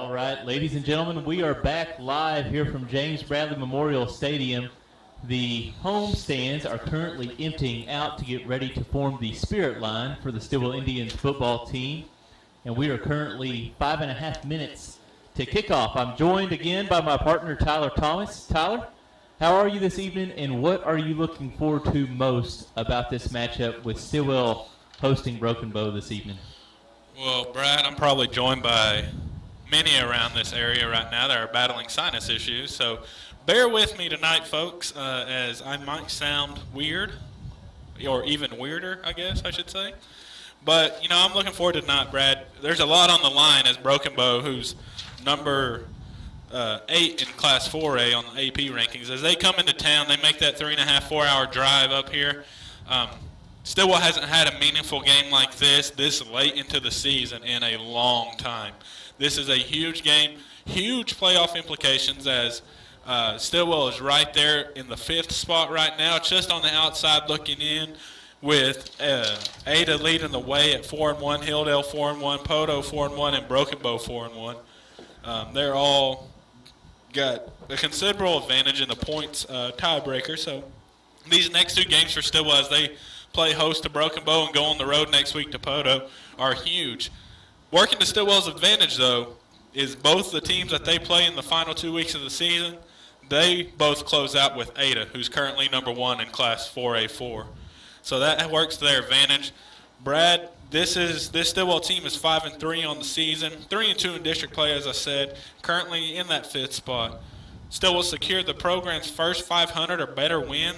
All right, ladies and gentlemen, we are back live here from James Bradley Memorial Stadium. The home stands are currently emptying out to get ready to form the spirit line for the Stilwell Indians football team. And we are currently 5.5 minutes to kickoff. I'm joined again by my partner, Tyler Thomas. Tyler, how are you this evening, and what are you looking forward to most about this matchup with Stilwell hosting Broken Bow this evening? Well, Brad, I'm probably joined by many around this area right now that are battling sinus issues, so bear with me tonight, folks, as I might sound weird, or even weirder, I guess I should say. But, I'm looking forward to tonight, Brad. There's a lot on the line as Broken Bow, who's number 8 in Class 4A on the AP rankings. As they come into town, they make that 3.5, 4-hour drive up here. Stilwell hasn't had a meaningful game like this late into the season in a long time. This is a huge game, huge playoff implications as Stilwell is right there in the 5th spot right now, just on the outside looking in with Ada leading the way at 4-1, Hilldale 4-1, Poto 4-1, and Broken Bow 4-1. They're all got a considerable advantage in the points tiebreaker. So these next 2 games for Stilwell as they play host to Broken Bow and go on the road next week to Poto are huge. Working to Stilwell's advantage, though, is both the teams that they play in the final 2 weeks of the season, they both close out with Ada, who's currently number 1 in Class 4A4. So that works to their advantage. Brad, this Stilwell team is 5-3 on the season, 3-2 in district play, as I said, currently in that 5th spot. Stilwell secured the program's first 500 or better win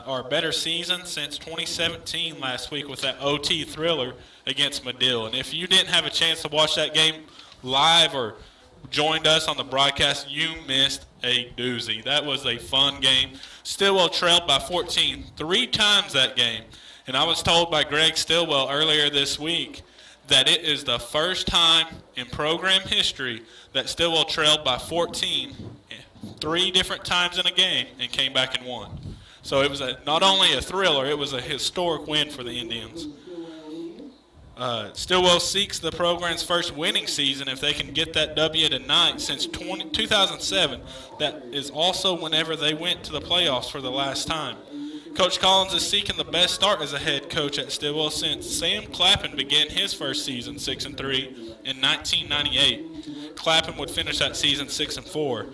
or better season since 2017 last week with that OT thriller against Medill. And if you didn't have a chance to watch that game live or joined us on the broadcast, you missed a doozy. That was a fun game. Stilwell trailed by 14 3 times that game. And I was told by Greg Stilwell earlier this week that it is the first time in program history that Stilwell trailed by 14 3 different times in a game and came back and won. So it was not only a thriller, it was a historic win for the Indians. Stilwell seeks the program's first winning season if they can get that W tonight since 2007. That is also whenever they went to the playoffs for the last time. Coach Collins is seeking the best start as a head coach at Stilwell since Sam Clappin began his first season 6-3 in 1998. Clappin would finish that season 6-4.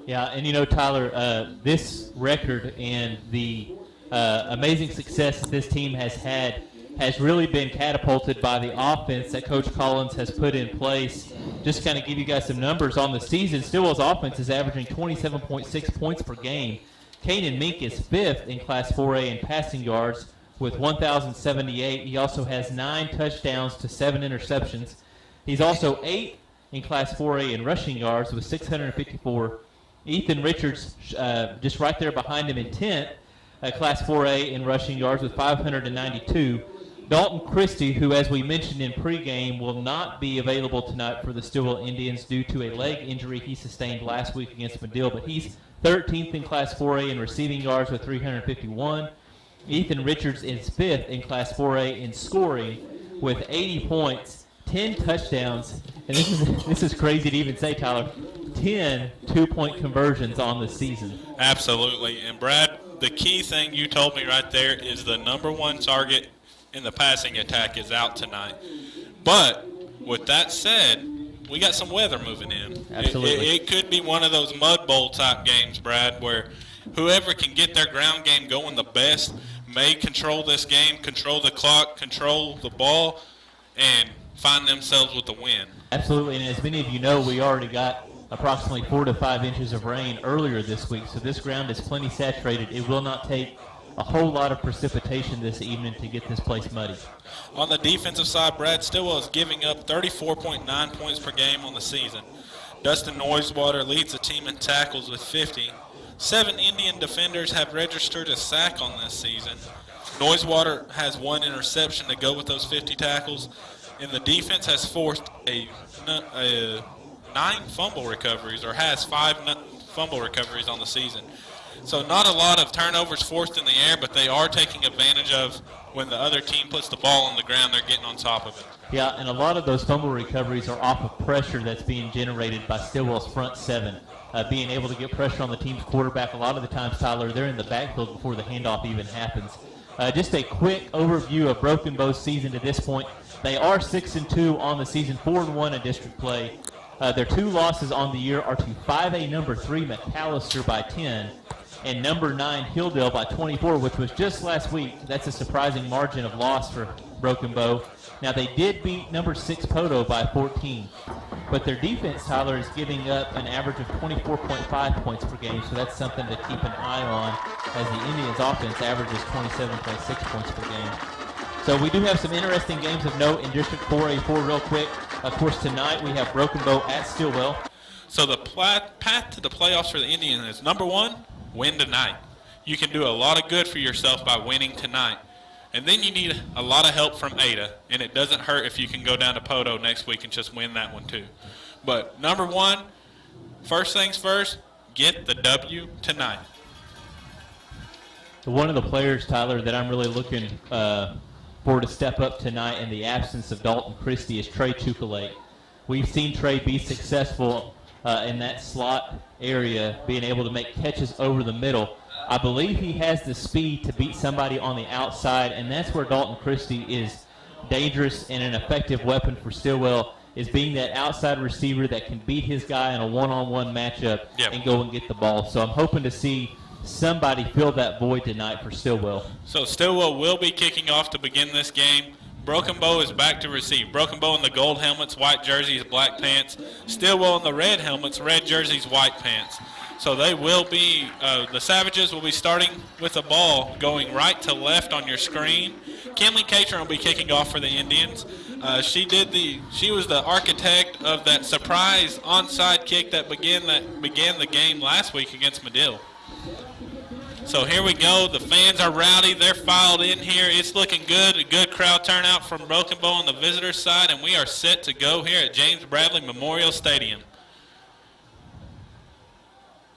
Yeah, and Tyler, this record and the amazing success that this team has had has really been catapulted by the offense that Coach Collins has put in place. Just kind of give you guys some numbers on the season. Stilwell's offense is averaging 27.6 points per game. Kanan Mink is 5th in Class 4A in passing yards with 1,078. He also has 9 touchdowns to 7 interceptions. He's also 8th in Class 4A in rushing yards with 654. Ethan Richards just right there behind him in 10th, Class 4A in rushing yards with 592. Dalton Christie, who, as we mentioned in pregame, will not be available tonight for the Stilwell Indians due to a leg injury he sustained last week against Medill, but he's 13th in Class 4A in receiving yards with 351. Ethan Richards is 5th in Class 4A in scoring with 80 points, 10 touchdowns, and this is crazy to even say, Tyler, 10 two-point conversions on the season. Absolutely. And, Brad, the key thing you told me right there is the number 1 target in the passing attack is out tonight. But with that said, we got some weather moving in. Absolutely. It could be one of those mud bowl type games, Brad, where whoever can get their ground game going the best may control this game, control the clock, control the ball, and find themselves with the win. Absolutely, and as many of you know, we already got approximately 4 to 5 inches of rain earlier this week, so this ground is plenty saturated. It will not take a whole lot of precipitation this evening to get this place muddy. On the defensive side, Brad, Stilwell is giving up 34.9 points per game on the season. Dustin Noisewater leads the team in tackles with 50. 7 Indian defenders have registered a sack on this season. Noisewater has 1 interception to go with those 50 tackles, and the defense has forced 9 fumble recoveries, or has 5 fumble recoveries on the season. So not a lot of turnovers forced in the air, but they are taking advantage of when the other team puts the ball on the ground, they're getting on top of it. Yeah, and a lot of those fumble recoveries are off of pressure that's being generated by Stilwell's front seven. Being able to get pressure on the team's quarterback. A lot of the times, Tyler, they're in the backfield before the handoff even happens. Just a quick overview of Broken Bow's season to this point. They are 6-2 on the season, 4-1 in district play. Their 2 losses on the year are to 5A number 3 McAllister by 10 and number 9 Hilldale by 24, which was just last week. That's a surprising margin of loss for Broken Bow. Now, they did beat number 6 Poto by 14, but their defense, Tyler, is giving up an average of 24.5 points per game, so that's something to keep an eye on as the Indians' offense averages 27.6 points per game. So we do have some interesting games of note in District 4A4 real quick. Of course, tonight we have Broken Bow at Stilwell. So the path to the playoffs for the Indians is, number 1, win tonight. You can do a lot of good for yourself by winning tonight. And then you need a lot of help from Ada, and it doesn't hurt if you can go down to Poto next week and just win that one too. But number 1, first things first, get the W tonight. One of the players, Tyler, that I'm really looking for to step up tonight in the absence of Dalton Christie is Trey Chukalate. We've seen Trey be successful in that slot area, being able to make catches over the middle. I believe he has the speed to beat somebody on the outside, and that's where Dalton Christie is dangerous and an effective weapon for Stilwell, is being that outside receiver that can beat his guy in a one-on-one matchup and go and get the ball. So I'm hoping to see somebody fill that void tonight for Stilwell. So Stilwell will be kicking off to begin this game. Broken Bow is back to receive. Broken Bow in the gold helmets, white jerseys, black pants. Stillwell in the red helmets, red jerseys, white pants. So they will be, the Savages will be starting with the ball going right to left on your screen. Kinley Catron will be kicking off for the Indians. She was the architect of that surprise onside kick that began the game last week against Medill. So here we go. The fans are rowdy. They're filed in here. It's looking good. A good crowd turnout from Broken Bow on the visitor side, and we are set to go here at James Bradley Memorial Stadium.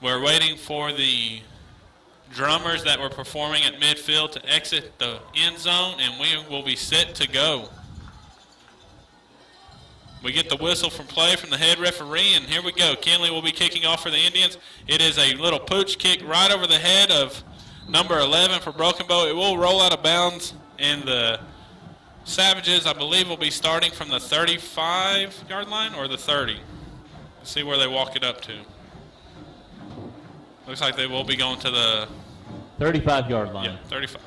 We're waiting for the drummers that were performing at midfield to exit the end zone, and we will be set to go. We get the whistle from play from the head referee, and here we go. Kinley will be kicking off for the Indians. It is a little pooch kick right over the head of number 11 for Broken Bow. It will roll out of bounds, and the Savages, I believe, will be starting from the 35-yard line or the 30. Let's see where they walk it up to. Looks like they will be going to the 35-yard line. Yeah, 35.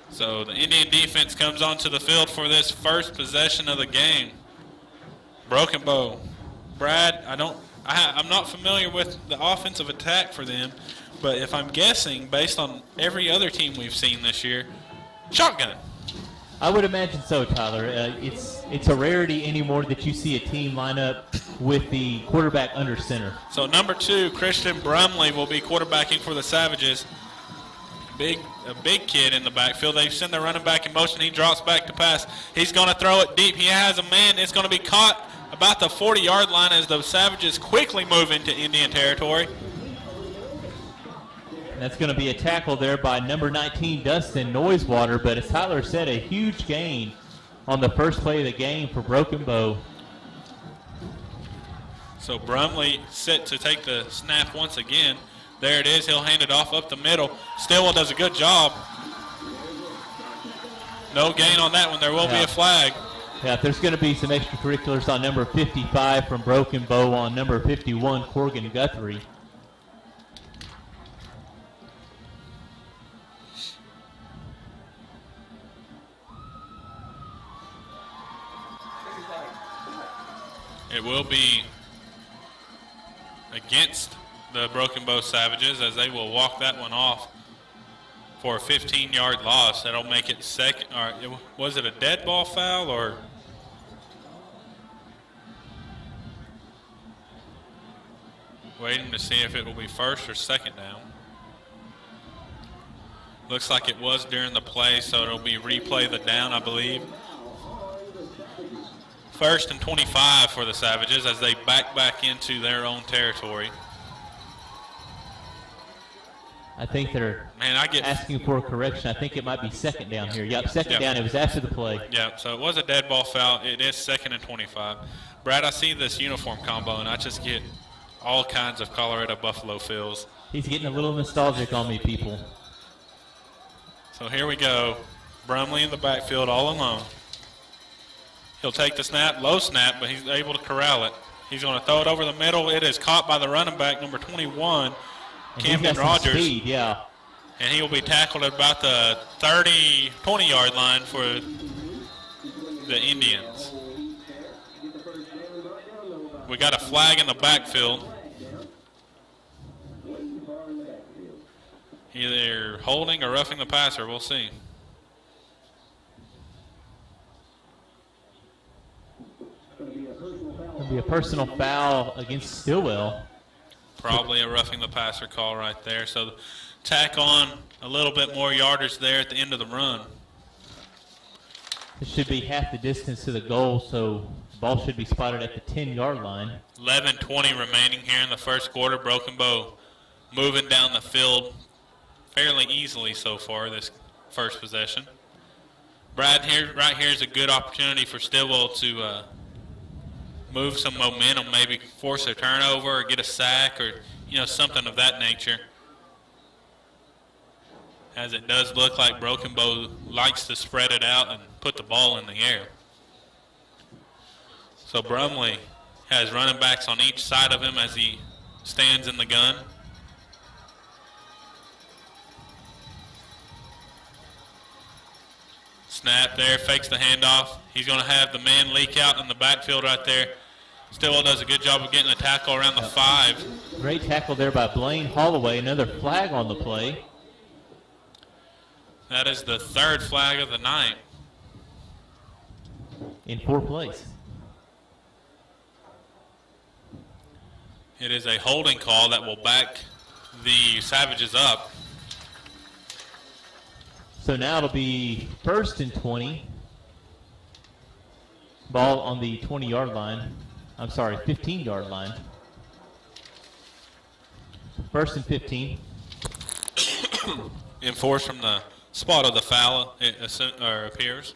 So the Indian defense comes onto the field for this first possession of the game. Broken Bow. Brad, I'm not familiar with the offensive attack for them, but if I'm guessing, based on every other team we've seen this year, shotgun. I would imagine so, Tyler. It's a rarity anymore that you see a team line up with the quarterback under center. So number 2, Christian Brumley will be quarterbacking for the Savages. A big kid in the backfield. They send their running back in motion. He drops back to pass. He's going to throw it deep. He has a man. It's going to be caught about the 40-yard line as the Savages quickly move into Indian territory. And that's going to be a tackle there by number 19, Dustin Noisewater. But as Tyler said, a huge gain on the first play of the game for Broken Bow. So Brumley set to take the snap once again. There it is. He'll hand it off up the middle. Stilwell does a good job. No gain on that one. There will be a flag. Yeah, there's going to be some extracurriculars on number 55 from Broken Bow on number 51, Corgan Guthrie. It will be against the Broken Bow Savages as they will walk that one off for a 15-yard loss. That'll make it second. Or was it a dead ball foul or? Waiting to see if it will be first or second down. Looks like it was during the play, so it'll be replay the down, I believe. First and 25 for the Savages as they back into their own territory. I think they're Man, asking for a correction. I think it might be second down here. Yep, second down. It was after the play. Yeah, so it was a dead ball foul. It is 2nd and 25. Brad, I see this uniform combo, and I just get all kinds of Colorado Buffalo feels. He's getting a little nostalgic on me, people. So here we go. Brumley in the backfield all alone. He'll take the snap, low snap, but he's able to corral it. He's going to throw it over the middle. It is caught by the running back, number 21, Camden Rogers. Speed, yeah. And he will be tackled at about the 20-yard line for the Indians. We got a flag in the backfield. Either holding or roughing the passer. We'll see. It'll be a personal foul against Stilwell. Probably a roughing the passer call right there. So tack on a little bit more yardage there at the end of the run. It should be half the distance to the goal, so the ball should be spotted at the 10-yard line. 11:20 remaining here in the first quarter. Broken Bow moving down the field fairly easily so far this first possession. Brad, right here is a good opportunity for Stilwell to move some momentum, maybe force a turnover or get a sack or something of that nature. As it does look like Broken Bow likes to spread it out and put the ball in the air. So Brumley has running backs on each side of him as he stands in the gun. Snap there, fakes the handoff. He's going to have the man leak out in the backfield right there. Stilwell does a good job of getting the tackle around the 5. Great tackle there by Blaine Holloway. Another flag on the play. That is the 3rd flag of the night. In 4 plays. It is a holding call that will back the Savages up. So now it'll be 1st and 20. Ball on the 20-yard line. I'm sorry, 15-yard line. 1st and 15. Enforced from the spot of the foul, it appears.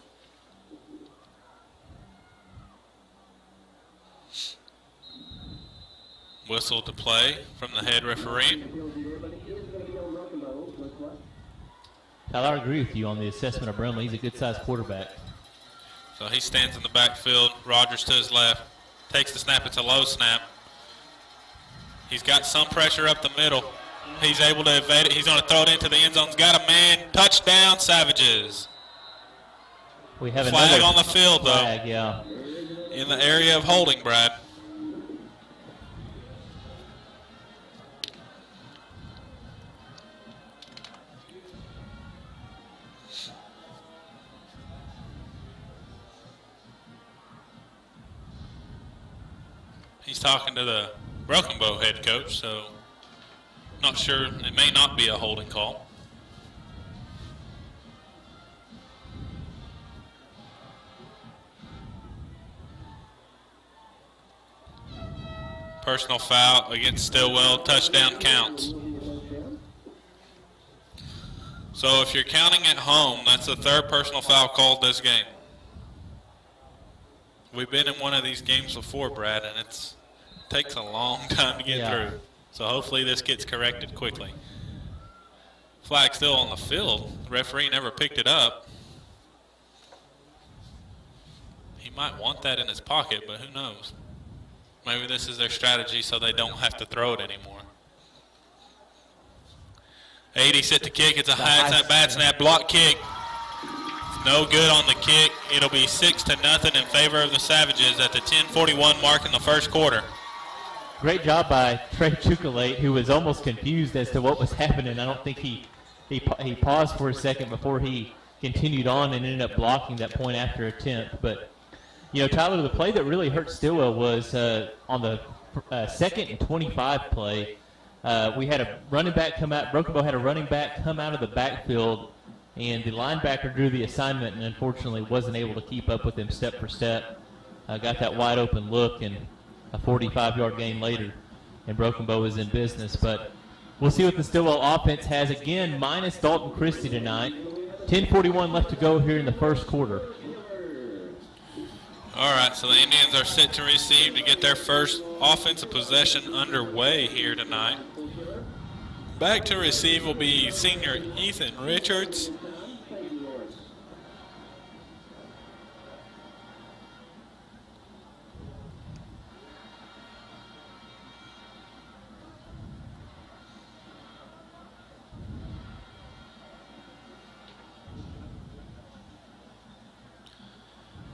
Whistle to play from the head referee. Tyler, I agree with you on the assessment of Brumley. He's a good-sized quarterback. So he stands in the backfield. Rogers to his left. Takes the snap. It's a low snap. He's got some pressure up the middle. He's able to evade it. He's going to throw it into the end zone. He's got a man. Touchdown, Savages. We have flag on the field, flag, though. Yeah. In the area of holding, Brad. He's talking to the Broken Bow head coach, so not sure. It may not be a holding call. Personal foul against Stilwell. Touchdown counts. So if you're counting at home, that's the 3rd personal foul called this game. We've been in one of these games before, Brad, and it takes a long time to get through. So hopefully this gets corrected quickly. Flag still on the field. The referee never picked it up. He might want that in his pocket, but who knows? Maybe this is their strategy so they don't have to throw it anymore. 80 set to kick. It's a bad snap. Block kick. No good on the kick. It'll be 6-0 in favor of the Savages at the 10:41 mark in the first quarter. Great job by Trey Chukalate, who was almost confused as to what was happening. I don't think he paused for a second before he continued on and ended up blocking that point after attempt. But, Tyler, the play that really hurt Stilwell was on the 2nd and 25 play. We had a running back come out. Broken Bow had a running back come out of the backfield, and the linebacker drew the assignment and unfortunately wasn't able to keep up with him step for step. Got that wide open look, and a 45-yard gain later, and Broken Bow is in business. But We'll see what the Stilwell offense has again, minus Dalton Christie tonight. 10:41 left to go here in the first quarter. All right, so the Indians are set to receive to get their first offensive possession underway here tonight. Back to receive will be senior Ethan Richards.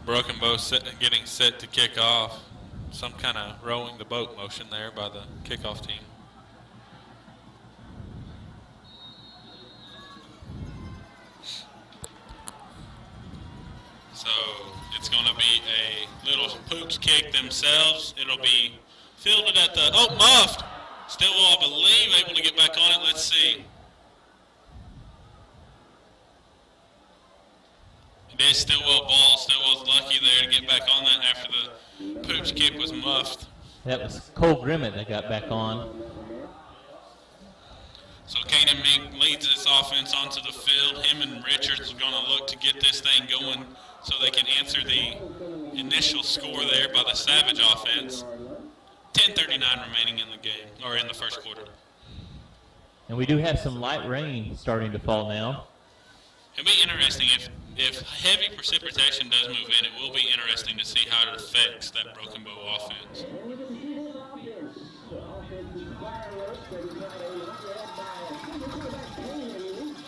Broken bow getting set to kick off. Some kind of rowing the boat motion there by the kickoff team. So it's going to be a little pooch kick themselves. It'll be fielded at the, muffed. Stilwell, I believe, able to get back on it. Let's see. It is Stilwell ball. Stilwell's lucky there to get back on that after the pooch kick was muffed. That was Cole Grimmett that got back on. So Kanan Mink leads this offense onto the field. Him and Richards are going to look to get this thing going so they can answer the initial score there by the Savage offense. 10:39 remaining in the game, or in the first quarter. And we do have some light rain starting to fall now. It'll be interesting if heavy precipitation does move in. It will be interesting to see how it affects that Broken Bow offense.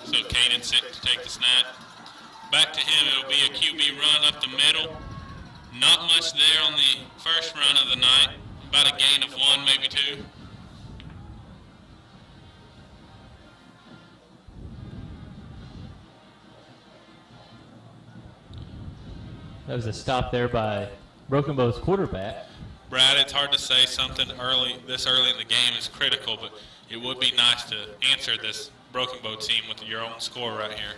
So Kanan set to take the snap. Back to him. It'll be a QB run up the middle. Not much there on the first run of the night. About a gain of 1, maybe 2. That was a stop there by Broken Bow's quarterback. Brad, it's hard to say something this early in the game is critical, but it would be nice to answer this Broken Bow team with your own score right here.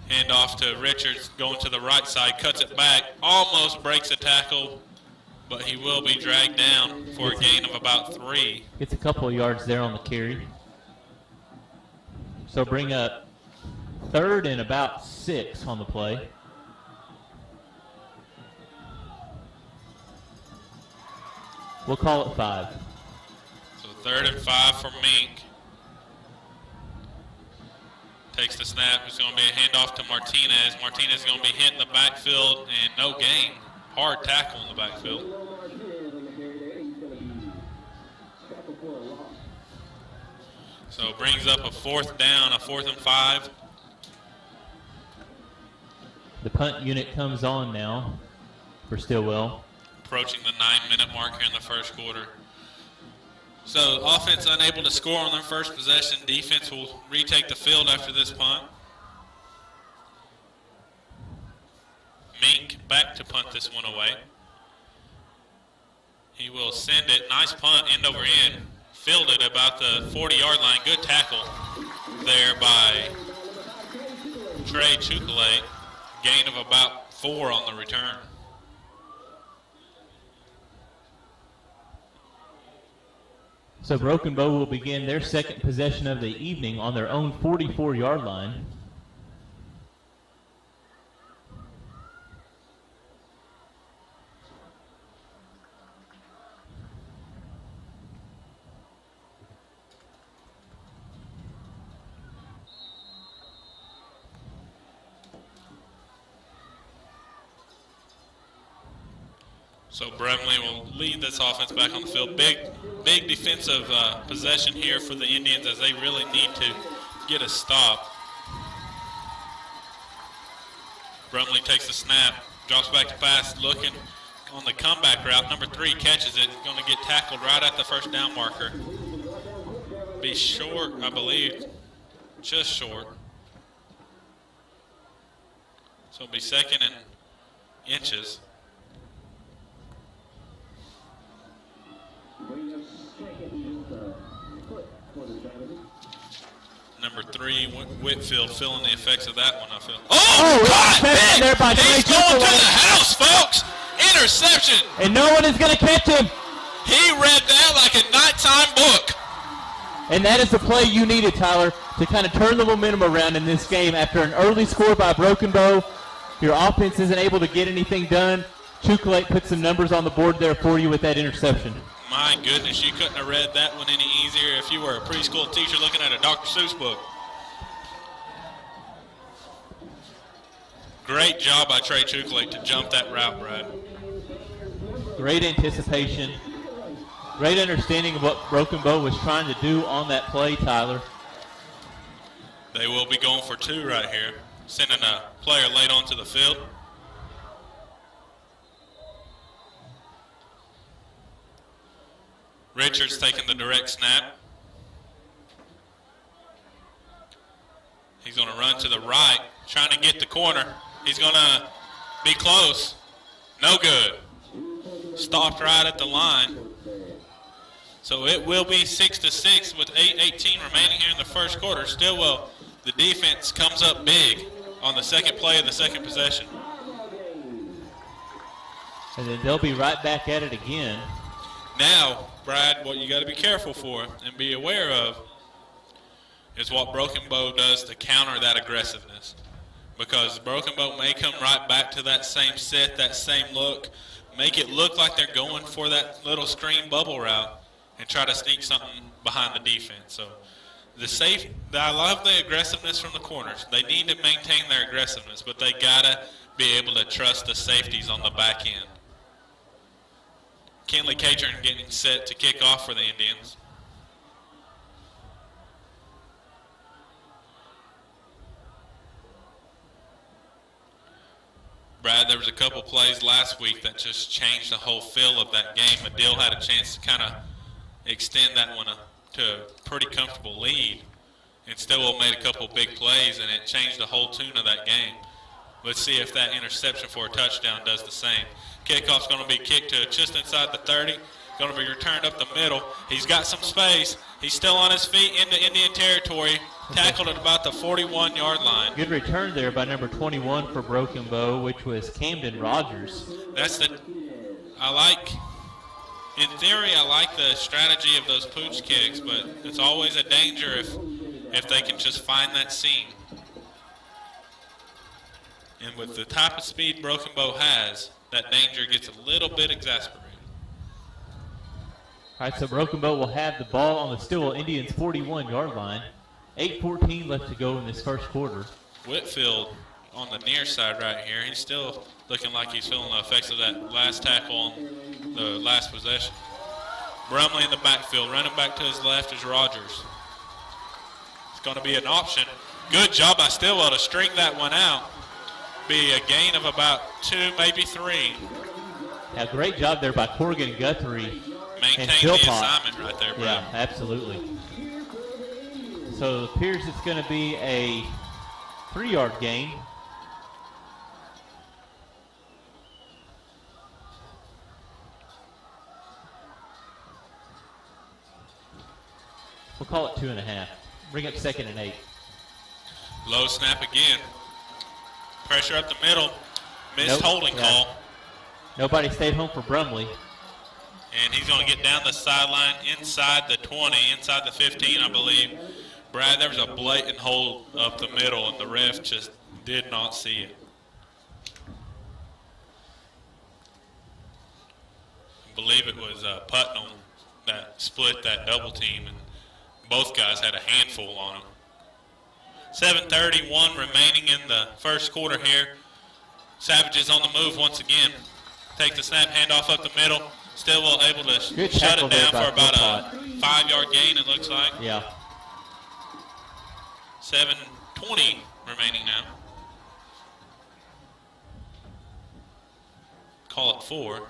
Hand off to Richards, going to the right side, cuts it back, almost breaks a tackle, but he will be dragged down for a gain of about 3. Gets a couple of yards there on the carry. So bring up 3rd and about 6 on the play. We'll call it 5. So 3rd and 5 for Mink. Takes the snap. It's going to be a handoff to Martinez. Martinez is going to be hit in the backfield and no gain. Hard tackle in the backfield. So it brings up a 4th down, a 4th and 5. The punt unit comes on now for Stilwell. Approaching the 9-minute mark here in the first quarter. So offense unable to score on their first possession. Defense will retake the field after this punt. Mink back to punt this one away. He will send it. Nice punt, end over end. Fielded about the 40-yard line. Good tackle there by Trey Chukalate. Gain of about 4 on the return. So Broken Bow will begin their second possession of the evening on their own 44-yard line. So Bremley will lead this offense back on the field. Big defensive possession here for the Indians as they really need to get a stop. Bremley takes the snap, drops back to pass, looking on the comeback route. Number 3 catches it, going to get tackled right at the first down marker. Be short, I believe, just short. So it'll be 2nd and inches. Number 3, Whitfield, feeling the effects of that one, I feel. Caught there by He's Trey going to Chukalate. the house, folks! Interception! And no one is going to catch him. He read that like a nighttime book. And that is the play you needed, Tyler, to kind of turn the momentum around in this game. After an early score by Broken Bow, your offense isn't able to get anything done. Chukalate put some numbers on the board there for you with that interception. My goodness, you couldn't have read that one any easier if you were a preschool teacher looking at a Dr. Seuss book. Great job by Trey Chukalate to jump that route, Brad. Great anticipation. Great understanding of what Broken Bow was trying to do on that play, Tyler. They will be going for 2 right here, sending a player late onto the field. Richards taking the direct snap. He's going to run to the right, trying to get the corner. He's going to be close. No good. Stopped right at the line. So it will be 6-6 with 8:18 remaining here in the first quarter. Stilwell, the defense comes up big on the second play of the second possession. And then they'll be right back at it again. Now, Brad, what you got to be careful for and be aware of is what Broken Bow does to counter that aggressiveness. Because Broken Bow may come right back to that same set, that same look, make it look like they're going for that little screen bubble route and try to sneak something behind the defense. So I love the aggressiveness from the corners. They need to maintain their aggressiveness, but they got to be able to trust the safeties on the back end. Kenley Catron getting set to kick off for the Indians. Brad, there was a couple plays last week that just changed the whole feel of that game. Medill had a chance to kind of extend that one to a pretty comfortable lead. And Stilwell made a couple big plays, and it changed the whole tune of that game. Let's see if that interception for a touchdown does the same. Kickoff's going to be kicked to just inside the 30. Going to be returned up the middle. He's got some space. He's still on his feet into Indian territory. Tackled at about the 41-yard line. Good return there by number 21 for Broken Bow, which was Camden Rogers. In theory, I like the strategy of those pooch kicks, but it's always a danger if they can just find that seam. And with the type of speed Broken Bow has, that danger gets a little bit exasperated. All right, so Broken Bow will have the ball on the Stilwell Indians' 41-yard line. 8:14 left to go in this first quarter. Whitfield on the near side right here. He's still looking like he's feeling the effects of that last tackle on the last possession. Brumley in the backfield. Running back to his left is Rogers. It's going to be an option. Good job by Stilwell to string that one out. Be a gain of about 2, maybe 3. Yeah, great job there by Corrigan Guthrie. Maintain the assignment right there, bro. Yeah, absolutely. So it appears it's going to be a 3-yard gain. We'll call it 2.5. Bring up 2nd and 8. Low snap again. Pressure up the middle. Missed holding call. Nobody stayed home for Brumley. And he's going to get down the sideline inside the 20, inside the 15, I believe. Brad, there was a blatant hold up the middle, and the ref just did not see it. I believe it was Putnam that split that double team, and both guys had a handful on them. 7:31 remaining in the first quarter here. Savages on the move once again. Take the snap, handoff up the middle. Stilwell able to shut it down for about a 5-yard gain, it looks like. Yeah. 7:20 remaining now. Call it 4.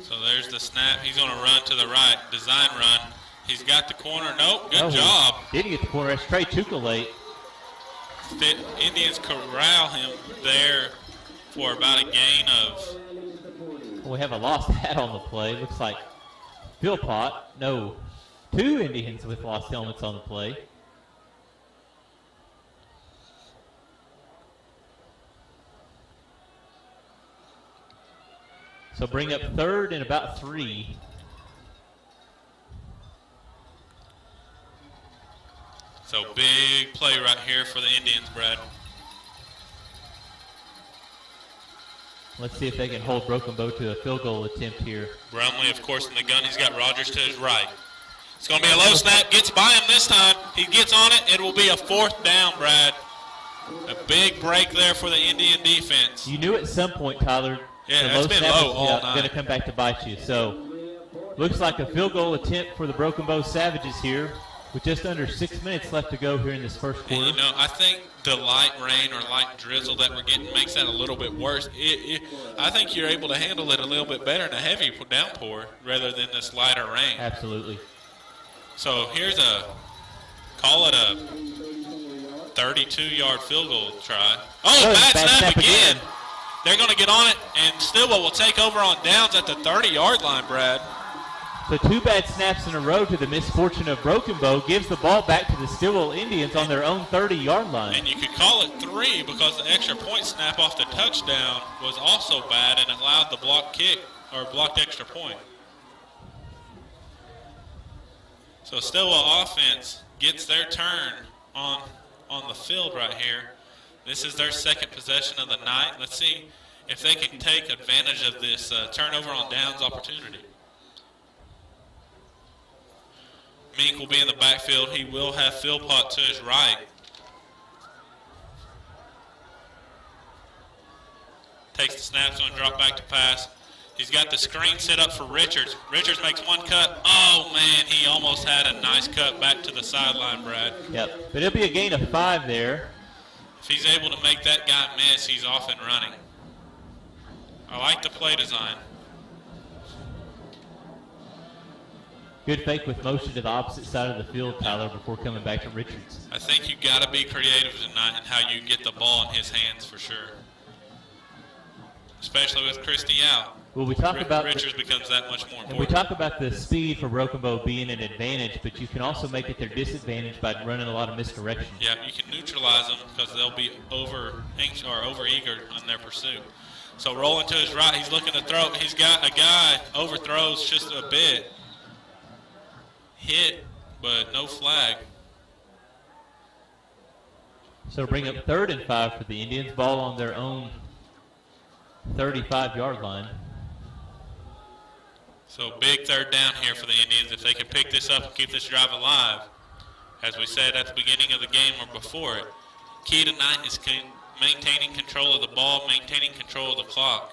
So there's the snap. He's going to run to the right. Design run. He's got the corner. Nope. Good job. Didn't get the corner. That's Trey Chukalate. Indians corral him there for about a gain of. We have a lost hat on the play. Looks like Philpott. No, 2 Indians with lost helmets on the play. So bring up 3rd and about 3. So big play right here for the Indians, Brad. Let's see if they can hold Broken Bow to a field goal attempt here. Brumley, of course, in the gun. He's got Rogers to his right. It's going to be a low snap. Gets by him this time. He gets on it. It will be a 4th down, Brad. A big break there for the Indian defense. You knew at some point, Tyler, yeah, the it's been low all night. Going to come back to bite you. So looks like a field goal attempt for the Broken Bow Savages here with just under 6 minutes left to go here in this first quarter. And, I think the light rain or light drizzle that we're getting makes that a little bit worse. I think you're able to handle it a little bit better in a heavy downpour rather than this lighter rain. Absolutely. So here's call it a 32-yard field goal try. Oh, bad snap again. They're going to get on it, and Stilwell will take over on downs at the 30-yard line, Brad. So 2 bad snaps in a row to the misfortune of Broken Bow gives the ball back to the Stilwell Indians on their own 30-yard line. And you could call it 3 because the extra point snap off the touchdown was also bad and allowed the blocked kick or blocked extra point. So Stilwell offense gets their turn on the field right here. This is their 2nd possession of the night. Let's see if they can take advantage of this turnover on downs opportunity. Mink will be in the backfield. He will have Philpott to his right. Takes the snap, going to drop back to pass. He's got the screen set up for Richards. Richards makes 1 cut. Oh, man, he almost had a nice cut back to the sideline, Brad. Yep, but it'll be a gain of 5 there. If he's able to make that guy miss, he's off and running. I like the play design. Good fake with motion to the opposite side of the field, Tyler, before coming back to Richards. I think you got to be creative tonight in how you get the ball in his hands for sure. Especially with Christie out. Well, we talk about Richards becomes that much more important. And we talk about the speed for Broken Bow being an advantage, but you can also make it their disadvantage by running a lot of misdirection. Yeah, you can neutralize them because they'll be over eager in their pursuit. So rolling to his right, he's looking to throw. He's got a guy overthrows just a bit. Hit, but no flag. So bring up 3rd and 5 for the Indians. Ball on their own 35-yard line. So big 3rd down here for the Indians. If they can pick this up and keep this drive alive, as we said at the beginning of the game or before it, key tonight is maintaining control of the ball, maintaining control of the clock.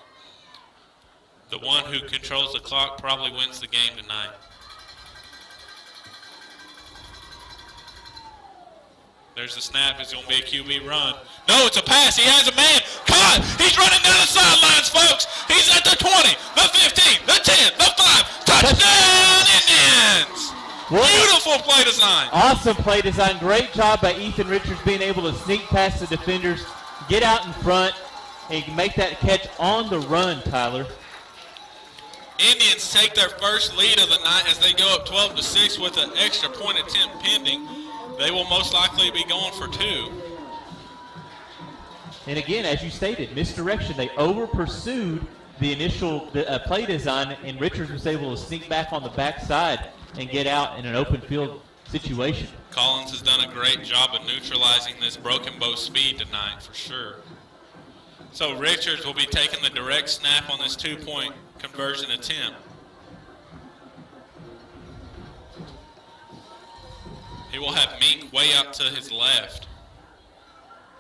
The one who controls the clock probably wins the game tonight. There's the snap. It's going to be a QB run. No, it's a pass. He has a man. Caught. He's running down the sidelines, folks. He's at the 20, the 15, the 10, the 5. Touchdown, Indians. Beautiful play design. Awesome play design. Great job by Ethan Richards being able to sneak past the defenders, get out in front, and make that catch on the run, Tyler. Indians take their first lead of the night as they go up 12-6 with an extra point attempt pending. They will most likely be going for 2. And again, as you stated, misdirection. They over-pursued the initial play design, and Richards was able to sneak back on the backside and get out in an open field situation. Collins has done a great job of neutralizing this Broken Bow speed tonight for sure. So Richards will be taking the direct snap on this 2-point conversion attempt. He will have Mink way out to his left.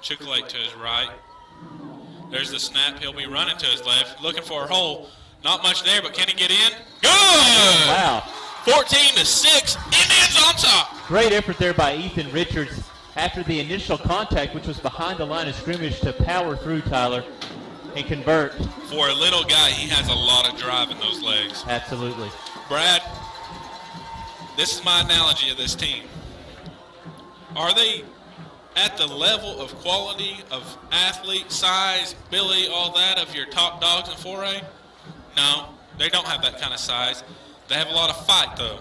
Chick-fil-A to his right. There's the snap. He'll be running to his left, looking for a hole. Not much there, but can he get in? Good! Wow. 14-6. Indians on top. Great effort there by Ethan Richards after the initial contact, which was behind the line of scrimmage, to power through, Tyler, and convert. For a little guy, he has a lot of drive in those legs. Absolutely. Brad, this is my analogy of this team. Are they at the level of quality of athlete, size, Billy, all that of your top dogs in 4A? No, they don't have that kind of size. They have a lot of fight, though.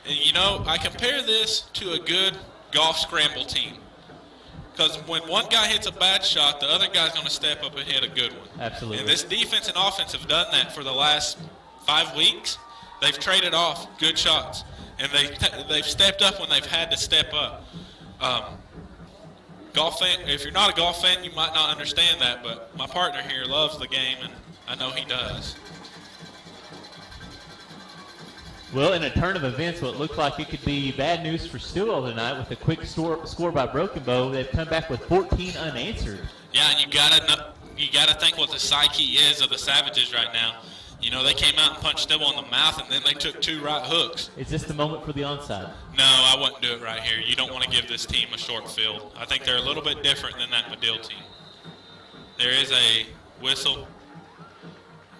And, you know, I compare this to a good golf scramble team. Because when one guy hits a bad shot, the other guy's going to step up and hit a good one. Absolutely. And this defense and offense have done that for the last 5 weeks. They've traded off good shots. And they've stepped up when they've had to step up. Golf fan, if you're not a golf fan, you might not understand that, but my partner here loves the game, and I know he does. Well, in a turn of events, what looked like it could be bad news for Stilwell tonight with a quick score by Broken Bow. They've come back with 14 unanswered. Yeah, and you gotta think what the psyche is of the Savages right now. You know, they came out and punched Stilwell in the mouth, and then they took 2 right hooks. Is this the moment for the onside? No, I wouldn't do it right here. You don't want to give this team a short field. I think they're a little bit different than that Medill team. There is a whistle.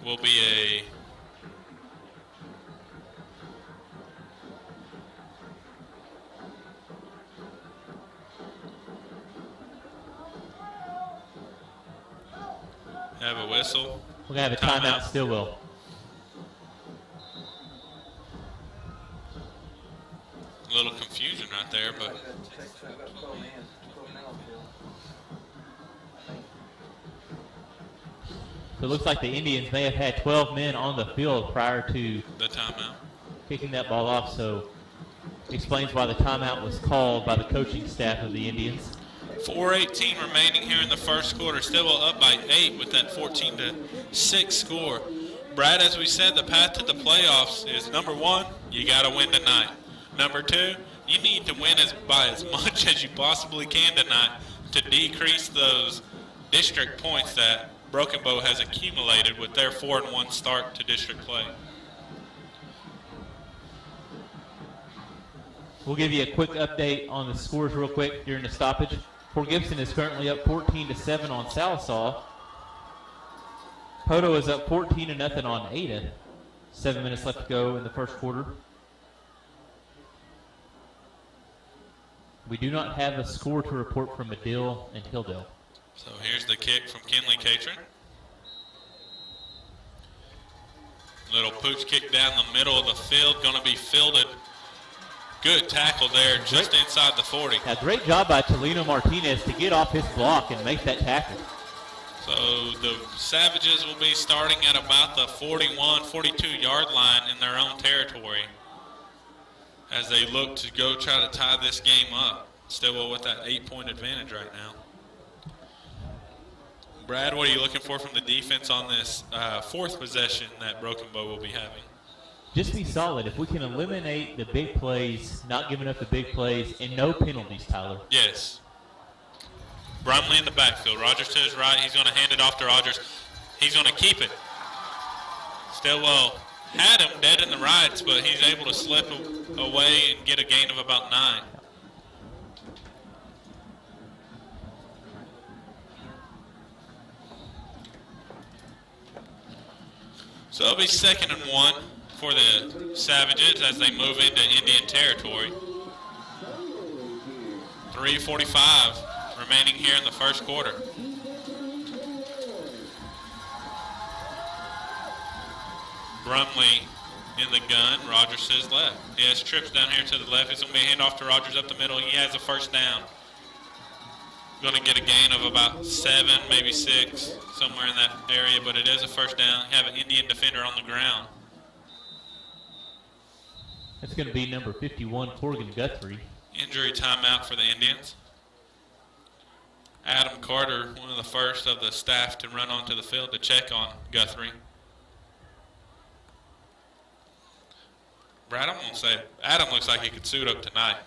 Will be a have a whistle. We're going to have a timeout, Stilwell. A little confusion right there, but So it looks like the Indians may have had 12 men on the field prior to the timeout. Kicking that ball off, so explains why the timeout was called by the coaching staff of the Indians. 4:18 remaining here in the first quarter. Stilwell up by 8 with that 14-6 score. Brad, as we said, the path to the playoffs is number 1, you got to win tonight. Number 2, you need to win by as much as you possibly can tonight to decrease those district points that Broken Bow has accumulated with their 4-1 start to district play. We'll give you a quick update on the scores real quick during the stoppage. Fort Gibson is currently up 14-7 on Salisaw. Poto is up 14-0 on Ada. 7 minutes left to go in the first quarter. We do not have a score to report from Medill and Hilldale. So here's the kick from Kinley Catron. Little pooch kick down the middle of the field, going to be fielded. Good tackle there, just inside the 40. Yeah, great job by Tolino Martinez to get off his block and make that tackle. So the Savages will be starting at about the 41, 42-yard line in their own territory as they look to go try to tie this game up. Stilwell with that 8-point advantage right now. Brad, what are you looking for from the defense on this fourth possession that Broken Bow will be having? Just be solid. If we can eliminate the big plays, not giving up the big plays, and no penalties, Tyler. Yes. Brumley in the backfield. Rogers to his right. He's going to hand it off to Rogers. He's going to keep it. Stilwell had him dead in the rights, but he's able to slip away and get a gain of about 9. So it'll be 2nd and 1 for the Savages as they move into Indian territory. 3:45 remaining here in the first quarter. Brumley in the gun. Rogers to his left. He has trips down here to the left. It's going to be a handoff to Rogers up the middle. He has a first down. Going to get a gain of about 7, maybe 6, somewhere in that area, but it is a first down. You have an Indian defender on the ground. That's going to be number 51, Corgan Guthrie. Injury timeout for the Indians. Adam Carter, one of the first of the staff to run onto the field to check on Guthrie. Brad, I'm going to say, Adam looks like he could suit up tonight.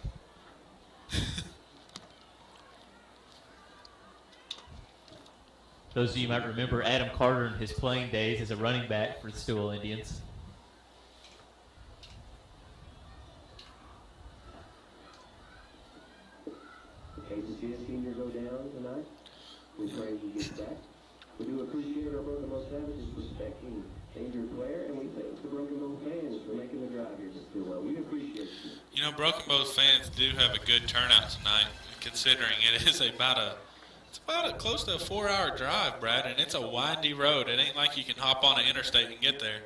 Those of you might remember Adam Carter in his playing days as a running back for the Stilwell Indians. Hate to see a senior go down tonight. We pray he gets back. We do appreciate our Broken Bow Savages respecting injured player, and we thank the Broken Bow fans for making the drive here to Stilwell. We appreciate you. You know, Broken Bow fans do have a good turnout tonight. considering it is it's about close to a 4-hour drive, Brad, and it's a windy road. It ain't like you can hop on an interstate and get there.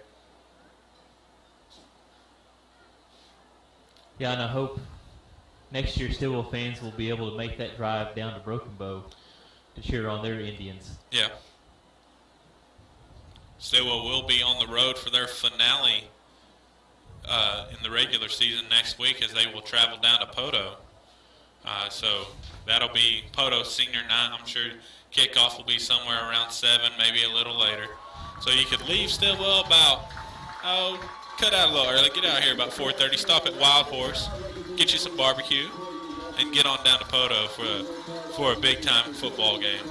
Yeah, and I hope next year Stilwell fans will be able to make that drive down to Broken Bow to cheer on their Indians. Yeah. Stilwell will be on the road for their finale in the regular season next week as they will travel down to Poto. So that'll be Poto's senior night. I'm sure kickoff will be somewhere around 7, maybe a little later. So you could leave Stilwell about, cut out a little early. Get out here about 4:30. Stop at Wild Horse. Get you some barbecue. And get on down to Poto for a big-time football game.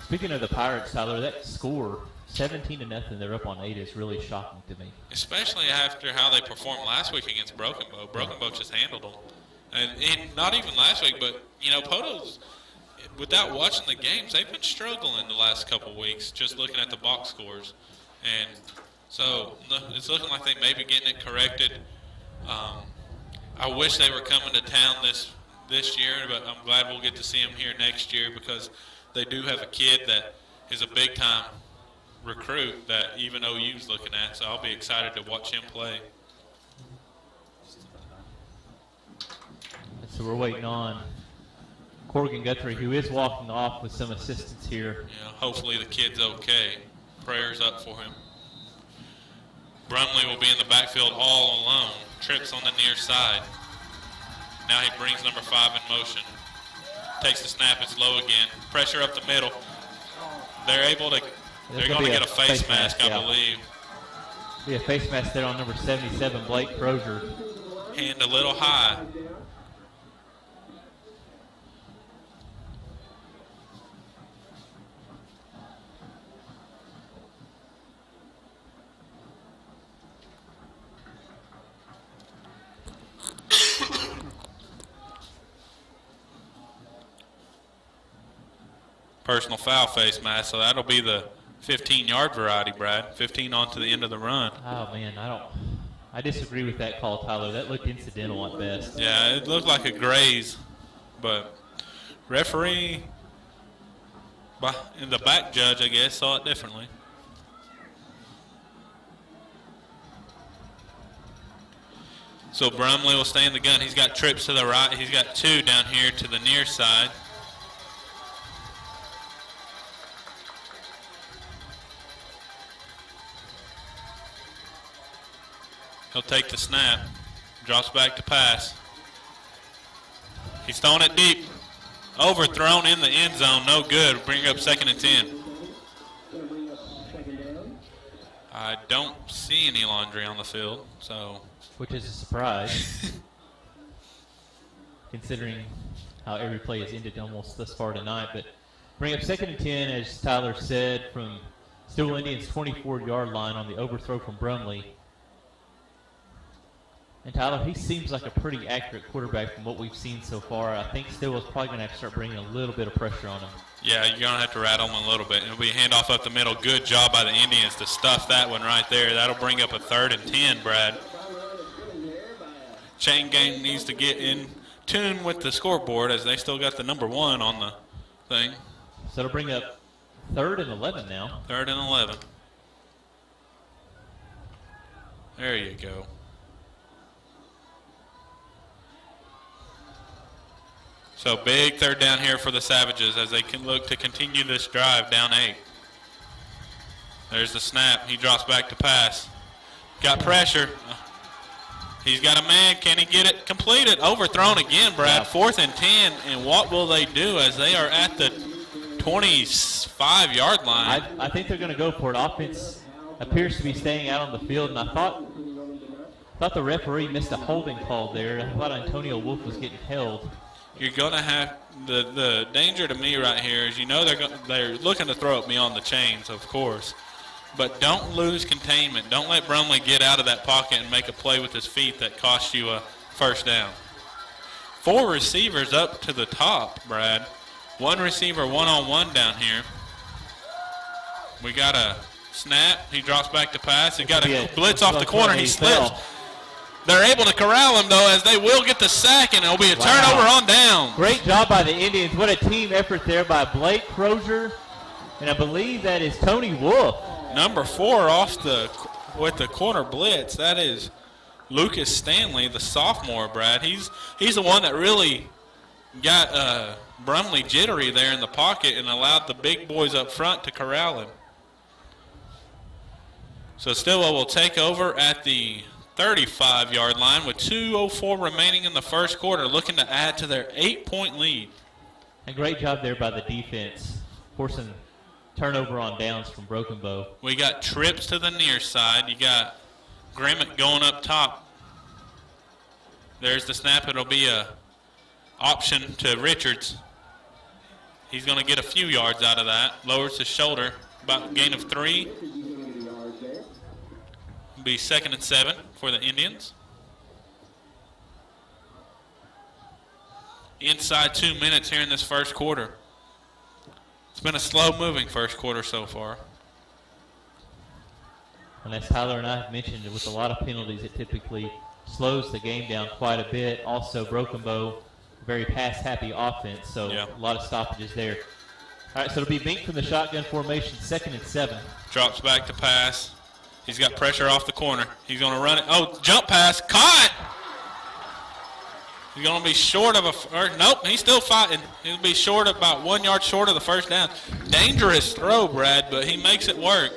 Speaking of the Pirates, Tyler, that score, 17-0, they're up on 8, is really shocking to me. Especially after how they performed last week against Broken Bow. Broken Bow just handled them. And not even last week, but, Poto's, without watching the games, they've been struggling the last couple weeks just looking at the box scores. And so it's looking like they may be getting it corrected. I wish they were coming to town this year, but I'm glad we'll get to see them here next year because they do have a kid that is a big-time recruit that even OU's looking at, so I'll be excited to watch him play. So we're waiting on Corrigan Guthrie, who is walking off with some assistance here. Yeah, hopefully the kid's okay. Prayers up for him. Brumley will be in the backfield all alone. Trips on the near side. Now he brings number 5 in motion. Takes the snap, it's low again. Pressure up the middle. They're going to get a face mask, I believe. Be a face mask there on number 77, Blake Crozier. Hand a little high. Personal foul face mask, so that'll be the 15-yard variety, Brad. 15 on to the end of the run. Oh, man, I disagree with that call, Tyler. That looked incidental at best. Yeah, it looked like a graze, but referee and the back judge, I guess, saw it differently. So Brumley will stay in the gun. He's got trips to the right. He's got 2 down here to the near side. He'll take the snap, drops back to pass. He's throwing it deep. Overthrown in the end zone, no good. Bring up 2nd and 10. I don't see any laundry on the field, so. Which is a surprise, considering how every play has ended almost thus far tonight. But bring up 2nd and 10, as Tyler said, from Stilwell Indians' 24-yard line on the overthrow from Brumley. And Tyler, he seems like a pretty accurate quarterback from what we've seen so far. I think Stilwell's probably going to have to start bringing a little bit of pressure on him. Yeah, you're going to have to rattle him a little bit. It'll be a handoff up the middle. Good job by the Indians to stuff that one right there. That'll bring up a 3rd and 10, Brad. Chain gang needs to get in tune with the scoreboard as they still got the number 1 on the thing. So it'll bring up 3rd and 11 now. 3rd and 11. There you go. So big 3rd down here for the Savages as they can look to continue this drive down 8. There's the snap. He drops back to pass. Got pressure. He's got a man. Can he get it completed? Overthrown again, Brad. 4th and 10. And what will they do as they are at the 25-yard line? I think they're going to go for it. Offense appears to be staying out on the field, and I thought the referee missed a holding call there. I thought Antonio Wolf was getting held. You're going to have the danger to me right here is they're looking to throw it beyond the chains, of course. But don't lose containment. Don't let Brumley get out of that pocket and make a play with his feet that costs you a 1st down. 4 receivers up to the top, Brad. 1 receiver one-on-one down here. We got a snap. He drops back to pass. He got a blitz off the corner. He slips. They're able to corral him, though, as they will get the sack, and it'll be a turnover on down. Great job by the Indians. What a team effort there by Blake Crozier, and I believe that is Tony Wolf. Number 4 with the corner blitz. That is Lucas Stanley, the sophomore, Brad. He's the one that really got Brumley jittery there in the pocket and allowed the big boys up front to corral him. So Stilwell will take over at the 35-yard line with 2:04 remaining in the first quarter, looking to add to their 8-point lead. A great job there by the defense, forcing turnover on downs from Broken Bow. We got trips to the near side. You got Grimmett going up top. There's the snap. It'll be a option to Richards. He's going to get a few yards out of that. Lowers his shoulder, about a gain of 3. It'll be 2nd and 7 for the Indians. Inside 2 minutes here in this first quarter. It's been a slow-moving first quarter so far. And as Tyler and I have mentioned, with a lot of penalties, it typically slows the game down quite a bit. Also, Broken Bow, very pass-happy offense, so a lot of stoppages there. All right, so it'll be Bink from the shotgun formation, 2nd and 7. Drops back to pass. He's got pressure off the corner. He's going to run it. Oh, jump pass. Caught! He's going to be short of nope, he's still fighting. He'll be short, about 1 yard short of the first down. Dangerous throw, Brad, but he makes it work.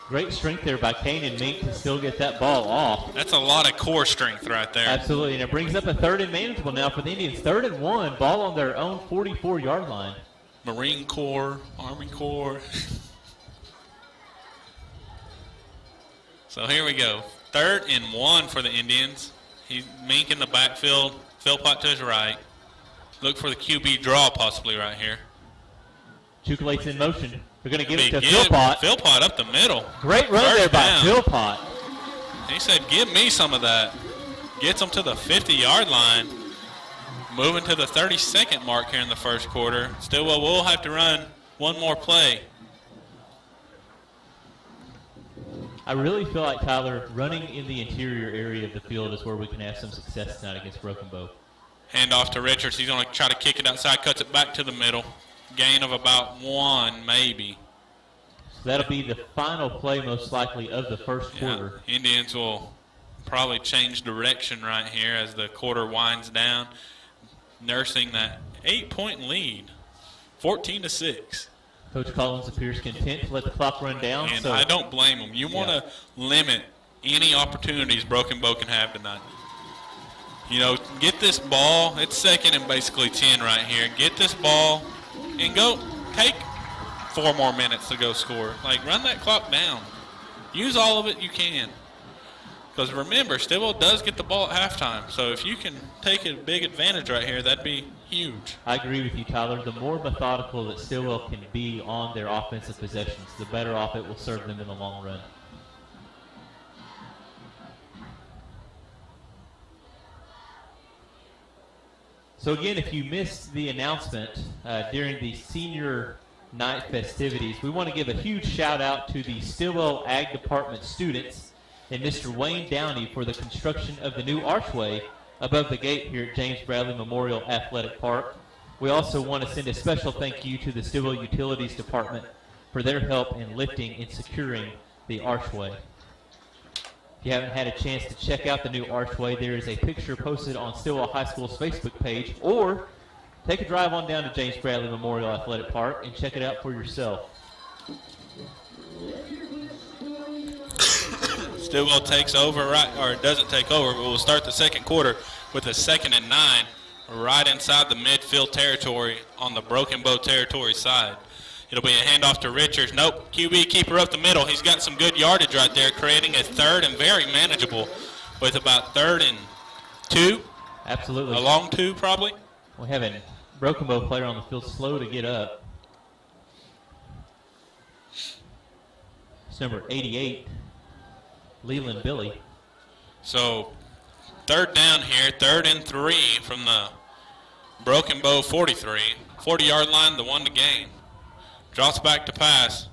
Great strength there by Kane and Mink to still get that ball off. That's a lot of core strength right there. Absolutely, and it brings up a 3rd and manageable now for the Indians. 3rd and 1, ball on their own 44-yard line. Marine Corps, Army Corps. So here we go. 3rd and 1 for the Indians. He's Mink in the backfield. Philpott to his right. Look for the QB draw possibly right here. Chukalate's in motion. They're going to give it to Philpott. Philpott up the middle. Great run First there by down. Philpott. He said, give me some of that. Gets him to the 50-yard line. Moving to the 32nd mark here in the first quarter. Stilwell will have to run one more play. I really feel like, Tyler, running in the interior area of the field is where we can have some success tonight against Broken Bow. Hand off to Richards. He's going to try to kick it outside, cuts it back to the middle. Gain of about 1, maybe. So that'll be the final play, most likely, of the first quarter. Indians will probably change direction right here as the quarter winds down, nursing that 8-point lead, 14-6. Coach Collins appears content to let the clock run down. And I don't blame him. You want to limit any opportunities Broken Bow can have tonight. You know, get this ball. It's 2nd and basically 10 right here. Get this ball and go take 4 more minutes to go score. Like, run that clock down. Use all of it you can. Because remember, Stilwell does get the ball at halftime. So if you can take a big advantage right here, that'd be huge. I agree with you, Tyler. The more methodical that Stilwell can be on their offensive possessions, the better off it will serve them in the long run. So again, if you missed the announcement during the senior night festivities, we want to give a huge shout out to the Stilwell Ag Department students and Mr. Wayne Downey for the construction of the new archway above the gate here at James Bradley Memorial Athletic Park. We also want to send a special thank you to the Stilwell Utilities Department for their help in lifting and securing the archway. If you haven't had a chance to check out the new archway, there is a picture posted on Stilwell High School's Facebook page, or take a drive on down to James Bradley Memorial Athletic Park and check it out for yourself. Stilwell takes over, or doesn't take over, but we'll start the second quarter with a 2nd and 9 right inside the midfield territory on the Broken Bow territory side. It'll be a handoff to Richards. Nope, QB keeper up the middle. He's got some good yardage right there, creating a 3rd and very manageable with about 3rd and 2. Absolutely. A long 2 probably. We have a Broken Bow player on the field slow to get up. It's number 88, Leland Billy. So 3rd down here, 3rd and 3 from the Broken Bow 43. 40-yard line, the 1 to gain. Drops back to pass.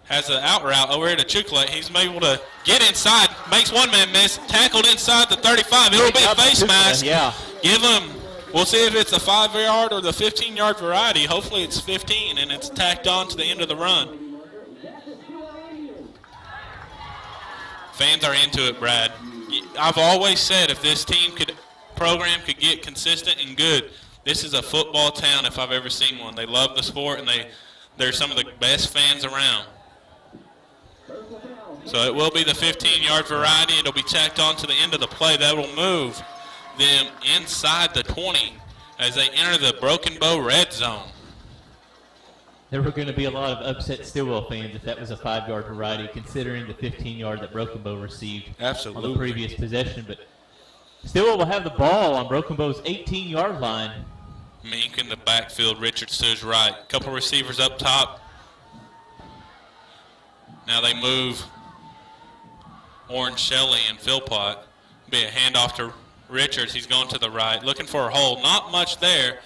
Has an out route over here to Chukalate. He's able to get inside. Makes one man miss. Tackled inside the 35. It'll be a face mask. Yeah. Give him. We'll see if it's a 5-yard or the 15-yard variety. Hopefully it's 15, and it's tacked on to the end of the run. Fans are into it, Brad. I've always said if this program could get consistent and good, this is a football town if I've ever seen one. They love the sport, and they're some of the best fans around. So it will be the 15-yard variety. It'll be tacked on to the end of the play. That will move them inside the 20 as they enter the Broken Bow red zone. There were going to be a lot of upset Stilwell fans if that was a 5-yard variety, considering the 15-yard that Broken Bow received Absolutely. on the previous possession. But Stilwell will have the ball on Broken Bow's 18-yard line. Mink in the backfield, Richards to his right. Couple receivers up top. Now they move Orange Shelley and Philpott. Be a handoff to Richards. He's going to the right, looking for a hold. Not much there.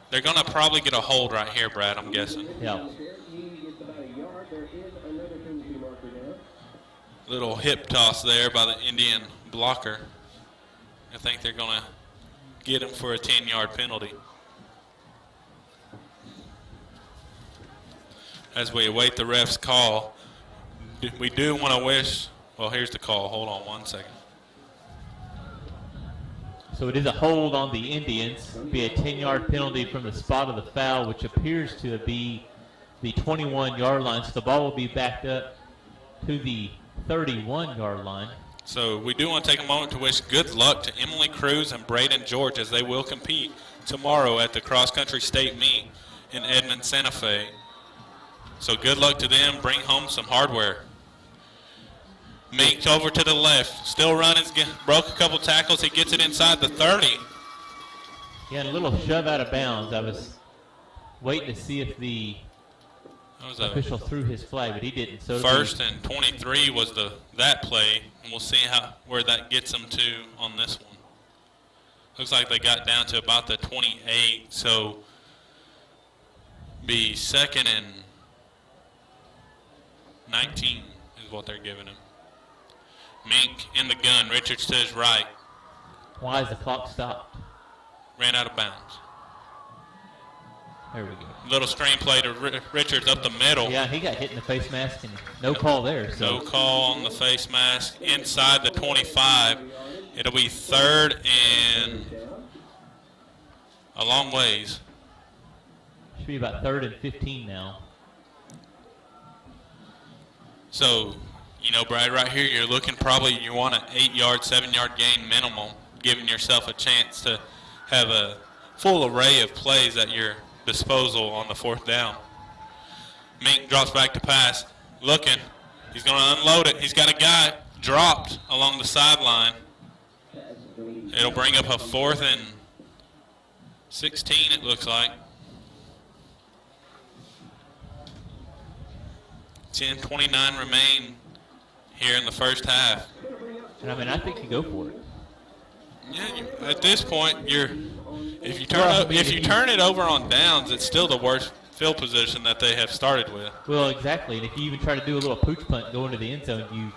They're going to probably get a hold right here, Brad, I'm guessing. Yeah. Little hip toss there by the Indian blocker. I think they're going to get him for a 10-yard penalty. As we await the ref's call, we do want to wish, well, here's the call. Hold on one second. So it is a hold on the Indians. It'll be a 10-yard penalty from the spot of the foul, which appears to be the 21-yard line. So the ball will be backed up to the 31-yard line. So we do want to take a moment to wish good luck to Emily Cruz and Braden George as they will compete tomorrow at the cross-country state meet in Edmond, Santa Fe. So good luck to them. Bring home some hardware. Mink over to the left. Still running. Broke a couple tackles. He gets it inside the 30. Yeah, and a little shove out of bounds. I was waiting to see if the official threw his flag, but he didn't. So first and 23 was that play, and we'll see where that gets them to on this one. Looks like they got down to about the 28, so be 2nd and 19 is what they're giving him. Mink in the gun. Richards to his right. Why is the clock stopped? Ran out of bounds. There we go. Little screen play to Richards up the middle. Yeah, he got hit in the face mask and no call there. So. No call on the face mask. Inside the 25. It'll be 3rd and a long ways. Should be about 3rd and 15 now. So, you know, Brad, right here you're looking you want an 8-yard, 7-yard gain minimum, giving yourself a chance to have a full array of plays at your disposal on the 4th down. Mink drops back to pass, looking. He's going to unload it. He's got a guy dropped along the sideline. It'll bring up a 4th and 16, it looks like. 10:29 remain here in the first half. And I mean, I think you go for it. Yeah, at this point, if you turn it over on downs, it's still the worst field position that they have started with. Well, exactly. And if you even try to do a little pooch punt going to the end zone, you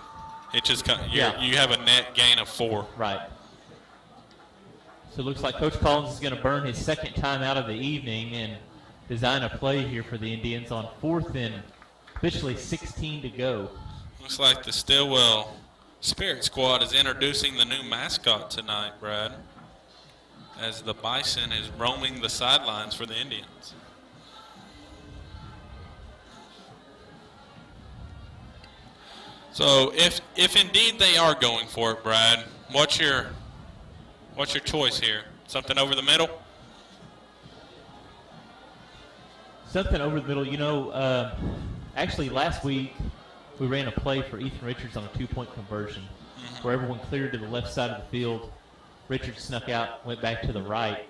have a net gain of 4. Right. So it looks like Coach Collins is going to burn his 2nd time out of the evening and design a play here for the Indians on 4th and officially 16 to go. Looks like the Stilwell Spirit Squad is introducing the new mascot tonight, Brad, as the Bison is roaming the sidelines for the Indians. So if indeed they are going for it, Brad, what's your choice here? Something over the middle? Something over the middle. You know, actually last week we ran a play for Ethan Richards on a 2-point conversion where everyone cleared to the left side of the field. Richards snuck out, went back to the right.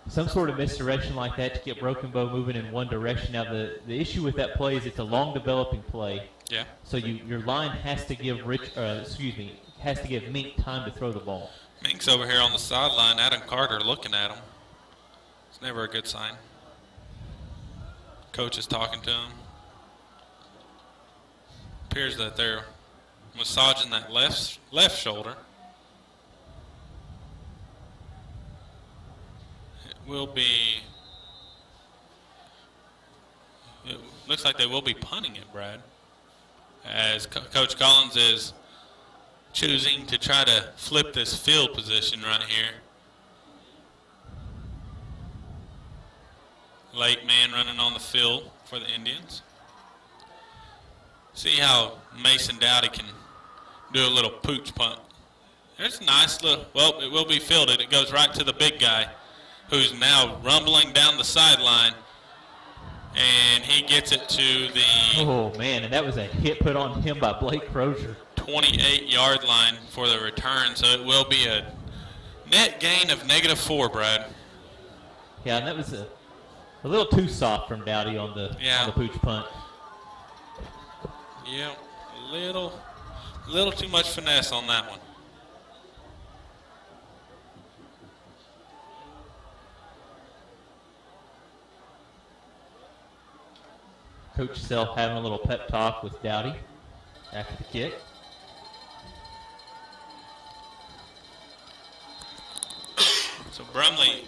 Some sort of misdirection like that to get Broken Bow moving in one direction. Now the issue with that play is it's a long developing play. Yeah. So your line has to give Mink time to throw the ball. Mink's over here on the sideline. Adam Carter looking at him. It's never a good sign. Coach is talking to him. Appears that they're massaging that left shoulder. It looks like they will be punting it, Brad, as Coach Collins is choosing to try to flip this field position right here. Late man running on the field for the Indians. See how Mason Dowdy can do a little pooch punt. There's a nice little, well, it will be fielded. It goes right to the big guy, who's now rumbling down the sideline, and he gets it to the Oh, man, and that was a hit put on him by Blake Crozier. 28-yard line for the return, so it will be a net gain of -4, Brad. Yeah, and that was a little too soft from Dowdy on the pooch punt. Yeah, little too much finesse on that one. Coach Self having a little pep talk with Dowdy after the kick. So Brumley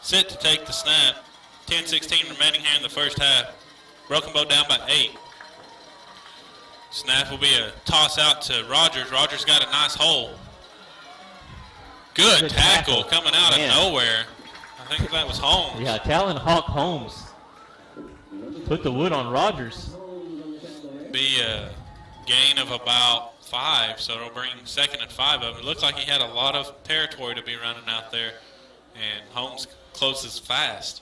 set to take the snap. 10-16 remaining here in the first half. Broken Bow down by 8. Snap will be a toss out to Rogers. Rogers got a nice hole. Good tackle coming out of nowhere. I think that was Holmes. Yeah, Talon Hawk Holmes put the wood on Rogers. Be a gain of about 5, so it'll bring 2nd and 5 up. It looks like he had a lot of territory to be running out there, and Holmes closes fast.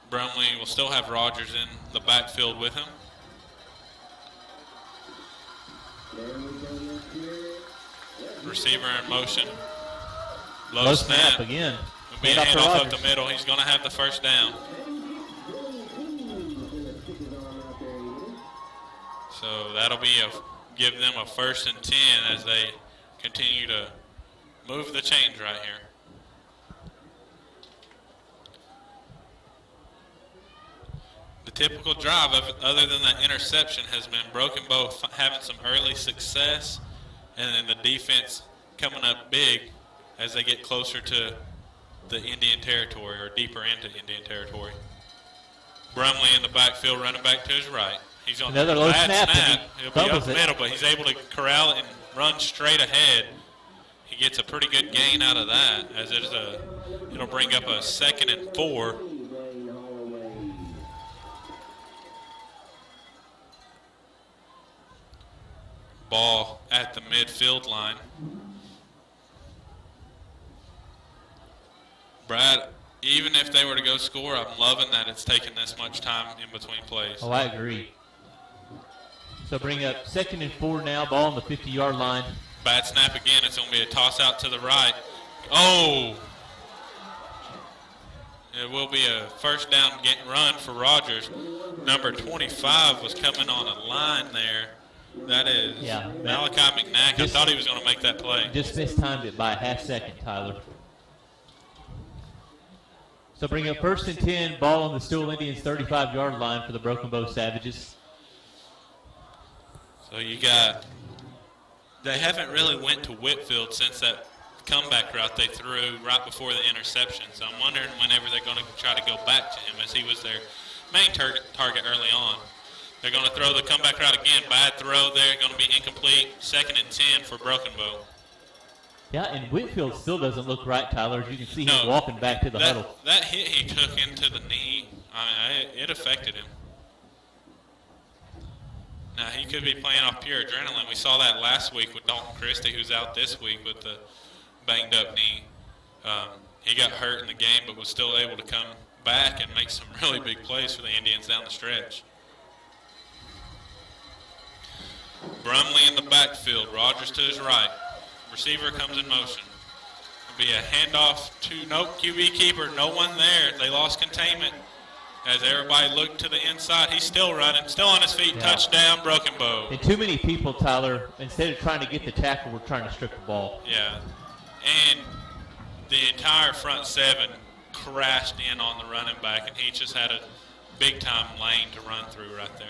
Brumley will still have Rogers in the backfield with him. Receiver in motion. Low snap again. Will be a handoff up the middle. He's going to have the first down. So that'll be give them a 1st and 10 as they continue to move the chains right here. The typical drive, other than that interception, has been Broken Bow having some early success, and then the defense coming up big as they get closer to the Indian territory or deeper into Indian territory. Brumley in the backfield, running back to his right. He's on another low snap. He'll be up the middle, but he's able to corral it and run straight ahead. He gets a pretty good gain out of that, as it'll bring up a 2nd and 4. Ball at the midfield line. Brad, even if they were to go score, I'm loving that it's taking this much time in between plays. Oh, I agree. So bring up 2nd and 4 now, ball on the 50-yard line. Bad snap again. It's going to be a toss out to the right. Oh! It will be a first down run for Rogers. Number 25 was coming on a line there. That is Malachi McNack. I thought he was going to make that play. Just mistimed it by a half second, Tyler. So bring up 1st and 10, ball on the Stilwell Indians 35-yard line for the Broken Bow Savages. So they haven't really went to Whitfield since that comeback route they threw right before the interception. So I'm wondering whenever they're going to try to go back to him, as he was their main target early on. They're going to throw the comeback route again. Bad throw there. Going to be incomplete. 2nd and 10 for Broken Bow. Yeah, and Whitfield still doesn't look right, Tyler. As you can see, he's walking back to the huddle. That hit he took into the knee, it affected him. Now, he could be playing off pure adrenaline. We saw that last week with Dalton Christie, who's out this week with the banged-up knee. He got hurt in the game, but was still able to come back and make some really big plays for the Indians down the stretch. Brumley in the backfield. Rogers to his right. Receiver comes in motion. It'll be a handoff to QB keeper. No one there. They lost containment as everybody looked to the inside. He's still running, still on his feet. Touchdown, Broken Bow. And too many people, Tyler, instead of trying to get the tackle, we're trying to strip the ball. Yeah. And the entire front 7 crashed in on the running back, and he just had a big-time lane to run through right there.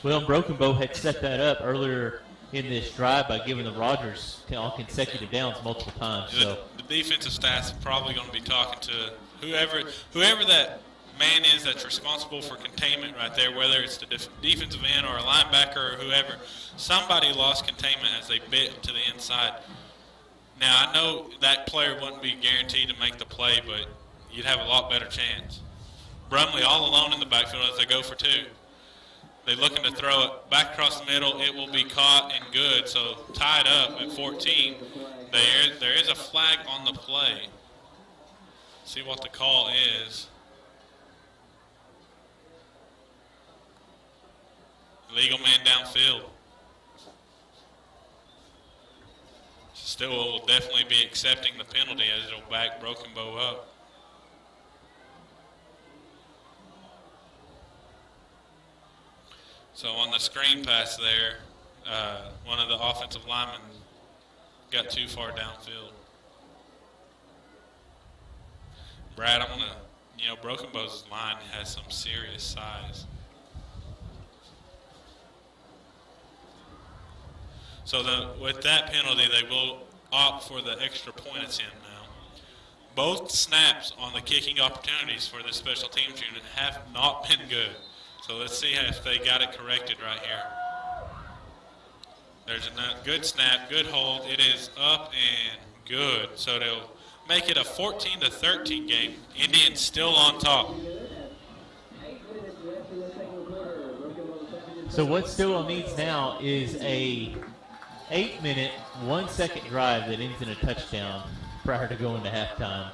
Well, Broken Bow had set that up earlier in this drive by giving the Rogers on consecutive downs multiple times. So The defensive staff's probably going to be talking to whoever that man is that's responsible for containment right there, whether it's the defensive end or a linebacker or whoever. Somebody lost containment as they bit to the inside. Now, I know that player wouldn't be guaranteed to make the play, but you'd have a lot better chance. Brumley all alone in the backfield as they go for two. They're looking to throw it back across the middle. It will be caught and good, so tied up at 14. There is a flag on the play. See what the call is. Legal man downfield. Stilwell will definitely be accepting the penalty as it'll back Broken Bow up. So on the screen pass there, one of the offensive linemen got too far downfield. Brad, Broken Bow's line has some serious size. So with that penalty, they will opt for the extra point it's in now. Both snaps on the kicking opportunities for the special teams unit have not been good. So let's see if they got it corrected right here. There's a good snap, good hold. It is up and good. So they'll make it a 14-13 game. Indians still on top. So what Stilwell needs now is a 8-minute, 1-second drive that ends in a touchdown prior to going to halftime.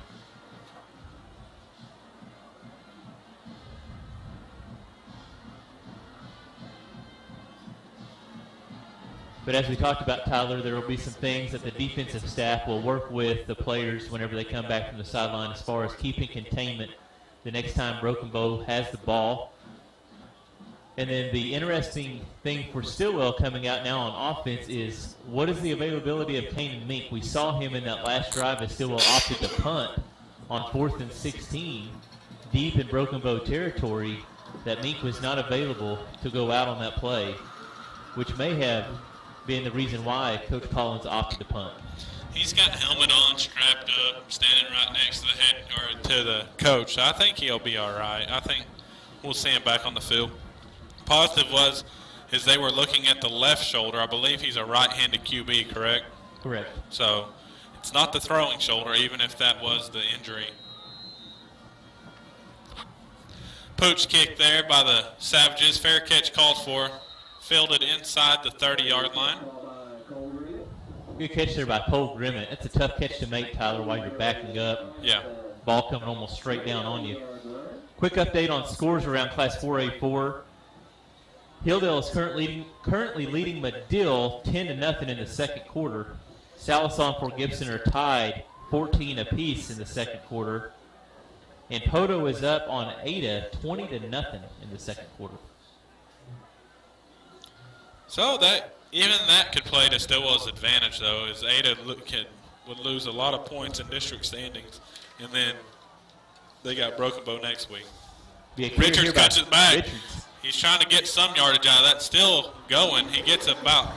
But as we talked about, Tyler, there will be some things that the defensive staff will work with the players whenever they come back from the sideline as far as keeping containment the next time Broken Bow has the ball. And then the interesting thing for Stilwell coming out now on offense is what is the availability of Kane and Mink? We saw him in that last drive as Stilwell opted to punt on 4th and 16 deep in Broken Bow territory, that Mink was not available to go out on that play, which may have been the reason why Coach Collins opted to punt. He's got the helmet on, strapped up, standing right next to the head or to the coach. So I think he'll be all right. I think we'll see him back on the field. Positive is they were looking at the left shoulder. I believe he's a right-handed QB, correct? Correct. So it's not the throwing shoulder, even if that was the injury. Pooch kick there by the Savages. Fair catch called for. Fielded inside the 30-yard line. Good catch there by Cole Grimmett. That's a tough catch to make, Tyler, while you're backing up. Yeah. Ball coming almost straight down on you. Quick update on scores around Class 4A4. Hilldale is currently leading Medill 10-0 in the second quarter. Sallisaw and Fort Gibson are tied 14 apiece in the second quarter. And Poto is up on Ada 20-0 in the second quarter. So even that could play to Stilwell's advantage, though, as Ada would lose a lot of points in district standings, and then they got Broken Bow next week. Richards cuts it back. Richards. He's trying to get some yardage out of that. Still going. He gets about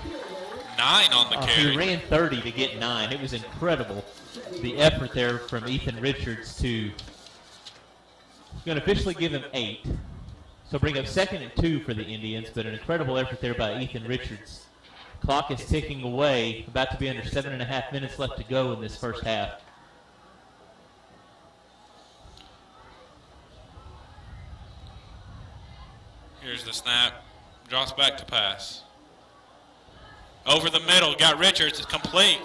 9 on the carry. He ran 30 to get 9. It was incredible, the effort there from Ethan Richards to going to officially give him 8. So bring up 2nd and 2 for the Indians, but an incredible effort there by Ethan Richards. Clock is ticking away, about to be under 7.5 minutes left to go in this first half. Here's the snap. Drops back to pass. Over the middle, got Richards. It's complete.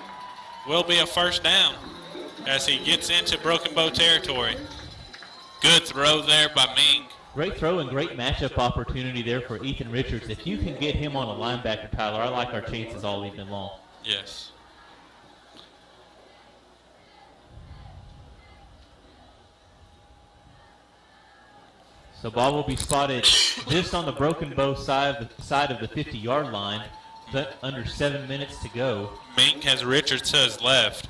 Will be a first down as he gets into Broken Bow territory. Good throw there by Mink. Great throw and great matchup opportunity there for Ethan Richards. If you can get him on a linebacker, Tyler, I like our chances all evening long. Yes. So ball will be spotted just on the Broken Bow side of the 50-yard line, but under 7 minutes to go. Mink has Richards to his left.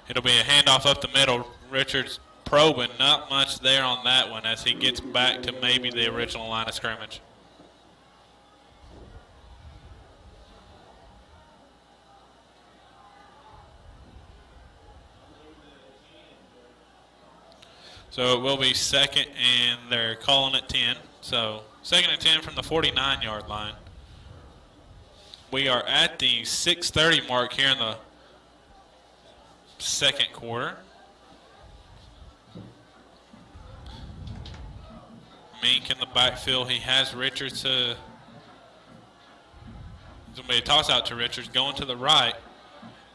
It'll be a handoff up the middle. Richards probing, not much there on that one as he gets back to maybe the original line of scrimmage. So it will be second, and they're calling it 10. So second and 10 from the 49-yard line. We are at the 6:30 mark here in the second quarter. Mink in the backfield. He has Richards to. Somebody toss out to Richards, going to the right.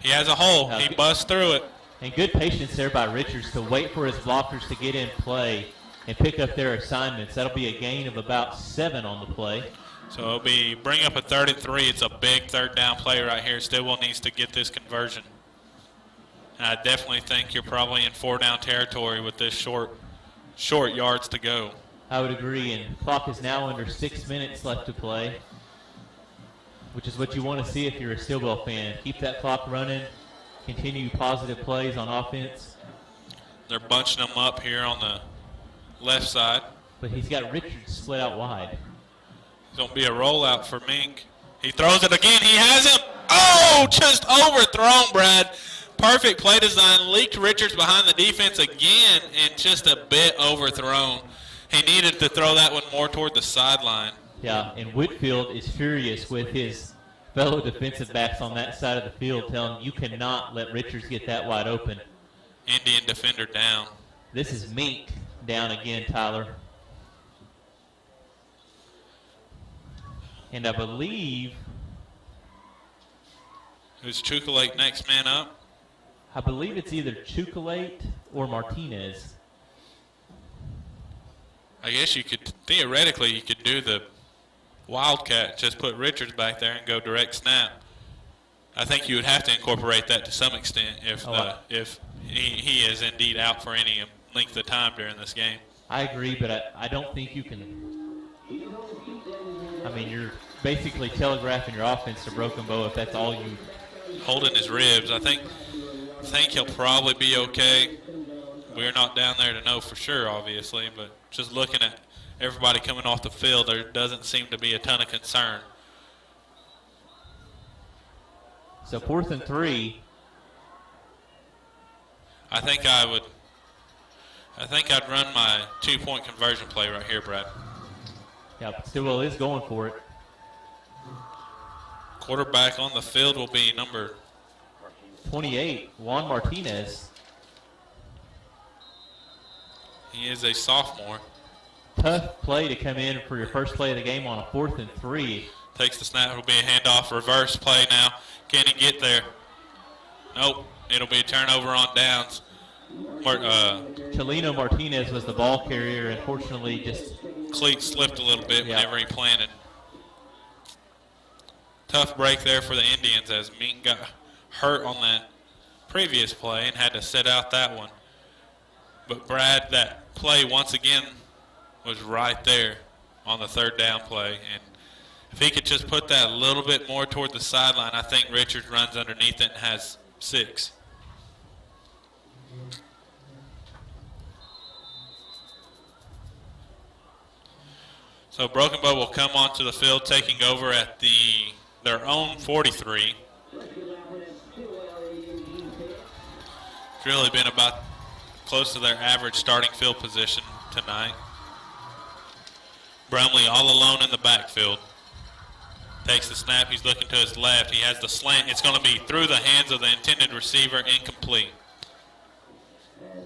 He has a hole. He busts through it. And good patience there by Richards to wait for his blockers to get in play and pick up their assignments. That'll be a gain of about 7 on the play. So it'll be bring up a 3rd and 3. It's a big third down play right here. Stilwell needs to get this conversion. And I definitely think you're probably in 4-down territory with this short yards to go. I would agree, and the clock is now under 6 minutes left to play, which is what you want to see if you're a Stilwell fan. Keep that clock running, continue positive plays on offense. They're bunching them up here on the left side. But he's got Richards split out wide. It's going to be a rollout for Mink. He throws it again. He has him. Oh, just overthrown, Brad. Perfect play design. Leaked Richards behind the defense again and just a bit overthrown. He needed to throw that one more toward the sideline. Yeah, and Whitfield is furious with his fellow defensive backs on that side of the field, telling him you cannot let Richards get that wide open. Indian defender down. This is Mink down again, Tyler. And I believe... Who's Chukalate next man up? I believe it's either Chukalate or Martinez. I guess you could, theoretically, you could do the Wildcat, just put Richards back there and go direct snap. I think you would have to incorporate that to some extent if he is indeed out for any length of time during this game. I agree, but I don't think you can. I mean, you're basically telegraphing your offense to Broken Bow if that's all you. Holding his ribs. I think he'll probably be okay. We're not down there to know for sure, obviously, but just looking at everybody coming off the field, there doesn't seem to be a ton of concern. So 4th and 3. I think I'd run my 2-point conversion play right here, Brad. Yeah, but Stilwell is going for it. Quarterback on the field will be number 28, Juan Martinez. He is a sophomore. Tough play to come in for your first play of the game on a 4th and 3. Takes the snap. It'll be a handoff, reverse play now. Can he get there? Nope. It'll be a turnover on downs. Chelino Martinez was the ball carrier. Unfortunately, just cleat slipped a little bit whenever he planted. Tough break there for the Indians as Mink got hurt on that previous play and had to sit out that one. But Brad, that play once again was right there on the 3rd down play. And if he could just put that a little bit more toward the sideline, I think Richards runs underneath it and has 6. So Broken Bow will come onto the field, taking over at their own 43. It's really been about close to their average starting field position tonight. Brumley all alone in the backfield. Takes the snap. He's looking to his left. He has the slant. It's going to be through the hands of the intended receiver, incomplete.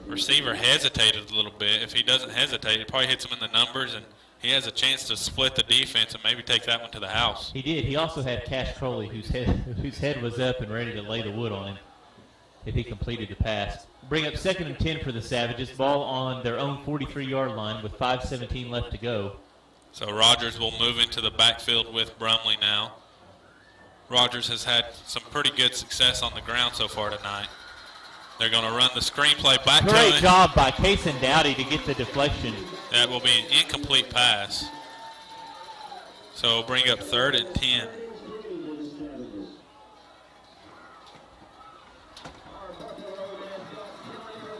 Receiver hesitated a little bit. If he doesn't hesitate, it probably hits him in the numbers, and he has a chance to split the defense and maybe take that one to the house. He did. He also had Cash Crowley, whose head was up and ready to lay the wood on him if he completed the pass. Bring up 2nd and 10 for the Savages. Ball on their own 43-yard line with 5:17 left to go. So Rogers will move into the backfield with Brumley now. Rogers has had some pretty good success on the ground so far tonight. They're going to run the screenplay back to him. Great job by Kason Dowdy to get the deflection. That will be an incomplete pass. So we'll bring up 3rd and 10.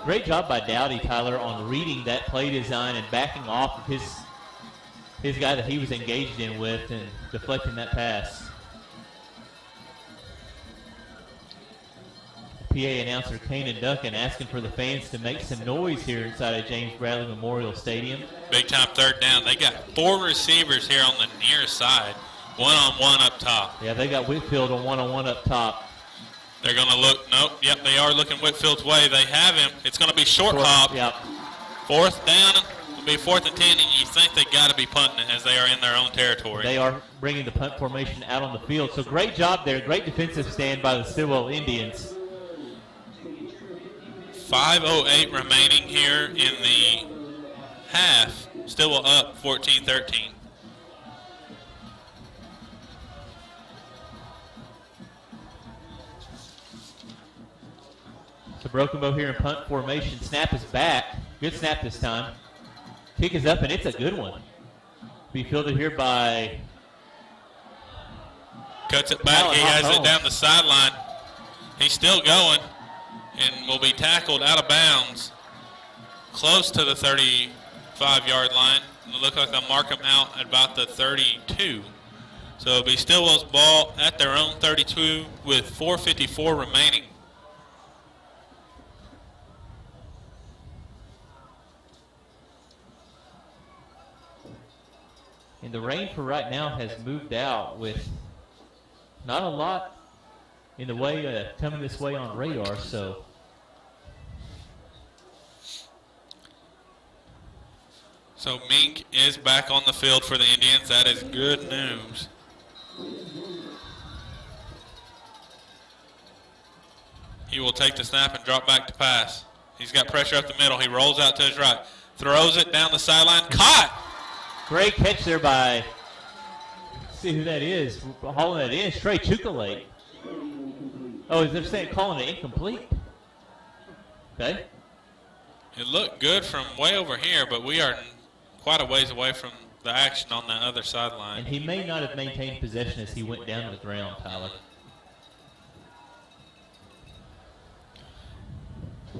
Great job by Dowdy, Tyler, on reading that play design and backing off of his guy that he was engaged in with and deflecting that pass. PA announcer Kanan Duncan asking for the fans to make some noise here inside of James Bradley Memorial Stadium. Big time third down. They got 4 receivers here on the near side. One-on-one up top. Yeah, they got Whitfield on one-on-one up top. They're going to look. Nope. Yep, they are looking Whitfield's way. They have him. It's going to be short hop. Yep. 4th down. It'll be 4th and 10, and you think they got to be punting it as they are in their own territory. They are bringing the punt formation out on the field. So great job there. Great defensive stand by the Stilwell Indians. 5:08 remaining here in the half. Stilwell up 14-13. So Broken Bow here in punt formation. Snap is back. Good snap this time. Kick is up, and it's a good one. Be fielded here by... Cuts it back. He has it down the sideline. He's still going and will be tackled out of bounds close to the 35-yard line. It looks like they'll mark him out at about the 32. So it'll be Stilwell's ball at their own 32 with 4:54 remaining. And the rain for right now has moved out with not a lot in the way coming this way on radar. So Mink is back on the field for the Indians. That is good news. He will take the snap and drop back to pass. He's got pressure up the middle. He rolls out to his right. Throws it down the sideline. Caught! Great catch there by, let's see who that is, hauling it in, Trey Chukale. Oh, is they calling it incomplete? Okay. It looked good from way over here, but we are quite a ways away from the action on that other sideline. And he may not have maintained possession as he went down to the ground, Tyler.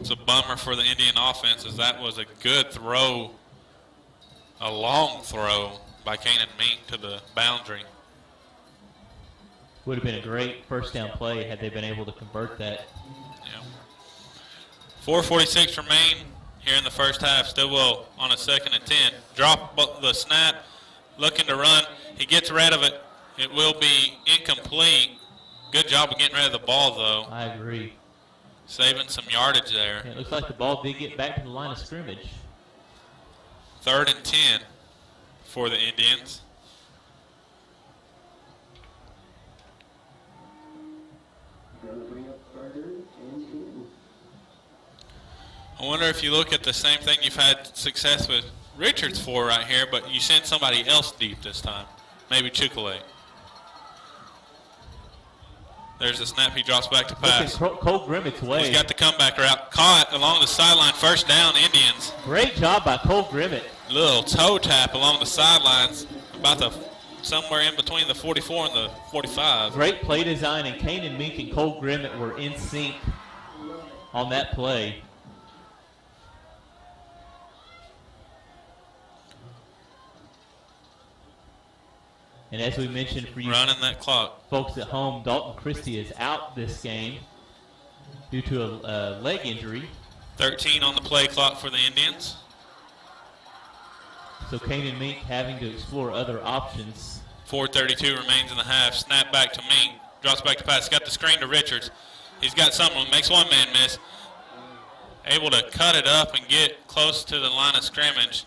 It's a bummer for the Indian offense as that was a good throw. A long throw by Kanan Mink to the boundary. Would have been a great first down play had they been able to convert that. Yeah. 4:46 remain here in the first half. Stilwell on a 2nd and 10. Drop the snap, looking to run. He gets rid of it. It will be incomplete. Good job of getting rid of the ball, though. I agree. Saving some yardage there. Yeah, it looks like the ball did get back to the line of scrimmage. 3rd and 10 for the Indians. I wonder if you look at the same thing you've had success with Richards for right here, but you send somebody else deep this time. Maybe Chukale. There's the snap. He drops back to pass. Cole Grimmett's way. He's got the comeback route. Caught along the sideline. First down, Indians. Great job by Cole Grimmett. Little toe tap along the sidelines. About somewhere in between the 44 and the 45. Great play design, and Kanan Mink and Cole Grimmett were in sync on that play. And as we mentioned for you running that clock, folks at home, Dalton Christie is out this game due to a leg injury. 13 on the play clock for the Indians. So Kanan Mink having to explore other options. 4:32 remains in the half. Snap back to Mink. Drops back to pass. Got the screen to Richards. He's got someone. Makes one man miss. Able to cut it up and get close to the line of scrimmage.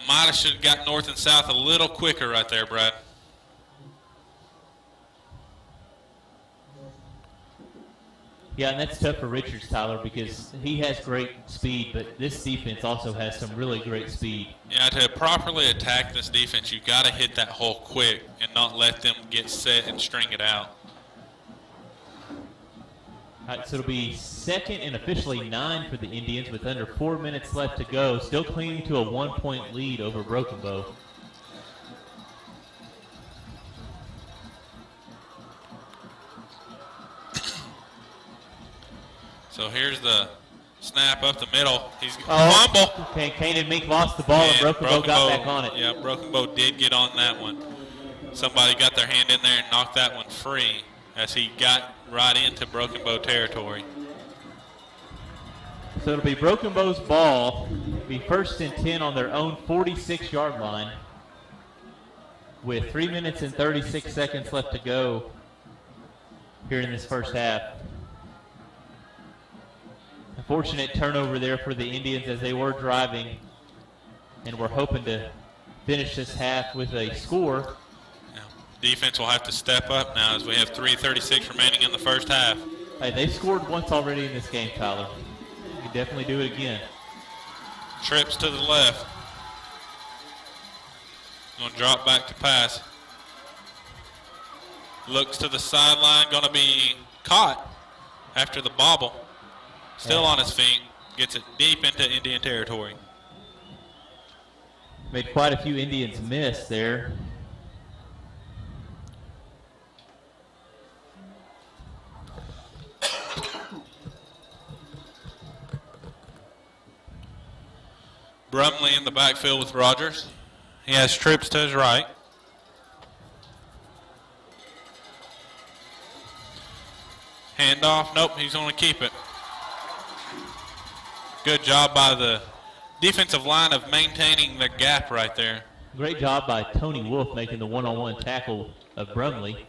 Might have should have got north and south a little quicker right there, Brad. Yeah, and that's tough for Richards, Tyler, because he has great speed, but this defense also has some really great speed. Yeah, to properly attack this defense, you got to hit that hole quick and not let them get set and string it out. All right, so it'll be 2nd and officially 9 for the Indians with under 4 minutes left to go, still clinging to a 1-point lead over Broken Bow. So here's the snap up the middle. He's fumble. Okay, Kanan Mink lost the ball and Broken Bow got back on it. Yeah, Broken Bow did get on that one. Somebody got their hand in there and knocked that one free as he got right into Broken Bow territory. So it'll be Broken Bow's ball, be 1st and 10 on their own 46-yard line with 3 minutes and 36 seconds left to go here in this first half. Unfortunate turnover there for the Indians as they were driving, and we're hoping to finish this half with a score. Yeah. Defense will have to step up now as we have 3:36 remaining in the first half. Hey, they've scored once already in this game, Tyler. You can definitely do it again. Trips to the left. Going to drop back to pass. Looks to the sideline, going to be caught after the bobble. Still on his feet, gets it deep into Indian territory. Made quite a few Indians miss there. Brumley in the backfield with Rogers. He has Trips to his right. Handoff, nope, he's going to keep it. Good job by the defensive line of maintaining the gap right there. Great job by Tony Wolf making the one-on-one tackle of Brumley.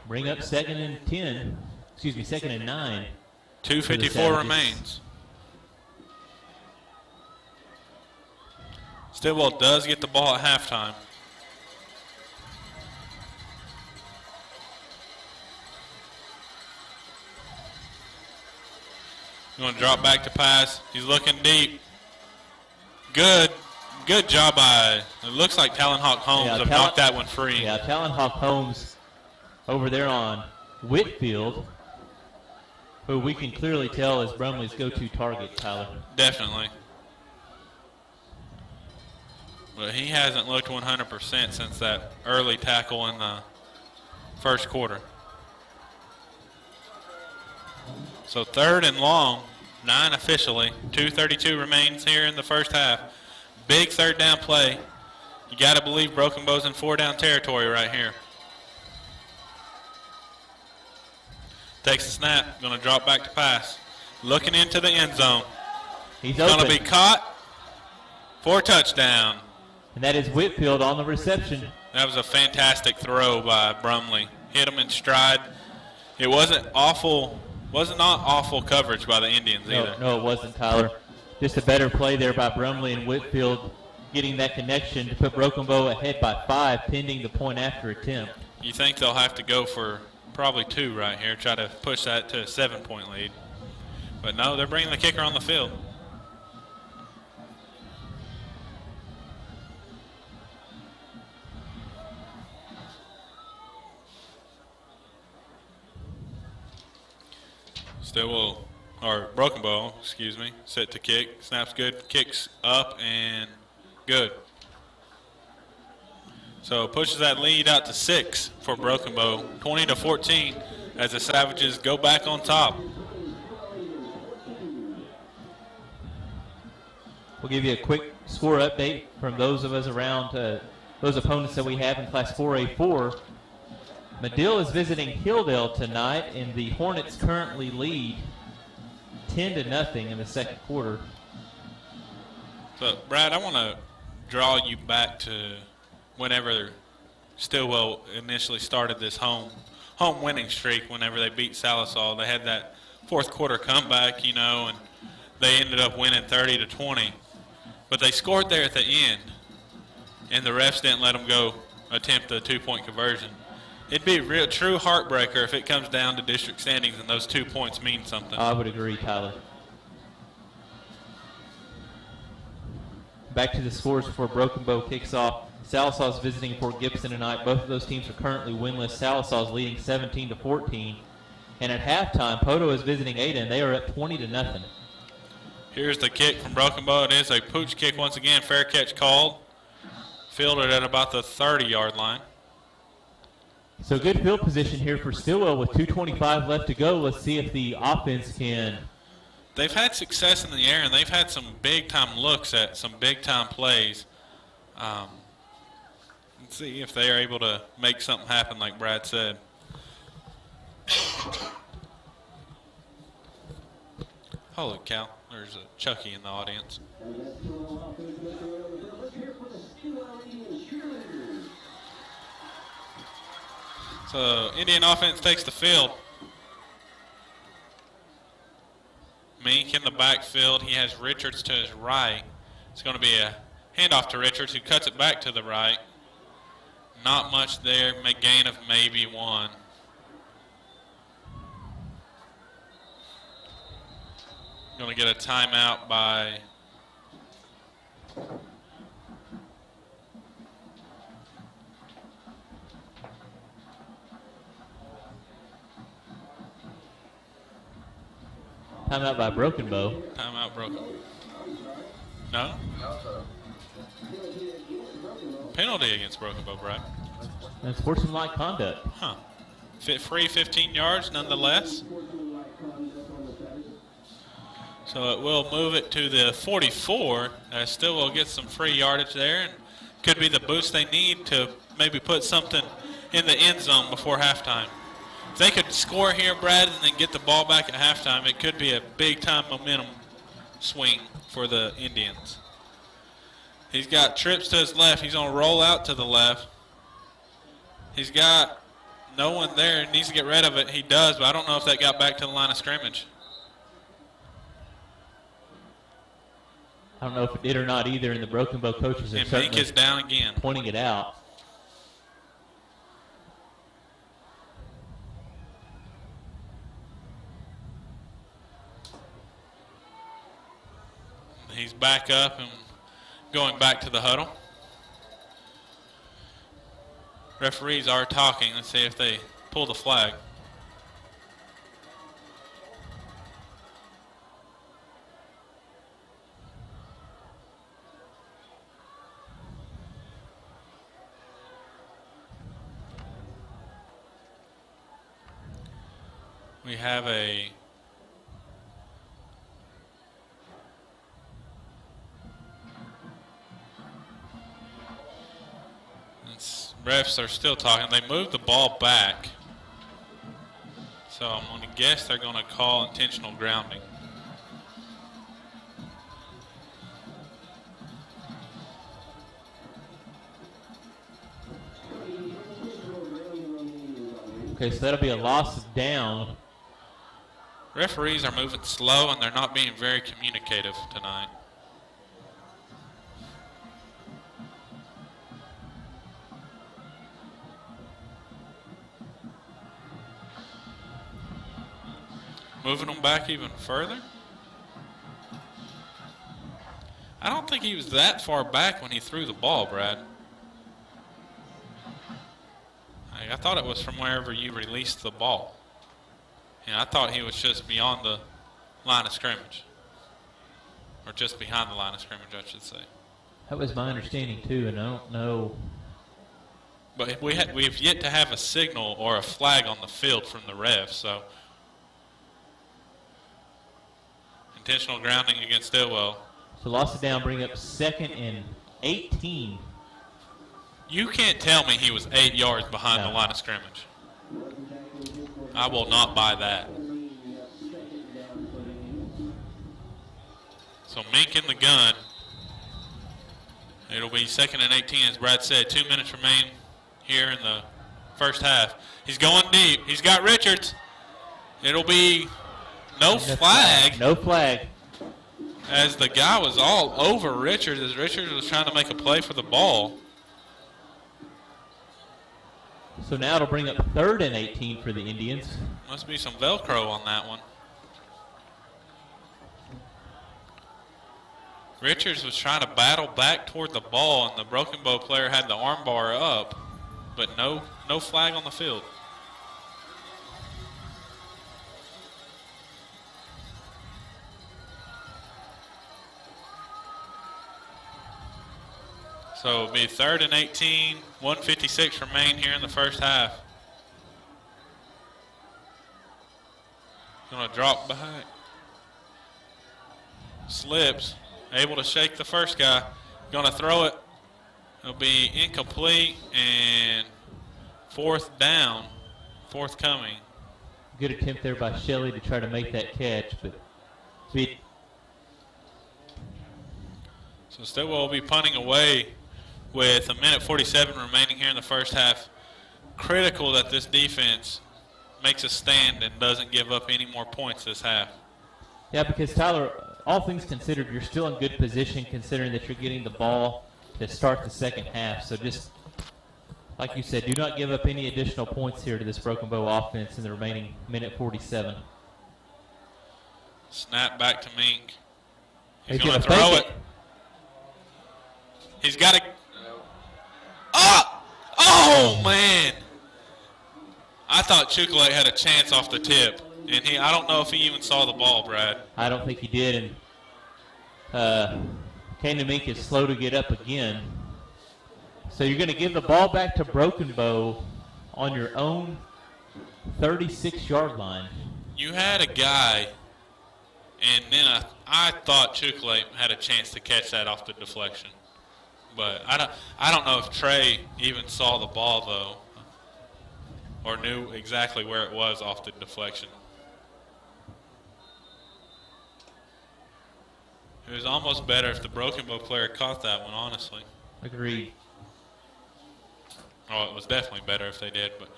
Bring up 2nd and 9. 2:54 remains. Stilwell does get the ball at halftime. Going to drop back to pass. He's looking deep. Good job by, it looks like Talon Hawk Holmes knocked that one free. Yeah, Talon Hawk Holmes over there on Whitfield, who we can clearly tell is Brumley's go-to target, Tyler. Definitely. But he hasn't looked 100% since that early tackle in the first quarter. So 3rd and long, 9 officially. 2:32 remains here in the first half. Big 3rd down play. You got to believe Broken Bow's in 4-down territory right here. Takes the snap, going to drop back to pass. Looking into the end zone. He's going to be caught for a touchdown. And that is Whitfield on the reception. That was a fantastic throw by Brumley. Hit him in stride. It wasn't not awful coverage by the Indians either. No, it wasn't, Tyler. Just a better play there by Brumley and Whitfield getting that connection to put Broken Bow ahead by 5 pending the point after attempt. You think they'll have to go for probably 2 right here, try to push that to a 7-point lead. But no, they're bringing the kicker on the field. Stilwell, or Broken Bow, excuse me, set to kick. Snap's good, kicks up and good. So pushes that lead out to 6 for Broken Bow, 20-14 as the Savages go back on top. We'll give you a quick score update from those of us around those opponents that we have in Class 4A4. Medill is visiting Hilldale tonight, and the Hornets currently lead 10-0 in the second quarter. So, Brad, I want to draw you back to whenever Stilwell initially started this home winning streak. Whenever they beat Salisal, they had that fourth quarter comeback, and they ended up winning 30-20. But they scored there at the end, and the refs didn't let them go attempt the 2-point conversion. It'd be a real true heartbreaker if it comes down to district standings and those 2 points mean something. I would agree, Tyler. Back to the scores before Broken Bow kicks off. Salisaw is visiting Fort Gibson tonight. Both of those teams are currently winless. Salisaw is leading 17-14. And at halftime, Poto is visiting Ada, and they are up 20-0. Here's the kick from Broken Bow. It is a pooch kick once again. Fair catch called. Fielded at about the 30-yard line. So good field position here for Stilwell with 2:25 left to go. Let's see if the offense can. They've had success in the air, and they've had some big-time looks at some big-time plays. Let's see if they are able to make something happen like Brad said. Holy cow, there's a Chucky in the audience. And that's Stilwell offense making their way on the field. Let's hear it for the Stilwell Indian cheerleaders. So Indian offense takes the field. Mink in the backfield. He has Richards to his right. It's going to be a handoff to Richards, who cuts it back to the right. Not much there. Gain of maybe 1. Going to get a timeout by Timeout by Broken Bow. timeout broken. No? Penalty against Broken Bow, Brad. That's sportsmanlike conduct. Huh. Free 15 yards nonetheless. So it will move it to the 44. Stilwell gets some free yardage there, and could be the boost they need to maybe put something in the end zone before halftime. If they could score here, Brad, and then get the ball back at halftime, it could be a big-time momentum swing for the Indians. He's got trips to his left. He's going to roll out to the left. He's got no one there. He needs to get rid of it. He does, but I don't know if that got back to the line of scrimmage. I don't know if it did or not either, and the Broken Bow coaches are And Mink certainly is down again. pointing it out. He's back up and going back to the huddle. Referees are talking. Let's see if they pull the flag. We have a refs are still talking. They moved the ball back. So I'm going to guess they're going to call intentional grounding. Okay, so that'll be a loss of down. Referees are moving slow, and they're not being very communicative tonight. Moving them back even further. I don't think he was that far back when he threw the ball, Brad. I thought it was from wherever you released the ball. And I thought he was just beyond the line of scrimmage. Or just behind the line of scrimmage, I should say. That was my understanding too, and I don't know. But we've yet to have a signal or a flag on the field from the ref, so. Intentional grounding against Stilwell. So loss of down, bring up 2nd and 18. You can't tell me he was 8 yards behind the line of scrimmage. I will not buy that. So Mink in the gun. It'll be 2nd and 18, as Brad said. 2 minutes remain here in the first half. He's going deep. He's got Richards. It'll be no flag. No flag. As the guy was all over Richards, as Richards was trying to make a play for the ball. So now it'll bring up 3rd and 18 for the Indians. Must be some Velcro on that one. Richards was trying to battle back toward the ball, and the Broken Bow player had the arm bar up, but no flag on the field. So it'll be 3rd and 18, 1:56 remain here in the first half. Gonna drop back. Slips, able to shake the first guy. Gonna throw it. It'll be incomplete, and 4th down, forthcoming. Good attempt there by Shelley to try to make that catch, but So Stilwell will be punting away with 1:47 remaining here in the first half. Critical that this defense makes a stand and doesn't give up any more points this half. Yeah, because Tyler, all things considered, you're still in good position considering that you're getting the ball to start the second half. So just, like you said, do not give up any additional points here to this Broken Bow offense in the remaining 1:47. Snap back to Mink. He's He's going to gonna throw fake it. He's got to. Oh! Oh, man. I thought Chaka had a chance off the tip. And I don't know if he even saw the ball, Brad. I don't think he did. And Kanan Mink is slow to get up again. So you're going to give the ball back to Broken Bow on your own 36-yard line. You had a guy, and then I thought Chaka had a chance to catch that off the deflection. But I don't know if Trey even saw the ball, though, or knew exactly where it was off the deflection. It was almost better if the Broken Bow player caught that one, honestly. Agreed. Oh, it was definitely better if they did. But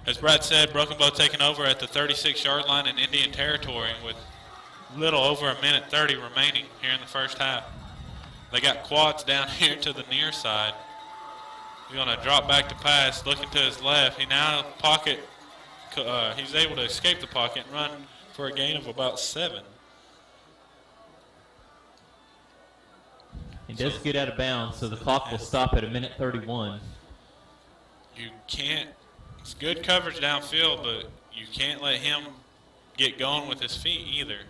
as Brad said, Broken Bow taking over at the 36-yard line in Indian territory with little over 1:30 remaining here in the first half. They got quads down here to the near side. He's going to drop back to pass, looking to his left. He now pocket. He's able to escape the pocket and run for a gain of about 7. He does get out of bounds, so the clock will stop at 1:31. You can't. It's good coverage downfield, but you can't let him get going with his feet either,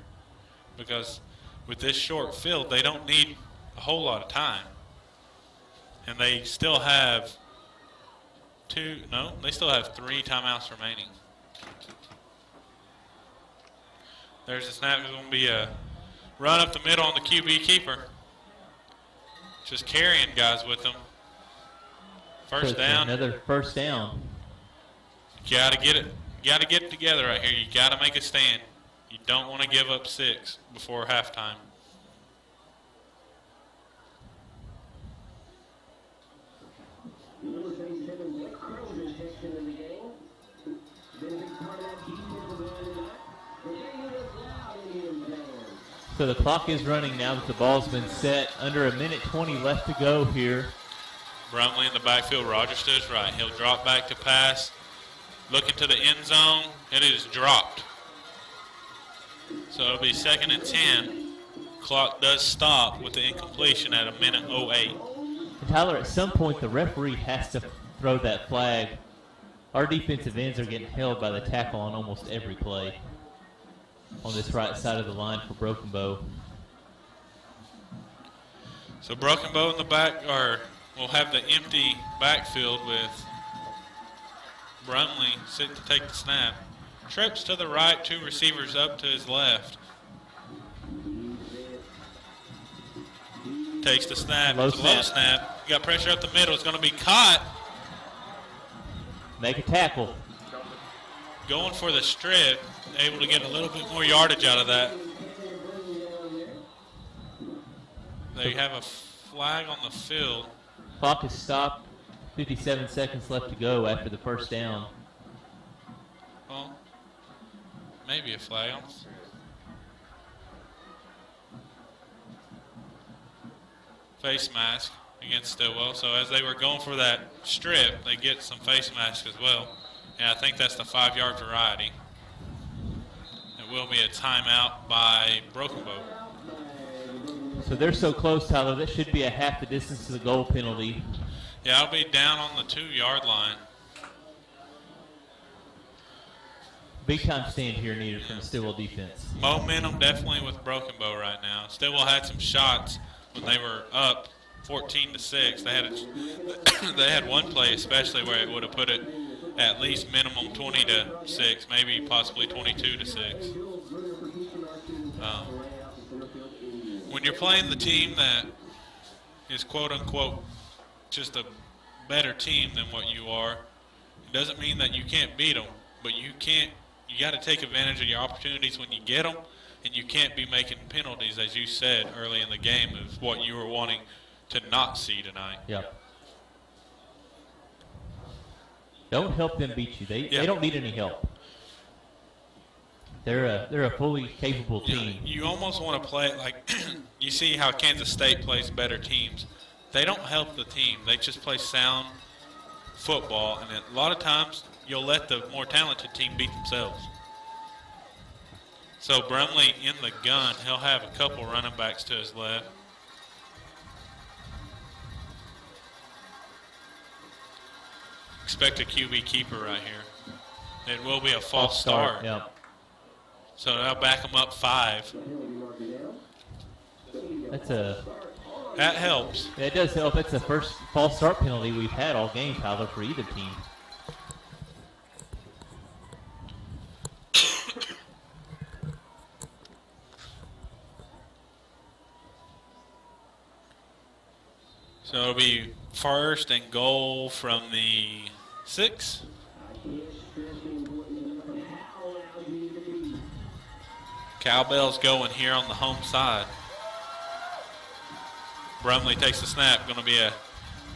because with this short field, they don't need a whole lot of time, and they still have they still have 3 timeouts remaining. There's a snap. There's going to be a run up the middle on the QB keeper. Just carrying guys with them. First down. Another first down. You got to get it. You got to get it together right here. You got to make a stand. You don't want to give up 6 before halftime. Number 37, Blake Crozier checks into the game. Been a big part of that defensive line tonight. We're getting it loud Indian fans. So the clock is running now that the ball's been set. Under 1:20 left to go here. Brumley in the backfield. Rogers to his right. He'll drop back to pass. Looking to the end zone. It is dropped. So it'll be 2nd and 10. Clock does stop with the incompletion at 1:08. And Tyler, at some point the referee has to throw that flag. Our defensive ends are getting held by the tackle on almost every play on this right side of the line for Broken Bow. So Broken Bow in the back, will have the empty backfield with Brumley sit to take the snap. Trips to the right, 2 receivers up to his left. Takes the snap. Low It's a low snap. You got pressure up the middle. It's going to be caught. Make a tackle. Going for the strip. Able to get a little bit more yardage out of that. They have a flag on the field. Clock is stopped. 57 seconds left to go after the first down. Well, maybe a flag. Face mask against Stilwell. So as they were going for that strip, they get some face masks as well. And I think that's the 5-yard variety. It will be a timeout by Broken Bow. So they're so close, Tyler. That should be a half the distance to the goal penalty. Yeah, I'll be down on the 2-yard line. Big time stand here needed from the Stilwell defense. Momentum definitely with Broken Bow right now. Stilwell had some shots when they were up 14-6. They had one play especially where it would have put it at least minimum 20-6, maybe possibly 22-6. When you're playing the team that is quote unquote just a better team than what you are, it doesn't mean that you can't beat them, but you got to take advantage of your opportunities when you get them, and you can't be making penalties, as you said early in the game, is what you were wanting to not see tonight. Yep. Don't help them beat you. They don't need any help. They're a fully capable team. You almost want to play it like you see how Kansas State plays better teams. They don't help the team. They just play sound football, and a lot of times you'll let the more talented team beat themselves. So Brumley in the gun, he'll have a couple running backs to his left. Expect a QB keeper right here. It will be a false start. Yep. So that'll back them up 5. That helps. That does help. That's the first false start penalty we've had all game, Tyler, for either team. So it'll be first and goal from the 6. Cowbell's going here on the home side. Brumley takes the snap. Going to be a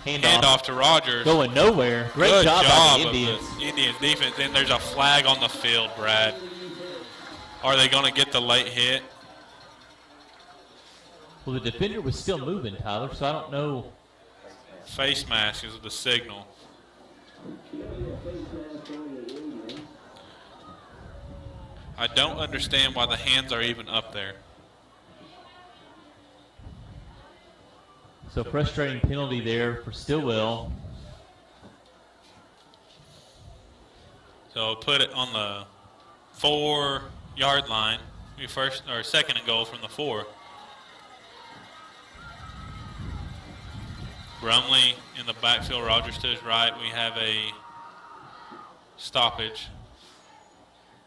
handoff to Rogers. Going nowhere. Great Good job by the of Indians. the Indians defense. Then there's a flag on the field, Brad. Are they going to get the late hit? Well, the defender was still moving, Tyler, so I don't know. Face mask is the signal. I don't understand why the hands are even up there. So frustrating penalty there for Stilwell. So put it on the 4-yard line. Be first or second and goal from the 4. Brumley in the backfield, Rogers to his right. We have a stoppage.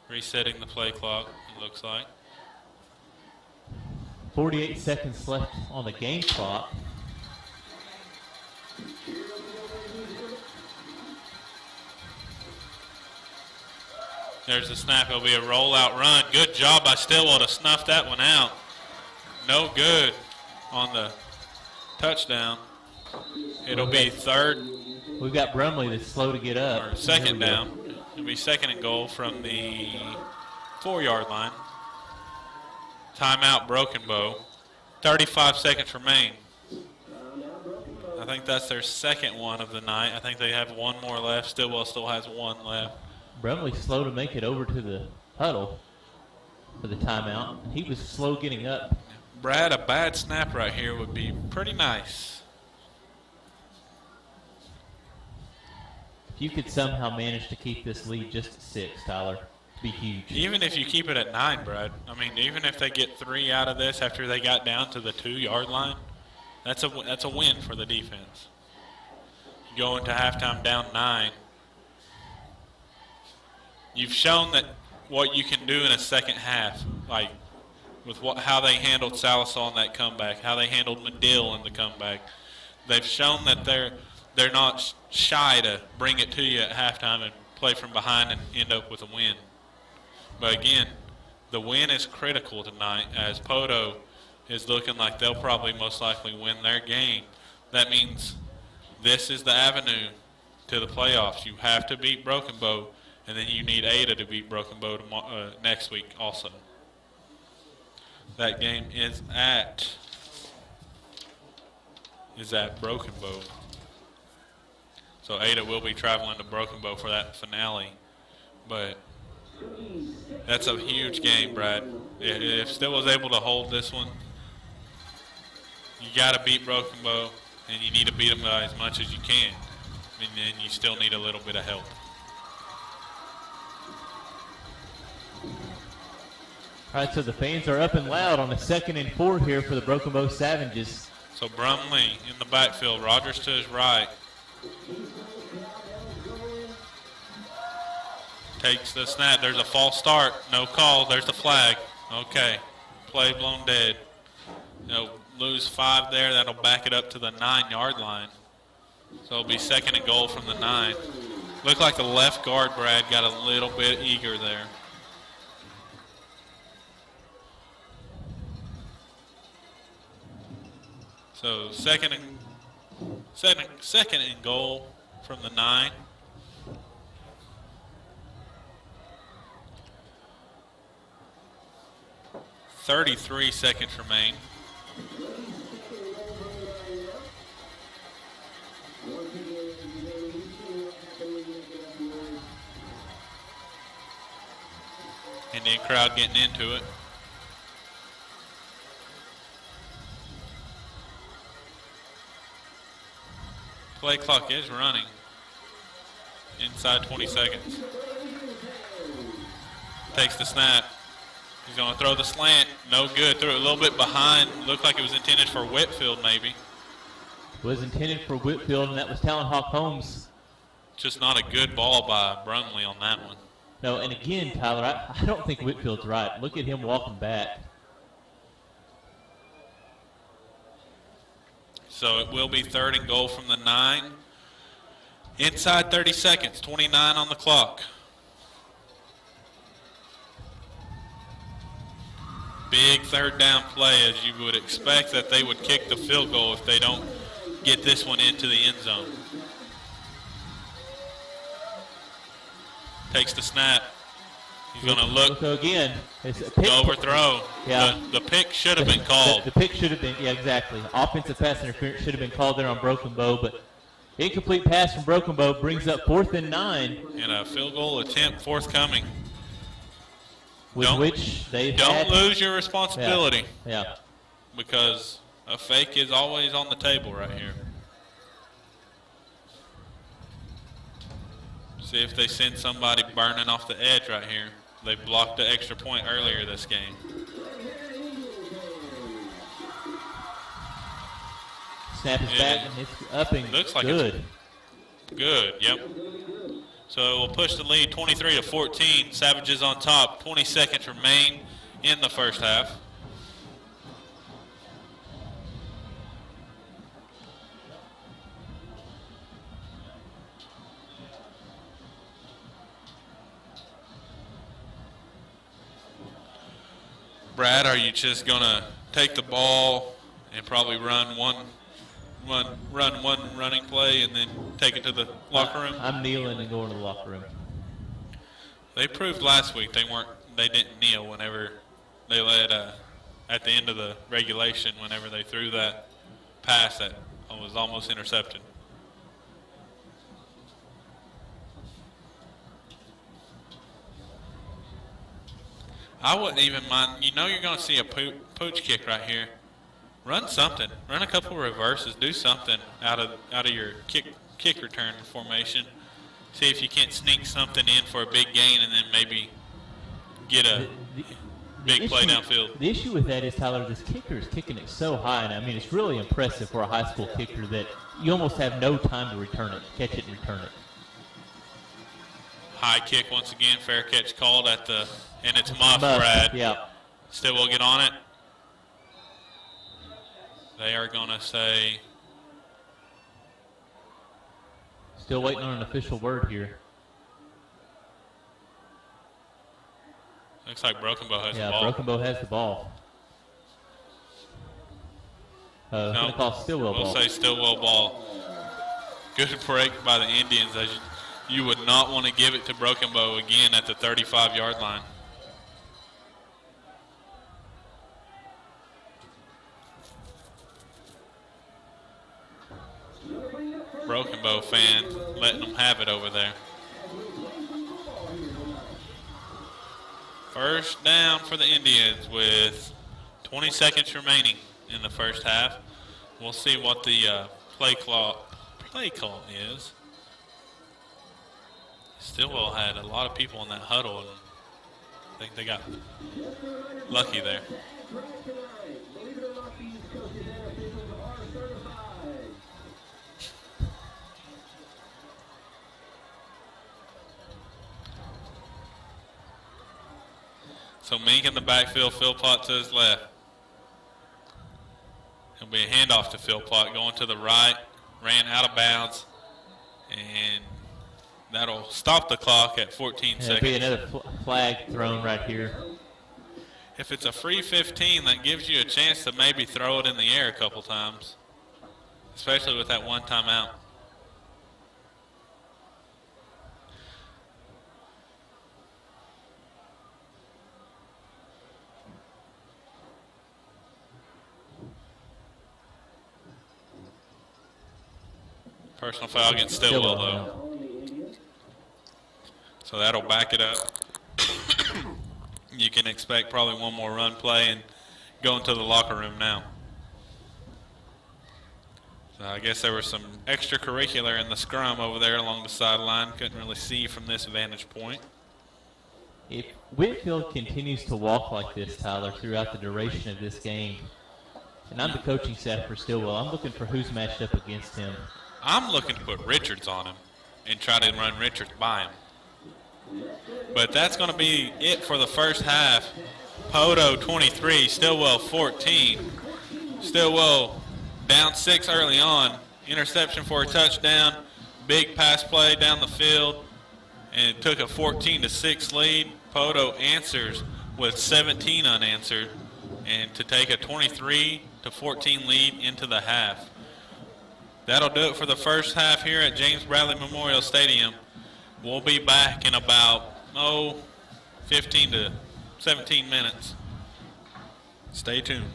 Resetting the play clock, it looks like. 48 seconds left on the game clock. There's the snap. It'll be a rollout run. Good job by Stilwell to snuff that one out. No good on the touchdown. It'll be third. We've got Brumley that's slow to get up. Or second down. It'll be second and goal from the 4-yard line. Timeout, Broken Bow. 35 seconds remain. I think that's their second one of the night. I think they have one more left. Stilwell still has one left. Brumley slow to make it over to the huddle for the timeout. He was slow getting up. Brad, a bad snap right here would be pretty nice. If you could somehow manage to keep this lead just at 6, Tyler, it'd be huge. Even if you keep it at 9, Brad. I mean, even if they get 3 out of this after they got down to the 2-yard line, that's a win for the defense. You go into halftime down 9. You've shown that what you can do in a second half, like with how they handled Salisal in that comeback, how they handled Medill in the comeback. They've shown that they're not shy to bring it to you at halftime and play from behind and end up with a win. But again, the win is critical tonight as Poto is looking like they'll probably most likely win their game. That means this is the avenue to the playoffs. You have to beat Broken Bow, and then you need Ada to beat Broken Bow next week also. That game is at Broken Bow. So Ada will be traveling to Broken Bow for that finale. But that's a huge game, Brad. If Stilwell's able to hold this one, you got to beat Broken Bow, and you need to beat them by as much as you can. And then you still need a little bit of help. All right, so the fans are up and loud on the 2nd and 4 here for the Broken Bow Savages. So Brumley in the backfield, Rogers to his right. Takes the snap. There's a false start. No call. There's the flag. Okay. Play blown dead. They'll lose 5 there. That'll back it up to the 9-yard line. So it'll be second and goal from the 9. Looked like the left guard, Brad, got a little bit eager there. So second and goal from the 9. .33 seconds remain. Indian crowd getting into it. Play clock is running. Inside 20 seconds. Takes the snap. He's going to throw the slant. No good. Threw it a little bit behind. Looked like it was intended for Whitfield maybe. Was intended for Whitfield, and that was Talon Hawk Holmes. Just not a good ball by Brumley on that one. No, and again, Tyler, I don't think Whitfield's right. Look at him walking back. So it will be 3rd and goal from the 9. Inside 30 seconds, 29 on the clock. Big 3rd down play, as you would expect that they would kick the field goal if they don't get this one into the end zone. Takes the snap. He's going to look. So again, it's a pick. Overthrow. Yeah. The pick should have been called. The pick should have been, yeah, exactly. Offensive pass interference should have been called there on Broken Bow, but incomplete pass from Broken Bow brings up 4th and 9. And a field goal attempt forthcoming. With which they don't lose your responsibility. Yeah. Because a fake is always on the table right here. See if they send somebody burning off the edge right here. They blocked the extra point earlier this game. Snap is back and it's up and looks like good. It's good, yep. So we'll push the lead 23-14. Savages on top. 20 seconds remain in the first half. Brad, are you just going to take the ball and probably run one running play and then take it to the locker room? I'm kneeling and going to the locker room. They proved last week they didn't kneel whenever they led at the end of the regulation whenever they threw that pass that was almost intercepted. I wouldn't even mind. You know you're going to see a pooch kick right here. Run something. Run a couple reverses. Do something out of your kick return formation. See if you can't sneak something in for a big gain and then maybe get a big play downfield. The issue with that is, Tyler, this kicker is kicking it so high, and I mean it's really impressive for a high school kicker that you almost have no time to return it, catch it and return it. High kick once again. Fair catch called at the. And it's muff, Brad. Yeah. Stilwell get on it. They are going to say. Still waiting on an official word here. Looks like Broken Bow has the ball. Yeah, Broken Bow has the ball. No, going to call Stilwell ball. We'll say Stilwell ball. Good break by the Indians. As you would not want to give it to Broken Bow again at the 35-yard line. Broken Bow fan letting them have it over there. First down for the Indians with 20 seconds remaining in the first half. We'll see what the play call is. Stilwell had a lot of people in that huddle, and I think they got lucky there. So Mink in the backfield, Philpott to his left. It'll be a handoff to Philpott going to the right, ran out of bounds, and that'll stop the clock at 14 seconds. There'll be another flag thrown right here. If it's a free 15, that gives you a chance to maybe throw it in the air a couple times. especially with that one timeout. Personal foul against Stilwell, though. So that'll back it up. You can expect probably one more run play and go into the locker room now. So I guess there was some extracurricular in the scrum over there along the sideline. Couldn't really see from this vantage point. If Whitfield continues to walk like this, Tyler, throughout the duration of this game, and I'm the coaching staff for Stilwell, I'm looking for who's matched up against him. I'm looking to put Richards on him and try to run Richards by him. But that's going to be it for the first half. Poto 23, Stilwell 14. Stilwell down 6 early on. Interception for a touchdown. Big pass play down the field. And it took a 14-6 lead. Poto answers with 17 unanswered. And to take a 23-14 lead into the half. That'll do it for the first half here at James Bradley Memorial Stadium. We'll be back in about, 15 to 17 minutes. Stay tuned.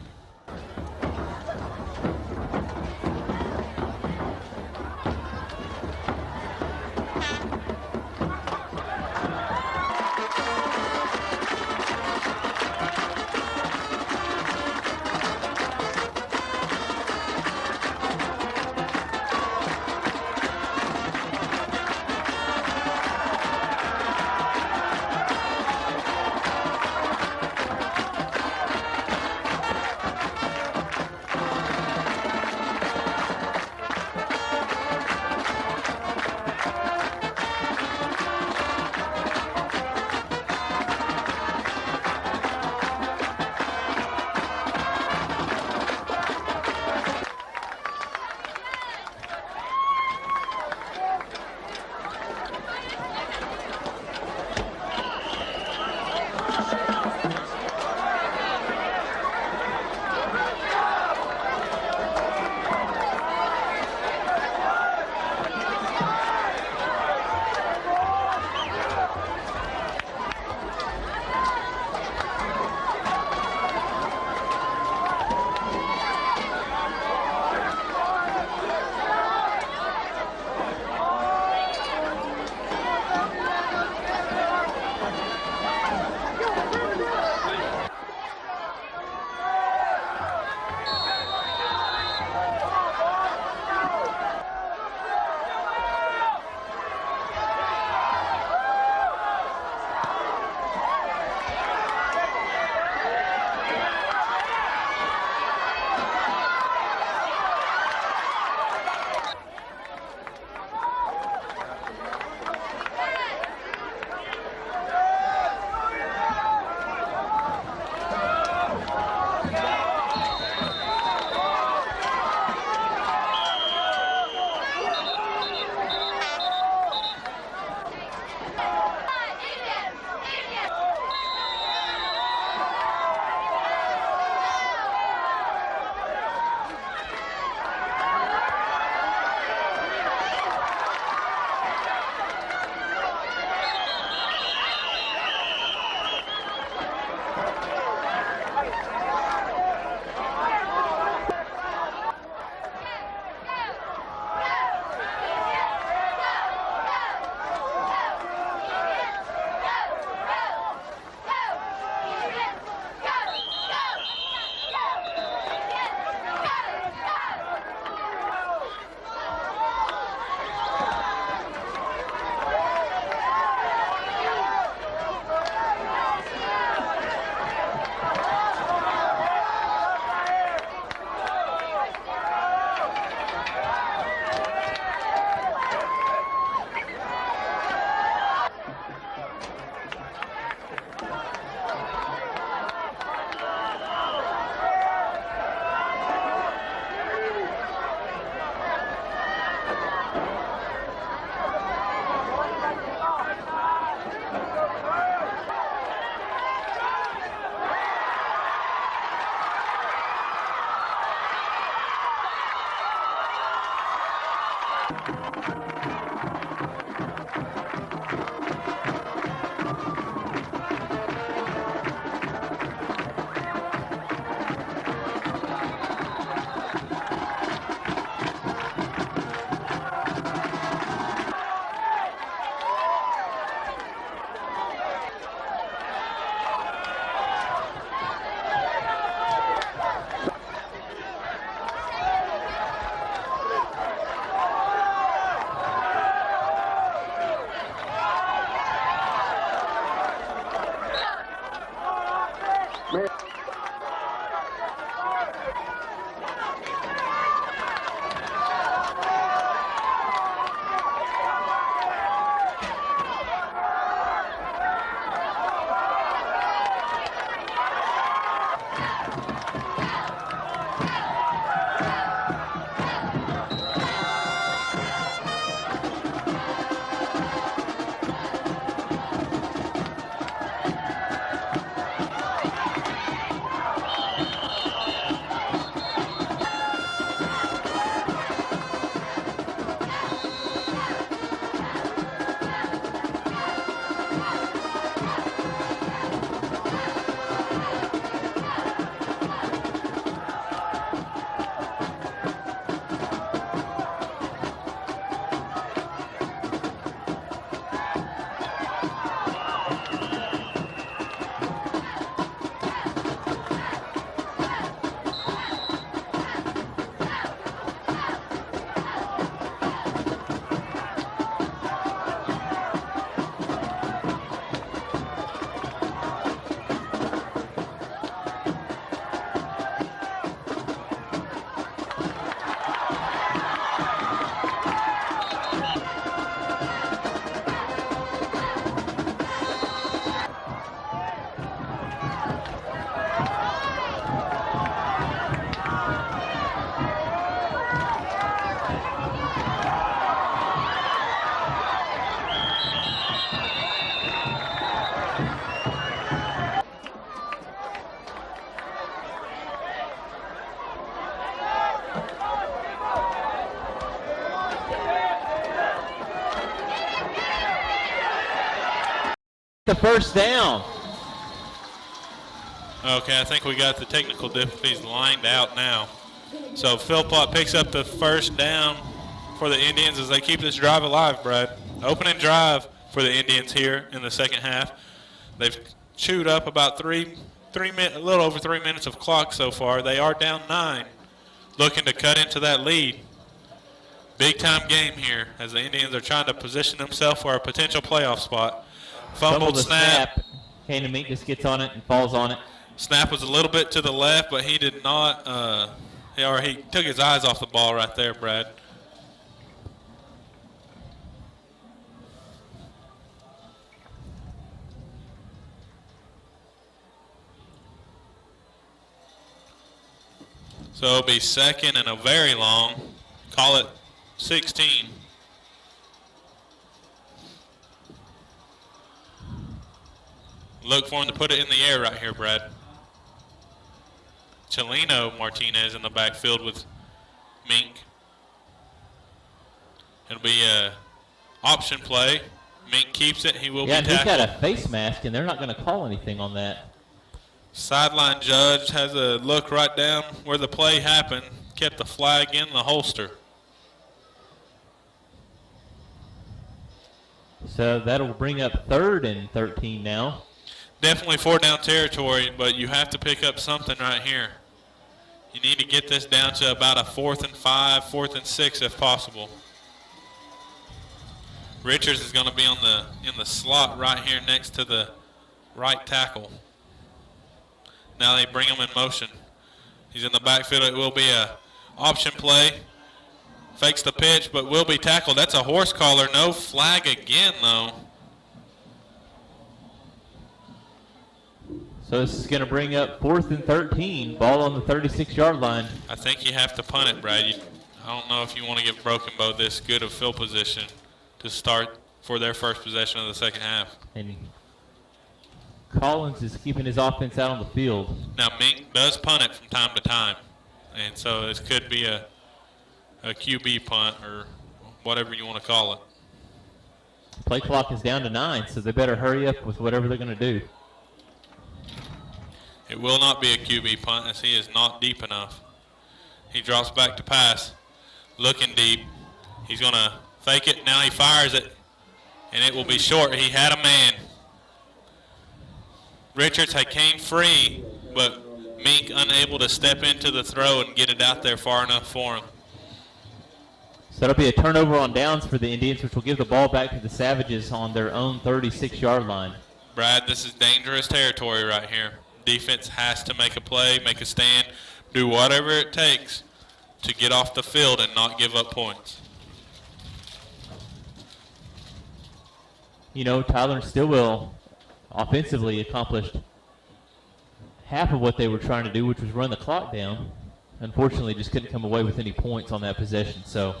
The first down. Okay, I think we got the technical difficulties lined out now. So Philpott picks up the first down for the Indians as they keep this drive alive, Brad. Opening drive for the Indians here in the second half. They've chewed up about a little over 3 minutes of clock so far. They are down 9, looking to cut into that lead. Big time game here as the Indians are trying to position themselves for a potential playoff spot. Fumbled snap. Kanan Meek just gets on it and falls on it. Snap was a little bit to the left, but he did not, he took his eyes off the ball right there, Brad. So it'll be second and a very long, call it 16. Look for him to put it in the air right here, Brad. Chelino Martinez in the backfield with Mink. It'll be a option play. Mink keeps it. He will be tackled. Yeah, he's got a face mask, and they're not going to call anything on that. Sideline judge has a look right down where the play happened. Kept the flag in the holster. So that'll bring up 3rd and 13 now. Definitely 4-down territory, but you have to pick up something right here. You need to get this down to about a 4th and 5, 4th and 6 if possible. Richards is going to be in the slot right here next to the right tackle. Now they bring him in motion. He's in the backfield. It will be a option play. Fakes the pitch, but will be tackled. That's a horse collar. No flag again, though. So this is going to bring up 4th and 13, ball on the 36-yard line. I think you have to punt it, Brad. I don't know if you want to give Broken Bow this good of field position to start for their first possession of the second half. And Collins is keeping his offense out on the field. Now, Mink does punt it from time to time, and so this could be a QB punt or whatever you want to call it. Play clock is down to 9, so they better hurry up with whatever they're going to do. It will not be a QB punt as he is not deep enough. He drops back to pass, looking deep. He's going to fake it. Now he fires it, and it will be short. He had a man. Richards had came free, but Mink unable to step into the throw and get it out there far enough for him. So that'll be a turnover on downs for the Indians, which will give the ball back to the Savages on their own 36-yard line. Brad, this is dangerous territory right here. Defense has to make a play, make a stand, do whatever it takes to get off the field and not give up points. You know, Tyler and Stilwell offensively accomplished half of what they were trying to do, which was run the clock down. Unfortunately, just couldn't come away with any points on that possession. So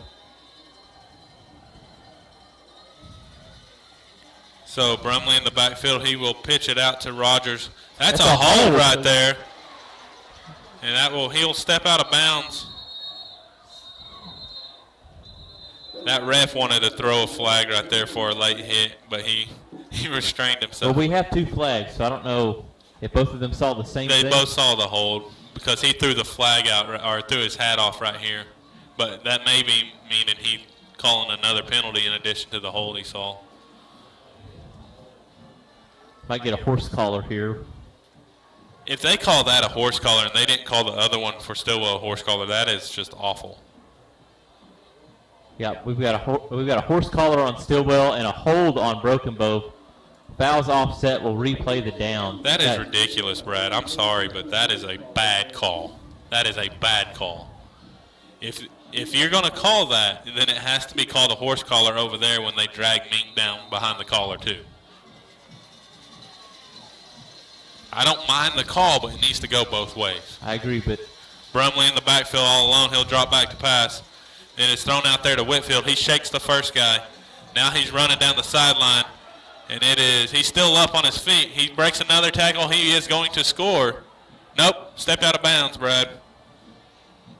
Brumley in the backfield, he will pitch it out to Rogers. That's a hold right there. And he'll step out of bounds. That ref wanted to throw a flag right there for a late hit, but he restrained himself. Well, we have 2 flags, so I don't know if both of them saw the same thing. They both saw the hold because he threw the flag out or threw his hat off right here. But that may be meaning he calling another penalty in addition to the hold he saw. Might get a horse collar here. If they call that a horse collar and they didn't call the other one for Stilwell a horse collar, that is just awful. Yeah, we've got a horse collar on Stilwell and a hold on Broken Bow. Fouls offset will replay the down. That is ridiculous, Brad. I'm sorry, but that is a bad call. That is a bad call. If you're going to call that, then it has to be called a horse collar over there when they drag Mink down behind the collar too. I don't mind the call, but it needs to go both ways. I agree, but Brumley in the backfield all alone. He'll drop back to pass. And it's thrown out there to Whitfield. He shakes the first guy. Now he's running down the sideline. And he's still up on his feet. He breaks another tackle. He is going to score. Nope, stepped out of bounds, Brad.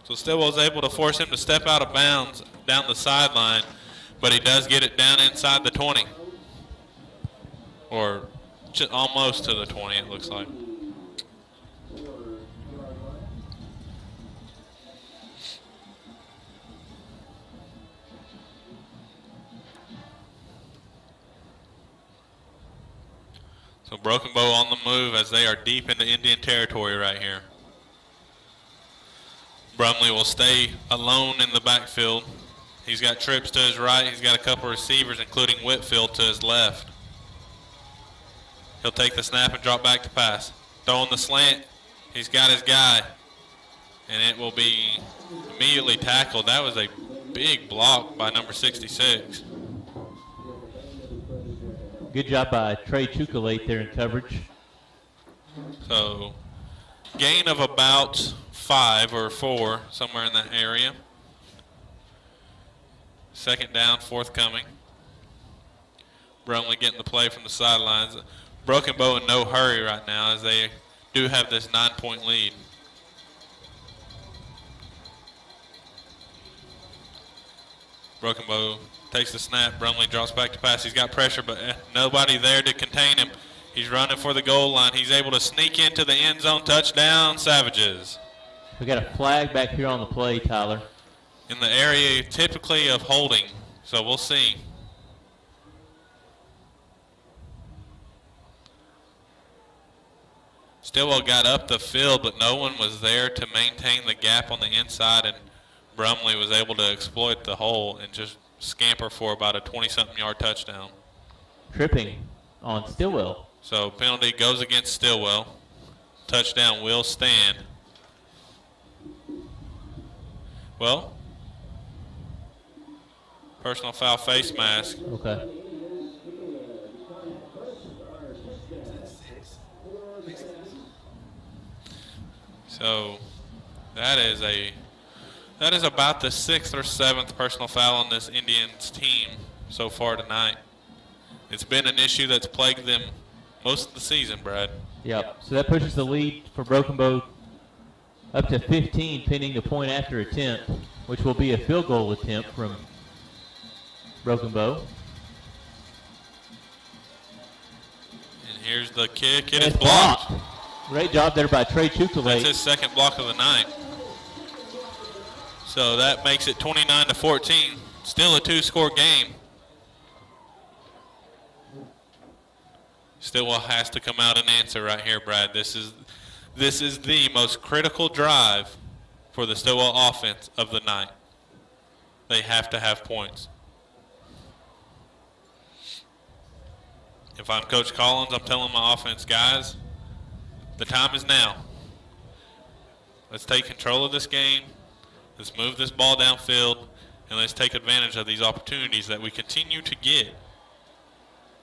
So Stilwell's able to force him to step out of bounds down the sideline, but he does get it down inside the 20. Or almost to the 20, it looks like. So Broken Bow on the move as they are deep into Indian territory right here. Brumley will stay alone in the backfield. He's got trips to his right. He's got a couple of receivers, including Whitfield, to his left. He'll take the snap and drop back to pass. Throwing the slant. He's got his guy. And it will be immediately tackled. That was a big block by number 66. good job by Trey Chaka late there in coverage. So gain of about 5 or 4, somewhere in that area. Second down, forthcoming. Brumley getting the play from the sidelines. Broken Bow in no hurry right now as they do have this 9-point lead. Broken Bow takes the snap. Brumley drops back to pass. He's got pressure, but nobody there to contain him. He's running for the goal line. He's able to sneak into the end zone. Touchdown, Savages. We got a flag back here on the play, Tyler. In the area typically of holding, so we'll see. Stilwell got up the field, but no one was there to maintain the gap on the inside, and Brumley was able to exploit the hole and just scamper for about a 20-something yard touchdown. Tripping on Stilwell. So penalty goes against Stilwell. Touchdown will stand. Well, personal foul face mask. Okay. So that is about the 6th or 7th personal foul on this Indians team so far tonight. It's been an issue that's plagued them most of the season, Brad. Yep. So that pushes the lead for Broken Bow up to 15, pending the point after attempt, which will be a field goal attempt from Broken Bow. And here's the kick. It And is blocked. Great job there by Trey That's Chukalate. his second block of the night. So that makes it 29-14. Still a 2-score game. Stilwell has to come out and answer right here, Brad. This is the most critical drive for the Stilwell offense of the night. They have to have points. If I'm Coach Collins, I'm telling my offense, guys, the time is now. Let's take control of this game. Let's move this ball downfield, and let's take advantage of these opportunities that we continue to get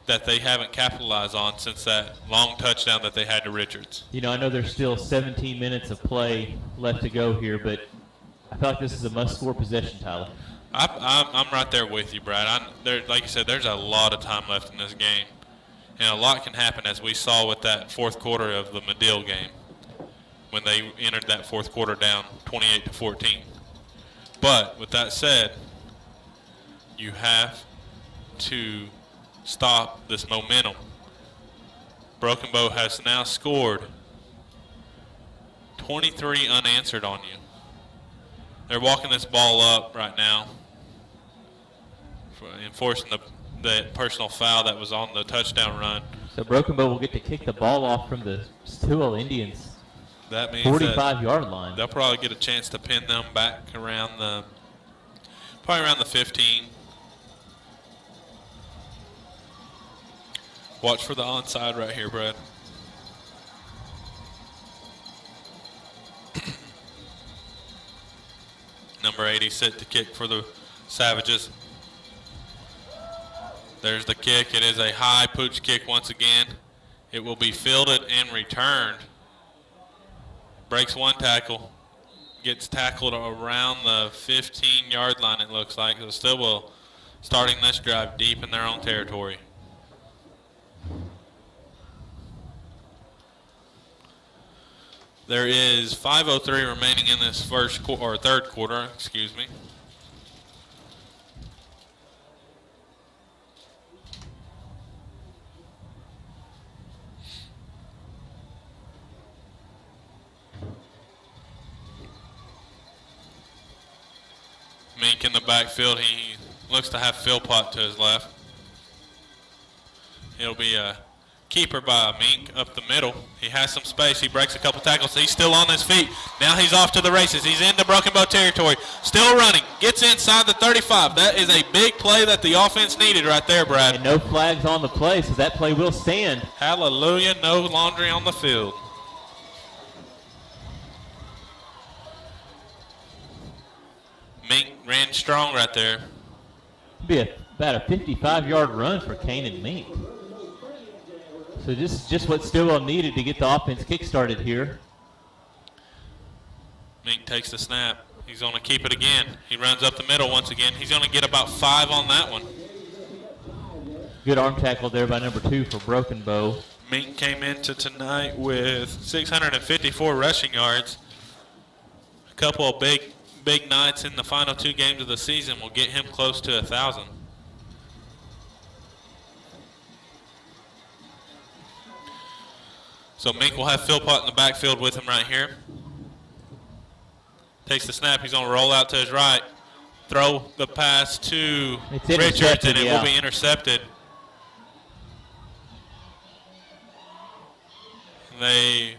that they haven't capitalized on since that long touchdown that they had to Richards. You know, I know there's still 17 minutes of play left to go here, but I feel like this is a must-score possession, Tyler. I'm right there with you, Brad. Like you said, there's a lot of time left in this game, and a lot can happen, as we saw with that fourth quarter of the Medill game when they entered that fourth quarter down 28-14. But with that said, you have to stop this momentum. Broken Bow has now scored 23 unanswered on you. They're walking this ball up right now, enforcing the personal foul that was on the touchdown run. So Broken Bow will get to kick the ball off from the Stilwell Indians. That means 45-yard line. They'll probably get a chance to pin them back around probably around the 15. Watch for the onside right here, Brad. Number 80 set to kick for the Savages. There's the kick. It is a high pooch kick once again. It will be fielded and returned. Breaks one tackle. Gets tackled around the 15-yard line, it looks like. So Stilwell starting this drive deep in their own territory. There is 5:03 remaining in this third quarter, excuse me. Mink in the backfield. He looks to have Philpott to his left. It'll be a keeper by Mink up the middle. He has some space. He breaks a couple tackles. He's still on his feet. Now he's off to the races. He's into Broken Bow territory. Still running. Gets inside the 35. That is a big play that the offense needed right there, Brad. And no flags on the play, so that play will stand. Hallelujah. No laundry on the field. Mink ran strong right there. Be about a 55-yard run for Kane and Mink. So this is just what Stilwell needed to get the offense kick-started here. Mink takes the snap. He's going to keep it again. He runs up the middle once again. He's going to get about 5 on that one. Good arm tackle there by number 2 for Broken Bow. Mink came into tonight with 654 rushing yards. A couple of big nights in the final 2 games of the season will get him close to 1,000. So Mink will have Philpott in the backfield with him right here. Takes the snap. He's going to roll out to his right. Throw the pass to Richards, and it will be intercepted.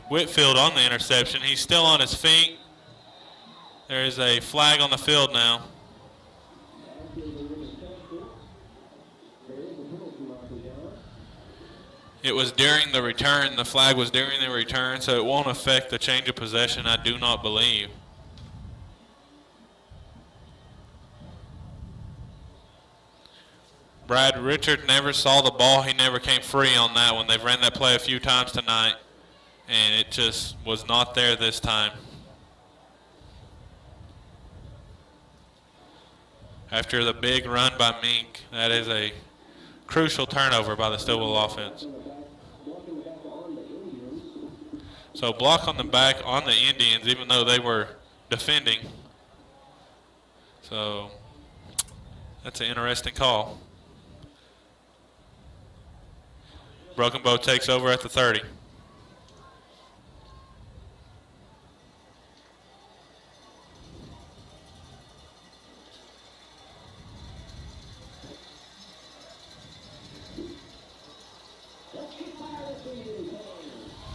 Whitfield on the interception. He's still on his feet. There is a flag on the field now. It was during the return. The flag was during the return, so it won't affect the change of possession, I do not believe. Brad Richard never saw the ball. He never came free on that one. They've ran that play a few times tonight, and it just was not there this time. After the big run by Mink, that is a crucial turnover by the Stilwell offense. So block on the back on the Indians, even though they were defending. So That's an interesting call. Broken Bow takes over at the 30.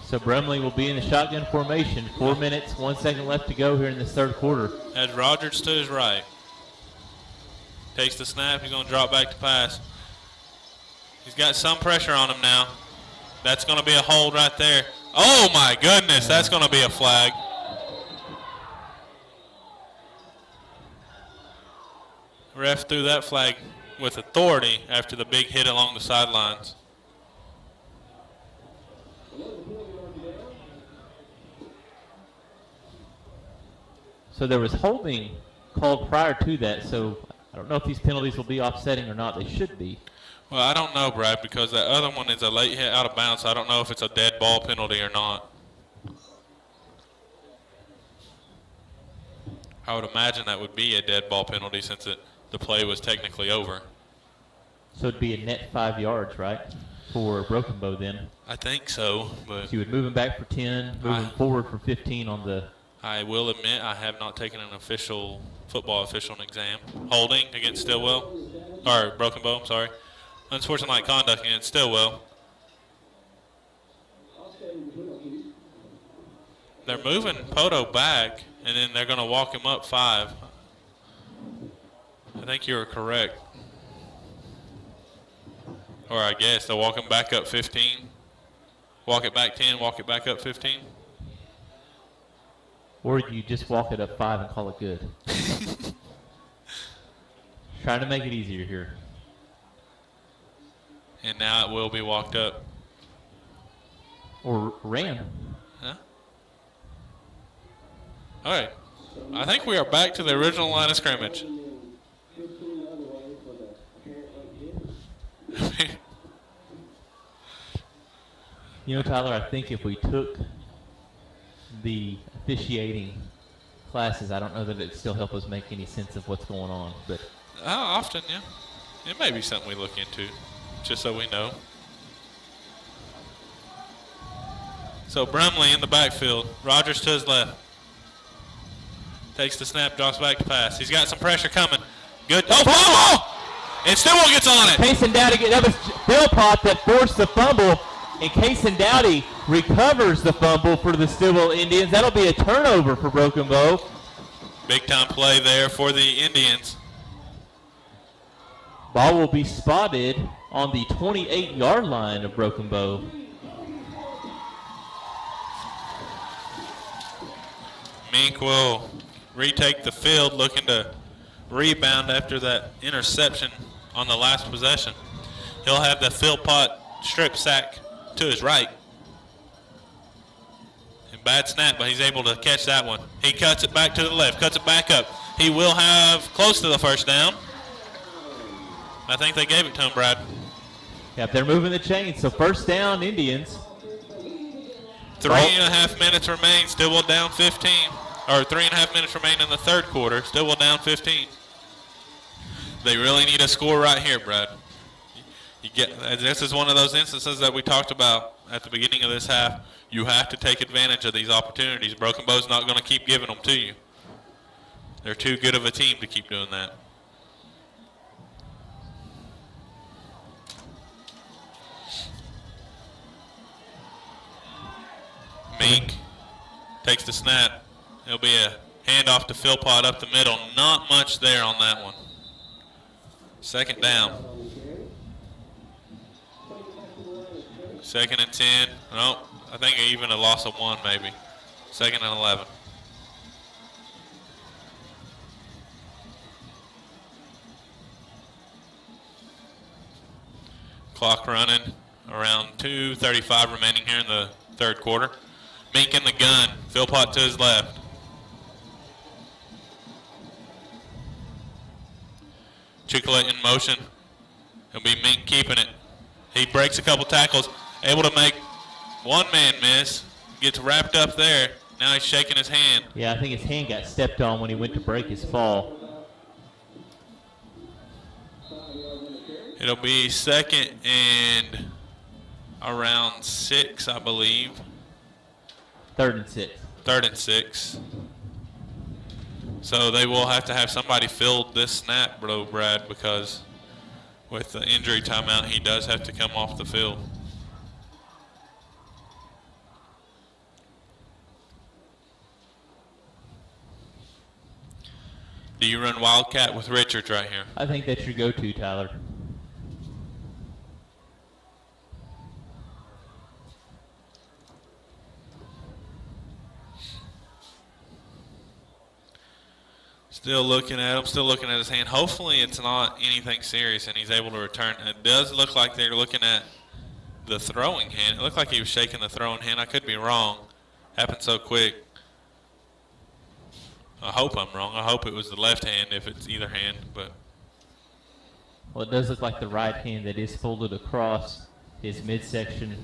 So Brumley will be in the shotgun formation. 4 minutes, 1 second left to go here in this third quarter. Has Rogers to his right. Takes the snap. He's going to drop back to pass. He's got some pressure on him now. That's going to be a hold right there. Oh, my goodness. That's going to be a flag. Ref threw that flag with authority after the big hit along the sidelines. So there was holding called prior to that, so I don't know if these penalties will be offsetting or not. They should be. Well, I don't know, Brad, because that other one is a late hit out of bounds. So I don't know if it's a dead ball penalty or not. I would imagine that would be a dead ball penalty since the play was technically over. So it'd be a net 5 yards, right, for Broken Bow then? I think so, but So you would move him back for 10, move him forward for 15 on the... I will admit I have not taken an football official exam. Holding against Stilwell, or Broken Bow, I'm sorry. Unsportsmanlike conduct against Stilwell. They're moving Poto back, and then they're going to walk him up 5. I think you were correct. Or I guess they'll walk him back up 15. Walk it back 10, walk it back up 15. Or you just walk it up 5 and call it good. Trying to make it easier here. And now it will be walked up. Or ran. Huh? All right. I think we are back to the original line of scrimmage. You know, Tyler, I think if we took the officiating classes, I don't know that it'd still help us make any sense of what's going on. But Often, yeah. It may be something we look into, just so we know. So Brumley in the backfield. Rogers to his left. Takes the snap, drops back to pass. He's got some pressure coming. Good. Oh, fumble! And Stilwell gets on it. Case and Dowdy, that was Philpott that forced the fumble. And Case and Dowdy recovers the fumble for the Stilwell Indians. That'll be a turnover for Broken Bow. Big time play there for the Indians. Ball will be spotted on the 28-yard line of Broken Bow. Mink will retake the field, looking to rebound after that interception on the last possession. He'll have the Philpott strip sack to his right. And bad snap, but he's able to catch that one. He cuts it back to the left, cuts it back up. He will have close to the first down. I think they gave it to him, Brad. Yep, they're moving the chains. So first down, Indians. 3.5 minutes remain. Stilwell down 15. Or 3.5 minutes remain in the third quarter. Stilwell down 15. They really need a score right here, Brad. This is one of those instances that we talked about at the beginning of this half. You have to take advantage of these opportunities. Broken Bow's not going to keep giving them to you. They're too good of a team to keep doing that. Mink takes the snap. It'll be a handoff to Philpott up the middle. Not much there on that one. Second down. 2nd and 10. No, I think even a loss of 1 maybe. 2nd and 11. Clock running. Around 2:35 remaining here in the third quarter. Mink in the gun. Philpott to his left. Chicklet in motion. It'll be Mink keeping it. He breaks a couple tackles. Able to make one man miss. Gets wrapped up there. Now he's shaking his hand. Yeah, I think his hand got stepped on when he went to break his fall. It'll be 2nd and around 6, I believe. 3rd and 6. 3rd and 6. So they will have to have somebody field this snap, bro, Brad, because with the injury timeout, he does have to come off the field. Do you run Wildcat with Richards right here? I think that's your go-to, Tyler. Still looking at him, still looking at his hand. Hopefully it's not anything serious and he's able to return. It does look like they're looking at the throwing hand. It looked like he was shaking the throwing hand. I could be wrong. Happened so quick. I hope I'm wrong. I hope it was the left hand if it's either hand. But well, it does look like the right hand that is folded across his midsection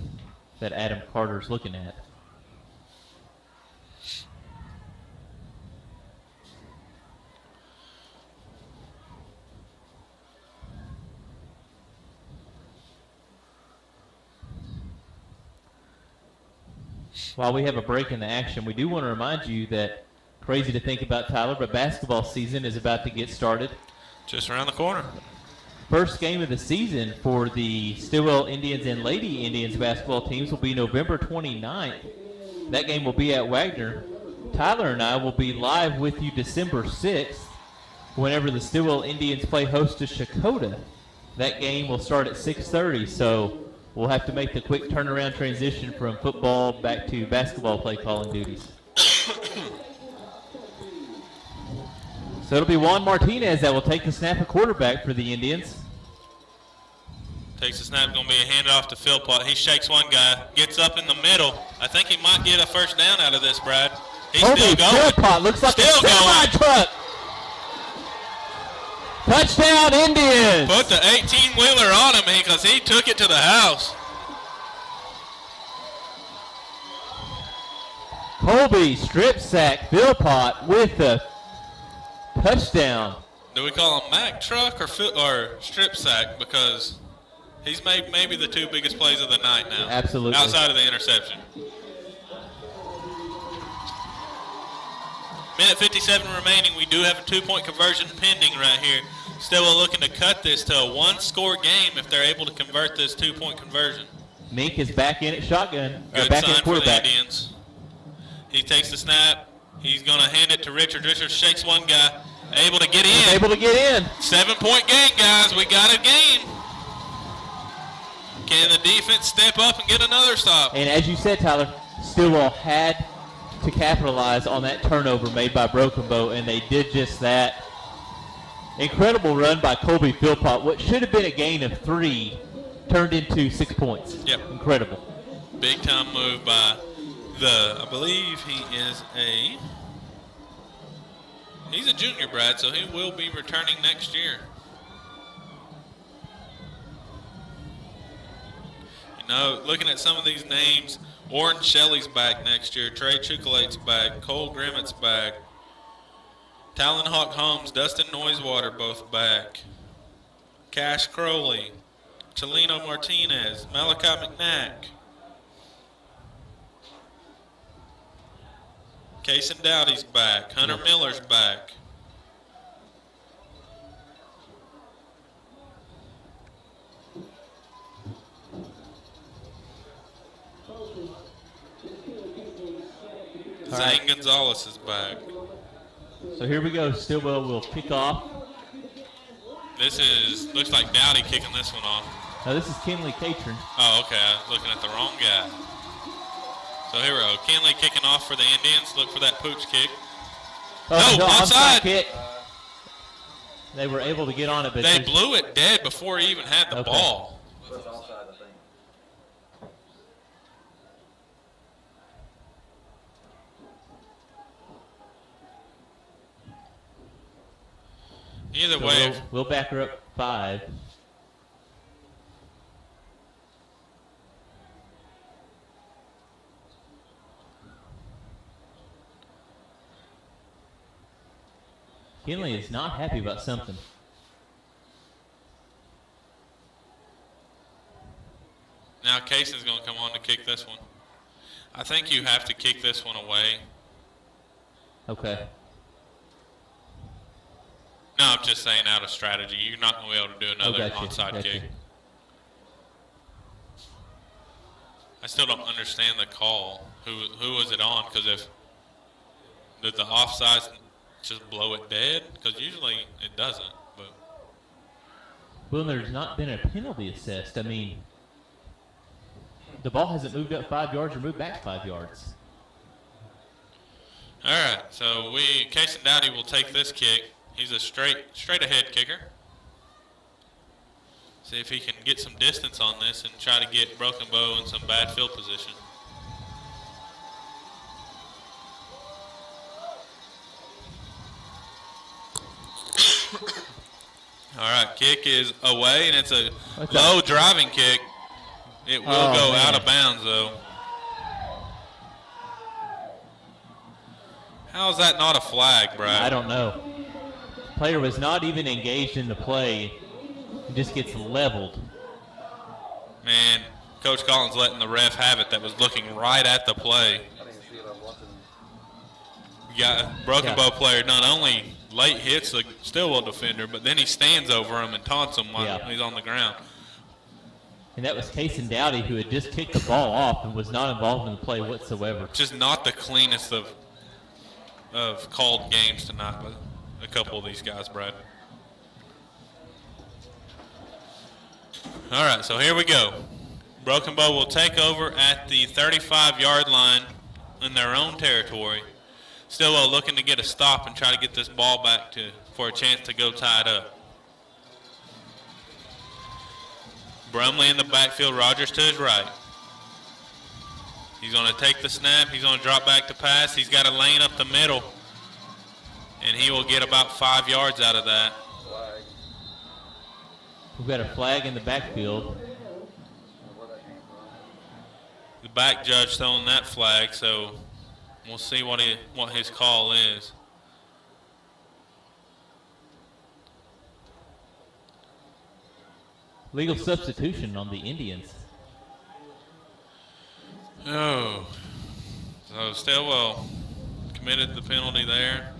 that Adam Carter's looking at. While we have a break in the action, we do want to remind you that, crazy to think about, Tyler, but basketball season is about to get started. Just around the corner. First game of the season for the Stilwell Indians and Lady Indians basketball teams will be November 29th. That game will be at Wagner. Tyler and I will be live with you December 6th whenever the Stilwell Indians play host to Chaka. That game will start at 6:30, so we'll have to make the quick turnaround transition from football back to basketball play calling duties. So it'll be Juan Martinez that will take the snap at quarterback for the Indians. Takes the snap, going to be a handoff to Philpott. He shakes one guy, gets up in the middle. I think he might get a first down out of this, Brad. He's still going. Philpott looks like still a semi-truck. Touchdown, Indians. Put the 18-wheeler on him because he took it to the house. Colby strip sack Philpott with the touchdown. Do we call him Mack truck or strip sack? Because he's made maybe the two biggest plays of the night now. Absolutely. Outside of the interception. Minute 57 remaining. We do have a 2-point conversion pending right here. Still looking to cut this to a one-score game if they're able to convert this 2-point conversion. Mink is back in at shotgun. Good back sign in quarterback. for the Indians. He takes the snap. He's going to hand it to Richards. Richards shakes one guy. Able to get in. He's able to get in. 7-point game, guys. We got a game. Can the defense step up and get another stop? And as you said, Tyler, Stilwell had to capitalize on that turnover made by Broken Bow, and they did just that. Incredible run by Colby Philpott. What should have been a gain of 3 turned into 6 points. Yep. Incredible. Big time move by I believe he's a junior, Brad, so he will be returning next year. You know, looking at some of these names, Warren Shelley's back next year, Trey Chukalate's back, Cole Grimmett's back, Talon Hawk Holmes, Dustin Noisewater both back, Cash Crowley, Chelino Martinez, Malachi McNack, Kason Dowdy's back, Hunter Miller's back. Zane Gonzalez is back. So here we go. Stilwell will kick off. Looks like Dowdy kicking this one off. Now this is Kenley Catron. Oh, okay. I was looking at the wrong guy. So here we go. Kenley kicking off for the Indians. Look for that pooch kick. Oh, no, onside. Kick. They were able to get on it, but they blew it dead before he even had the ball. Either way. We'll back her up 5. Kenley is not happy about something. Now Cason's going to come on to kick this one. I think you have to kick this one away. Okay. No, I'm just saying out of strategy. You're not going to be able to do another onside kick. I still don't understand the call. Who was it on? Because did the offsides just blow it dead? Because usually it doesn't. But well, there's not been a penalty assessed. I mean, the ball hasn't moved up 5 yards or moved back 5 yards. All right, so Cason Dowdy will take this kick. He's a straight ahead kicker. See if he can get some distance on this and try to get Broken Bow in some bad field position. All right, kick is away, and it's a low driving kick. It will go out of bounds, though. How is that not a flag, Brad? I don't know. Player was not even engaged in the play. He just gets leveled. Man, Coach Collins letting the ref have it that was looking right at the play. You got a Broken Bow player not only late hits the Stilwell defender, but then he stands over him and taunts him while he's on the ground. And that was Cason Dowdy, who had just kicked the ball off and was not involved in the play whatsoever. Just not the cleanest of called games tonight with a couple of these guys, Brad. All right, so here we go. Broken Bow will take over at the 35-yard line in their own territory. Stilwell looking to get a stop and try to get this ball back for a chance to go tied up. Brumley in the backfield, Rogers to his right. He's going to take the snap. He's going to drop back to pass. He's got a lane up the middle, and he will get about 5 yards out of that. We've got a flag in the backfield. The back judge throwing that flag, so we'll see what his call is. Legal substitution on the Indians. Oh, so Stilwell committed the penalty there.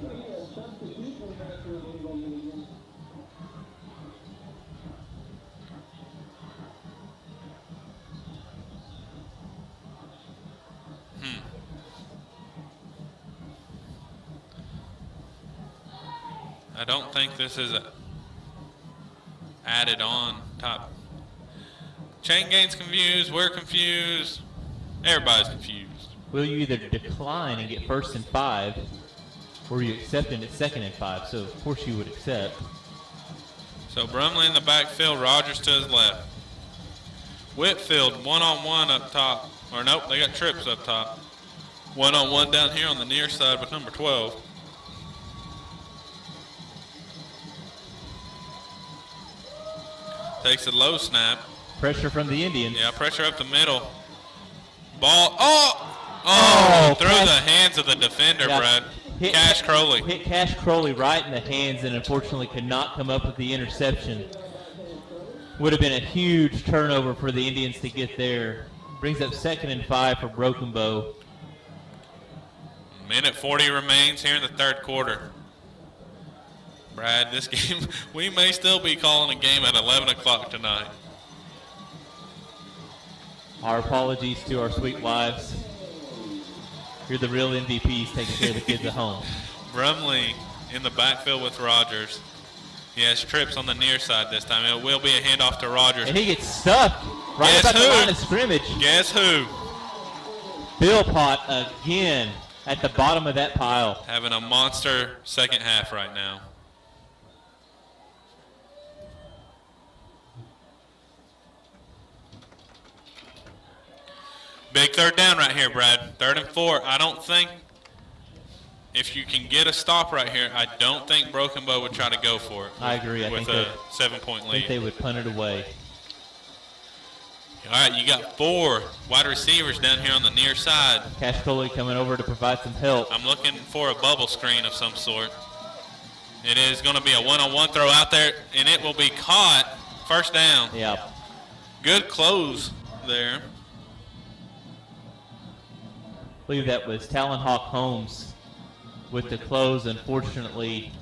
I don't think this is added on top. Chain game's confused. We're confused. Everybody's confused. Will you either decline and get 1st and 5, or you accept it at 2nd and 5? So, of course, you would accept. So, Brumley in the backfield, Rogers to his left. Whitfield, one-on-one up top. Or nope, they got trips up top. One-on-one down here on the near side with number 12. Takes a low snap. Pressure from the Indians. Yeah, pressure up the middle. Ball. Oh, through the hands of the defender, Brad. Cash Crowley. Hit Cash Crowley right in the hands and unfortunately could not come up with the interception. Would have been a huge turnover for the Indians to get there. Brings up 2nd and 5 for Broken Bow. Minute 40 remains here in the third quarter. Brad, this game, we may still be calling a game at 11 o'clock tonight. Our apologies to our sweet wives. You're the real MVPs taking care of the kids at home. Brumley in the backfield with Rogers. He has trips on the near side this time. It will be a handoff to Rogers. And he gets stuck right about the line of scrimmage. Guess who? Philpott again at the bottom of that pile. Having a monster second half right now. Big third down right here, Brad. 3rd and 4. I don't think, if you can get a stop right here, I don't think Broken Bow would try to go for it. I agree. With a 7-point lead. I think they would punt it away. All right, you got 4 wide receivers down here on the near side. Cash Coley coming over to provide some help. I'm looking for a bubble screen of some sort. It is going to be a one-on-one throw out there, and it will be caught. 1st down. Yeah. Good close there. I believe that was Talonhawk Holmes with the close. Unfortunately,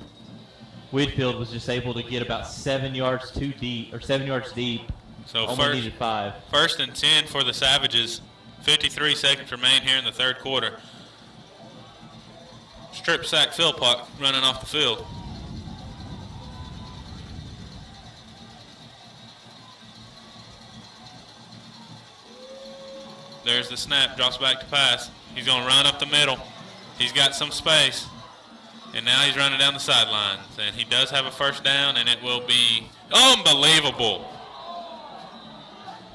Whitfield was just able to get about 7 yards too deep, or 7 yards deep. So Only needed 5. First and 10 for the Savages. 53 seconds remain here in the third quarter. Strip sack Philpott running off the field. There's the snap, drops back to pass. He's going to run up the middle. He's got some space. And now he's running down the sidelines. And he does have a first down, and it will be unbelievable.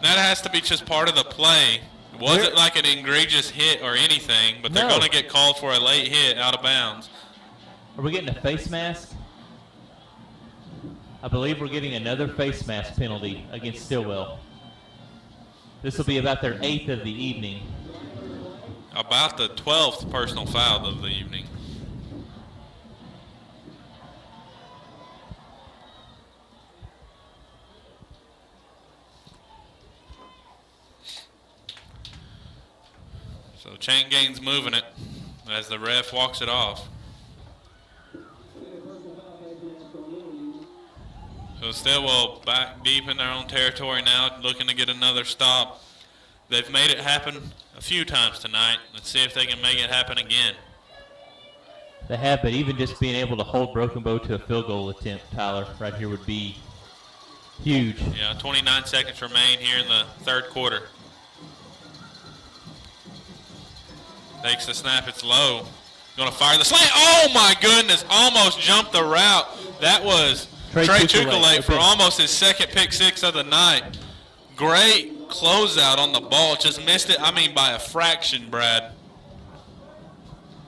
That has to be just part of the play. It wasn't like an egregious hit or anything, but they're going to get called for a late hit out of bounds. Are we getting a face mask? I believe we're getting another face mask penalty against Stilwell. This will be about their 8th of the evening. About the 12th personal foul of the evening. So Chain Gang's moving it as the ref walks it off. So Stilwell back deep in their own territory now, looking to get another stop. They've made it happen a few times tonight. Let's see if they can make it happen again. They have, but even just being able to hold Broken Bow to a field goal attempt, Tyler, right here would be huge. Yeah, 29 seconds remain here in the third quarter. Takes the snap, it's low. Going to fire the slant. Oh my goodness, almost jumped the route. That was Trey Chukalate for almost his second pick six of the night. Great closeout on the ball, just missed it, by a fraction, Brad.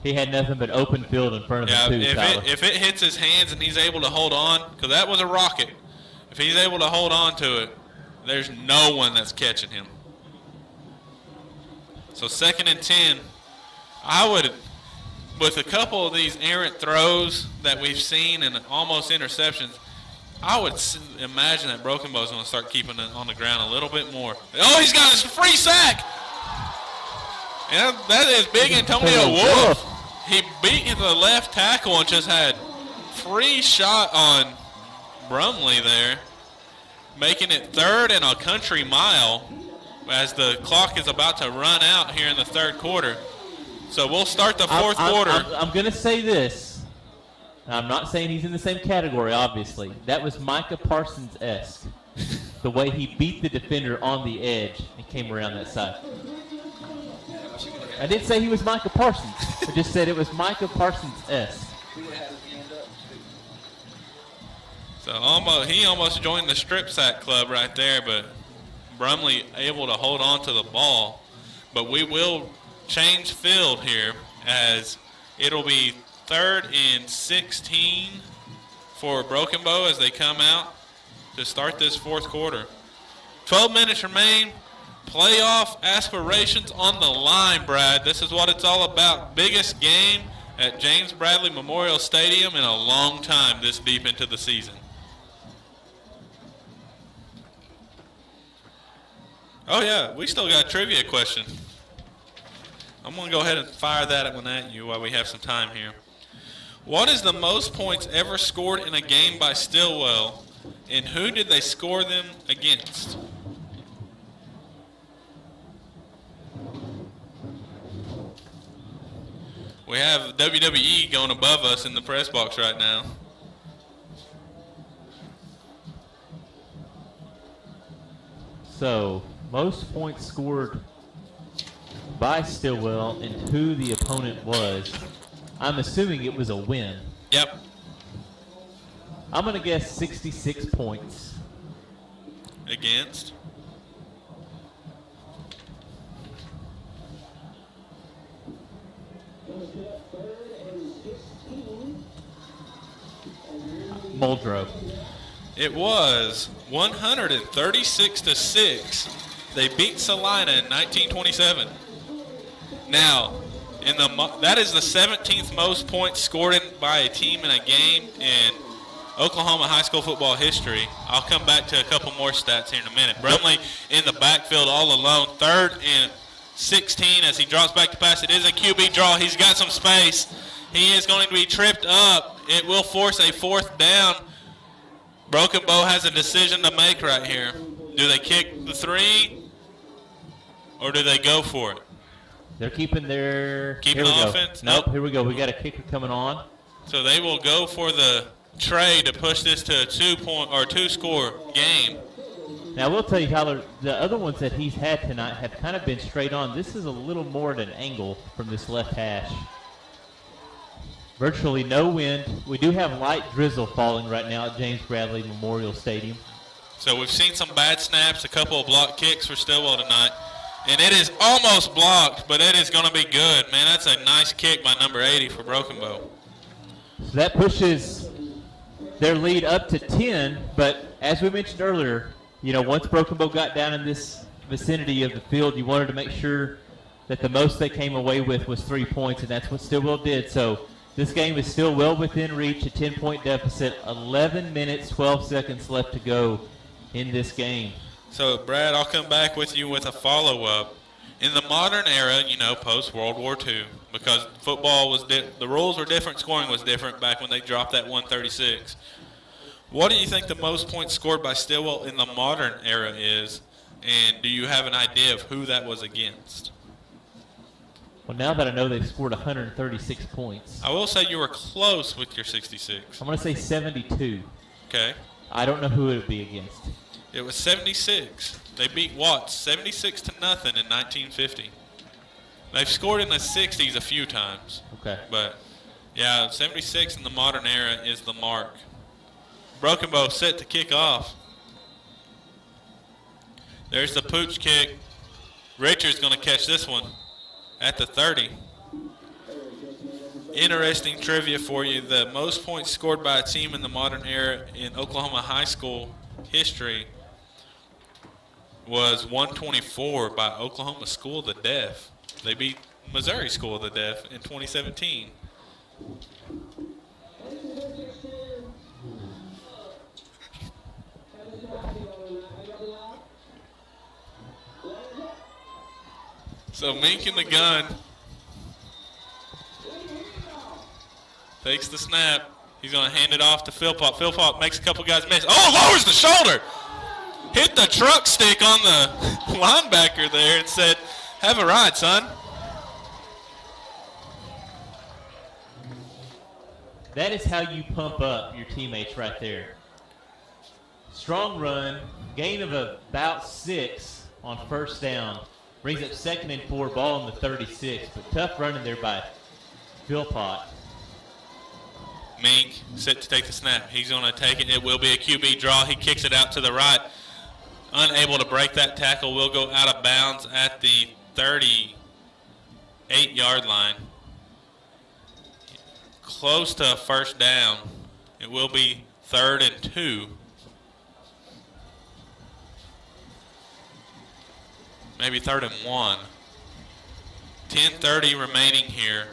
He had nothing but open field in front of him too, Tyler. If it hits his hands and he's able to hold on, because that was a rocket, if he's able to hold on to it, there's no one that's catching him. So 2nd and 10. I would, with a couple of these errant throws that we've seen and almost interceptions, I would imagine that Broken Bow's going to start keeping it on the ground a little bit more. Oh, he's got his free sack! And that is big Antonio Wolf. He beat the left tackle and just had free shot on Brumley there, making it 3rd and a country mile as the clock is about to run out here in the third quarter. So we'll start the fourth quarter. I'm going to say this. I'm not saying he's in the same category, obviously. That was Micah Parsons-esque. The way he beat the defender on the edge and came around that side. I didn't say he was Micah Parsons. I just said it was Micah Parsons-esque. So he almost joined the strip sack club right there, but Brumley able to hold on to the ball. But we will change field here as it'll be 3rd and 16 for Broken Bow as they come out to start this fourth quarter. 12 minutes remain. Playoff aspirations on the line, Brad. This is what it's all about. Biggest game at James Bradley Memorial Stadium in a long time this deep into the season. Oh, yeah, we still got a trivia question. I'm going to go ahead and fire that one at you while we have some time here. What is the most points ever scored in a game by Stilwell, and who did they score them against? We have WWE going above us in the press box right now. So, most points scored by Stilwell and who the opponent was. I'm assuming it was a win. Yep. I'm going to guess 66 points. Against? Muldrow. It was 136-6. They beat Salina in 1927. Now, that is the 17th most points scored by a team in a game, and Oklahoma high school football history. I'll come back to a couple more stats here in a minute. Brumley in the backfield all alone. 3rd and 16 as he drops back to pass. It is a QB draw. He's got some space. He is going to be tripped up. It will force a 4th down. Broken Bow has a decision to make right here. Do they kick the 3 or do they go for it? They're keeping the offense? Nope, here we go. We got a kicker coming on. So they will go for the tray to push this to a 2-score game. Now, we'll tell you, Tyler, the other ones that he's had tonight have kind of been straight on. This is a little more at an angle from this left hash. Virtually no wind. We do have light drizzle falling right now at James Bradley Memorial Stadium. So we've seen some bad snaps, a couple of block kicks for Stilwell tonight. And it is almost blocked, but it is going to be good. Man, that's a nice kick by number 80 for Broken Bow. So that pushes their lead up to 10, but as we mentioned earlier, you know, once Broken Bow got down in this vicinity of the field, you wanted to make sure that the most they came away with was 3 points, and that's what Stilwell did. So this game is still well within reach, a 10-point deficit, 11 minutes, 12 seconds left to go in this game. So, Brad, I'll come back with you with a follow-up. In the modern era, you know, post-World War II, because football was the rules were different, scoring was different back when they dropped that 136. What do you think the most points scored by Stilwell in the modern era is, and do you have an idea of who that was against? Well, now that I know they've scored 136 points. I will say you were close with your 66. I'm going to say 72. Okay. I don't know who it would be against. It was 76. They beat Watts 76-0 in 1950. They've scored in the 60s a few times. Okay. But, yeah, 76 in the modern era is the mark. Broken Bow set to kick off. There's the pooch kick. Richard's going to catch this one at the 30. Interesting trivia for you. The most points scored by a team in the modern era in Oklahoma high school history was 124 by Oklahoma School of the Deaf. They beat Missouri School of the Deaf in 2017. So Mink in the gun. Takes the snap. He's going to hand it off to Philpott. Philpott makes a couple guys miss. Oh, lowers the shoulder. Hit the truck stick on the linebacker there and said, have a ride, son. That is how you pump up your teammates right there. Strong run, gain of about 6 on 1st down. Brings up 2nd and 4, ball on the 36. But tough running there by Philpott. Mink set to take the snap. He's going to take it. It will be a QB draw. He kicks it out to the right. Unable to break that tackle. Will go out of bounds at the 38-yard line. Close to a 1st down. It will be 3rd and 2. Maybe 3rd and 1. 10:30 remaining here.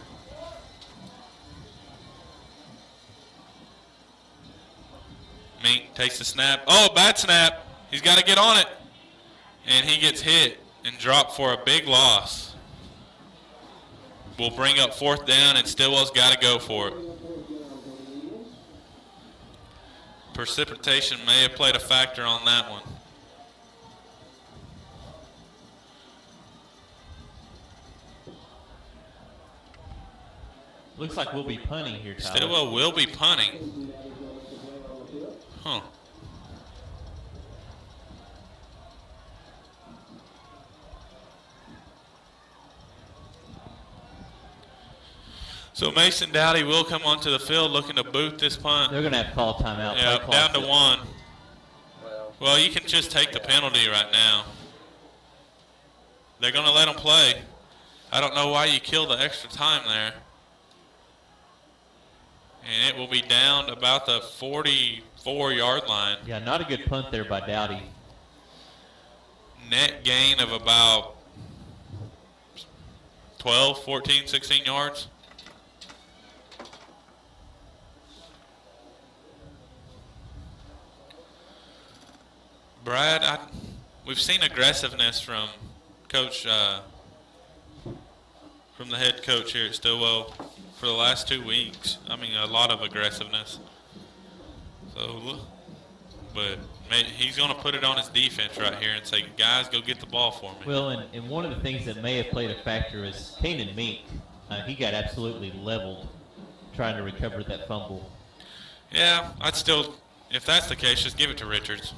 Mink takes the snap. Oh, bad snap. He's got to get on it. And he gets hit and dropped for a big loss. Will bring up 4th down, and Stilwell's got to go for it. Precipitation may have played a factor on that one. Looks like we'll be punting here, Tyler. Stilwell will be punting. Huh. So Mason Dowdy will come onto the field looking to boot this punt. They're going to have to call a timeout. Yeah, down to 1. Well, you can just take the penalty right now. They're going to let them play. I don't know why you kill the extra time there. And it will be down about the 44-yard line. Yeah, not a good punt there by Dowdy. Net gain of about 12, 14, 16 yards. Brad, we've seen aggressiveness from Coach, from the head coach here at Stilwell for the last 2 weeks. I mean, a lot of aggressiveness. So, but he's going to put it on his defense right here and say, guys, go get the ball for me. Well, and one of the things that may have played a factor is Kanan Mink. He got absolutely leveled trying to recover that fumble. Yeah, I'd still, if that's the case, just give it to Richards.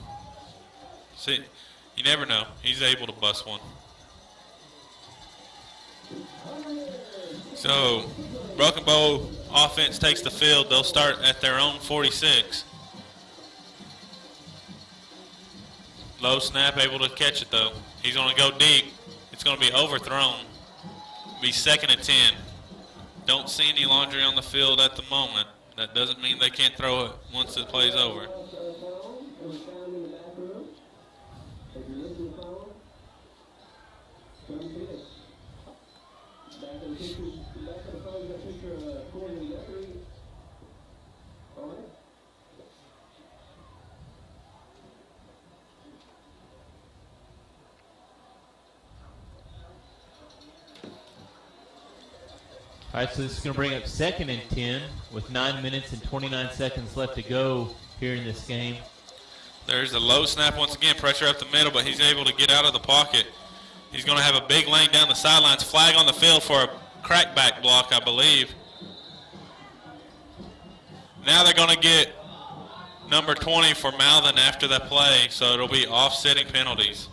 See, you never know. He's able to bust one. So, Broken Bow offense takes the field. They'll start at their own 46. Low snap, able to catch it though. He's going to go deep. It's going to be overthrown. Be 2nd and 10. Don't see any laundry on the field at the moment. That doesn't mean they can't throw it once the play's over. All right, so this is going to bring up 2nd and 10 with 9 minutes and 29 seconds left to go here in this game. There's a low snap once again, pressure up the middle, but he's able to get out of the pocket. He's going to have a big lane down the sidelines. Flag on the field for a crackback block, I believe. Now they're going to get number 20 for mouthing after that play, so it'll be offsetting penalties.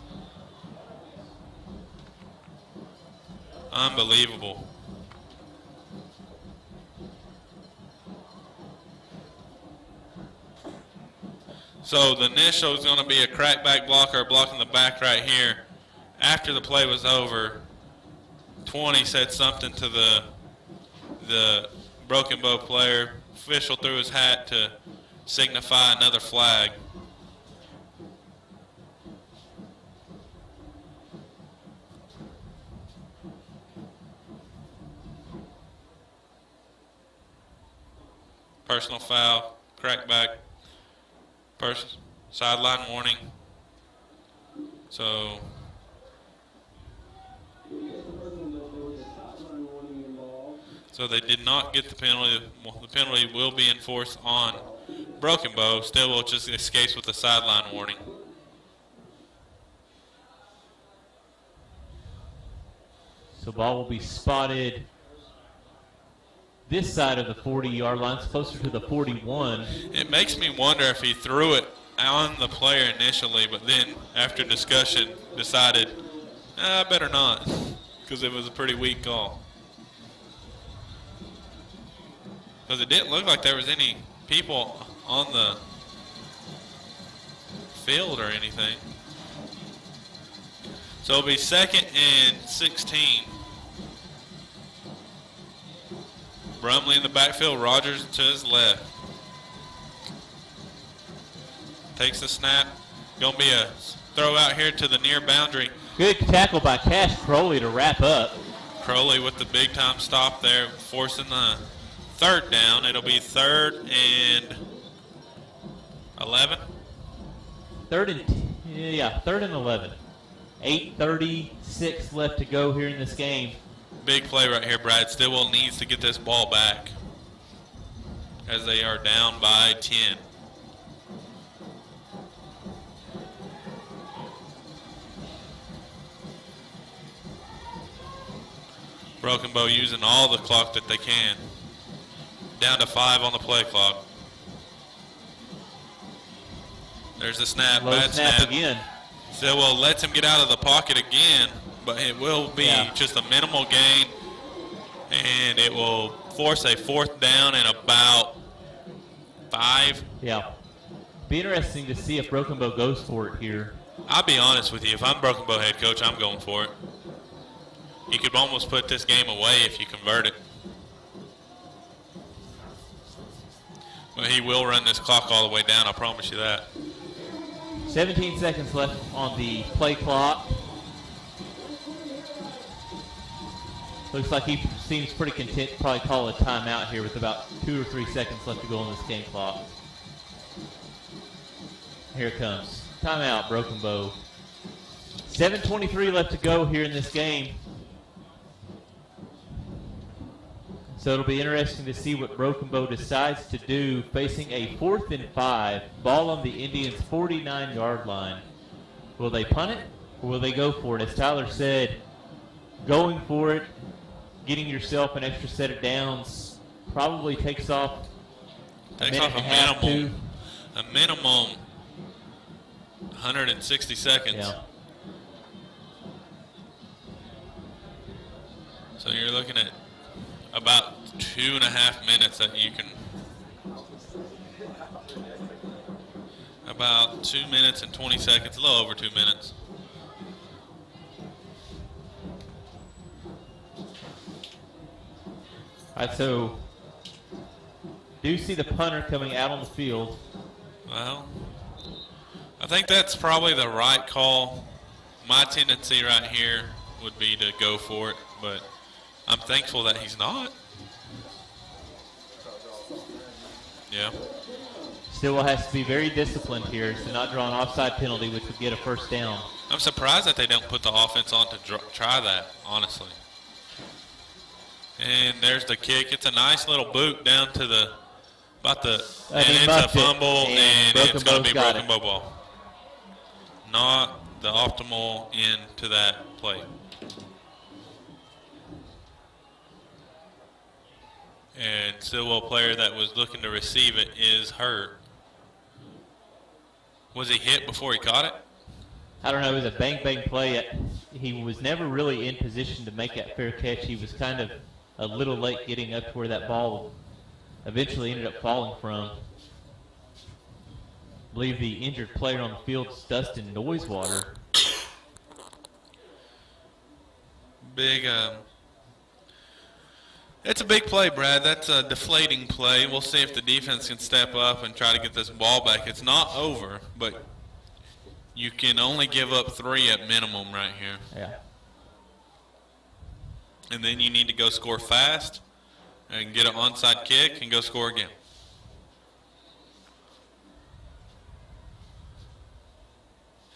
Unbelievable. So the initial is going to be a crackback block or a block in the back right here. After the play was over, 20 said something to the Broken Bow player. Official threw his hat to signify another flag. Personal foul, crackback. Sideline warning. So they did not get the penalty. The penalty will be enforced on Broken Bow. Stilwell just escapes with the sideline warning. So ball will be spotted this side of the 40-yard line, closer to the 41. It makes me wonder if he threw it on the player initially, but then after discussion decided, better not, because it was a pretty weak call. Because it didn't look like there was any people on the field or anything. So it'll be 2nd and 16. Brumley in the backfield, Rogers to his left. Takes the snap. Going to be a throw out here to the near boundary. Good tackle by Cash Crowley to wrap up. Crowley with the big time stop there, forcing the 3rd down. It'll be 3rd and 11. 3rd and 11. 8:36 left to go here in this game. Big play right here, Brad. Stilwell needs to get this ball back as they are down by 10. Broken Bow using all the clock that they can. Down to 5 on the play clock. There's the snap. Low Bad snap again. Stilwell lets him get out of the pocket again, but it will be just a minimal gain, and it will force a 4th down and about 5. Yeah. Be interesting to see if Broken Bow goes for it here. I'll be honest with you. If I'm Broken Bow head coach, I'm going for it. You could almost put this game away if you convert it. But he will run this clock all the way down, I promise you that. 17 seconds left on the play clock. Looks like he seems pretty content to probably call a timeout here with about 2 or 3 seconds left to go on this game clock. Here it comes. timeout, Broken Bow. 7:23 left to go here in this game. So it'll be interesting to see what Broken Bow decides to do facing a 4th and 5, ball on the Indians' 49-yard line. Will they punt it or will they go for it? As Tyler said, going for it, getting yourself an extra set of downs probably takes off a minimum 160 seconds. Yeah. So you're looking at about 2.5 minutes that you can, about 2 minutes and 20 seconds, a little over 2 minutes. All right, so do you see the punter coming out on the field? Well, I think that's probably the right call. My tendency right here would be to go for it, but I'm thankful that he's not. Yeah. Stilwell has to be very disciplined here to not draw an offside penalty, which would get a first down. I'm surprised that they don't put the offense on to try that, honestly. And there's the kick. It's a nice little boot down to the, and it's a fumble, and it's going to be Broken Bow ball. Not the optimal end to that play. And Stilwell player that was looking to receive it is hurt. Was he hit before he caught it? I don't know. It was a bang-bang play. He was never really in position to make that fair catch. He was kind of a little late getting up to where that ball eventually ended up falling from. I believe the injured player on the field is Dustin Noisewater. Big, it's a big play, Brad. That's a deflating play. We'll see if the defense can step up and try to get this ball back. It's not over, but you can only give up 3 at minimum right here. Yeah. And then you need to go score fast and get an onside kick and go score again.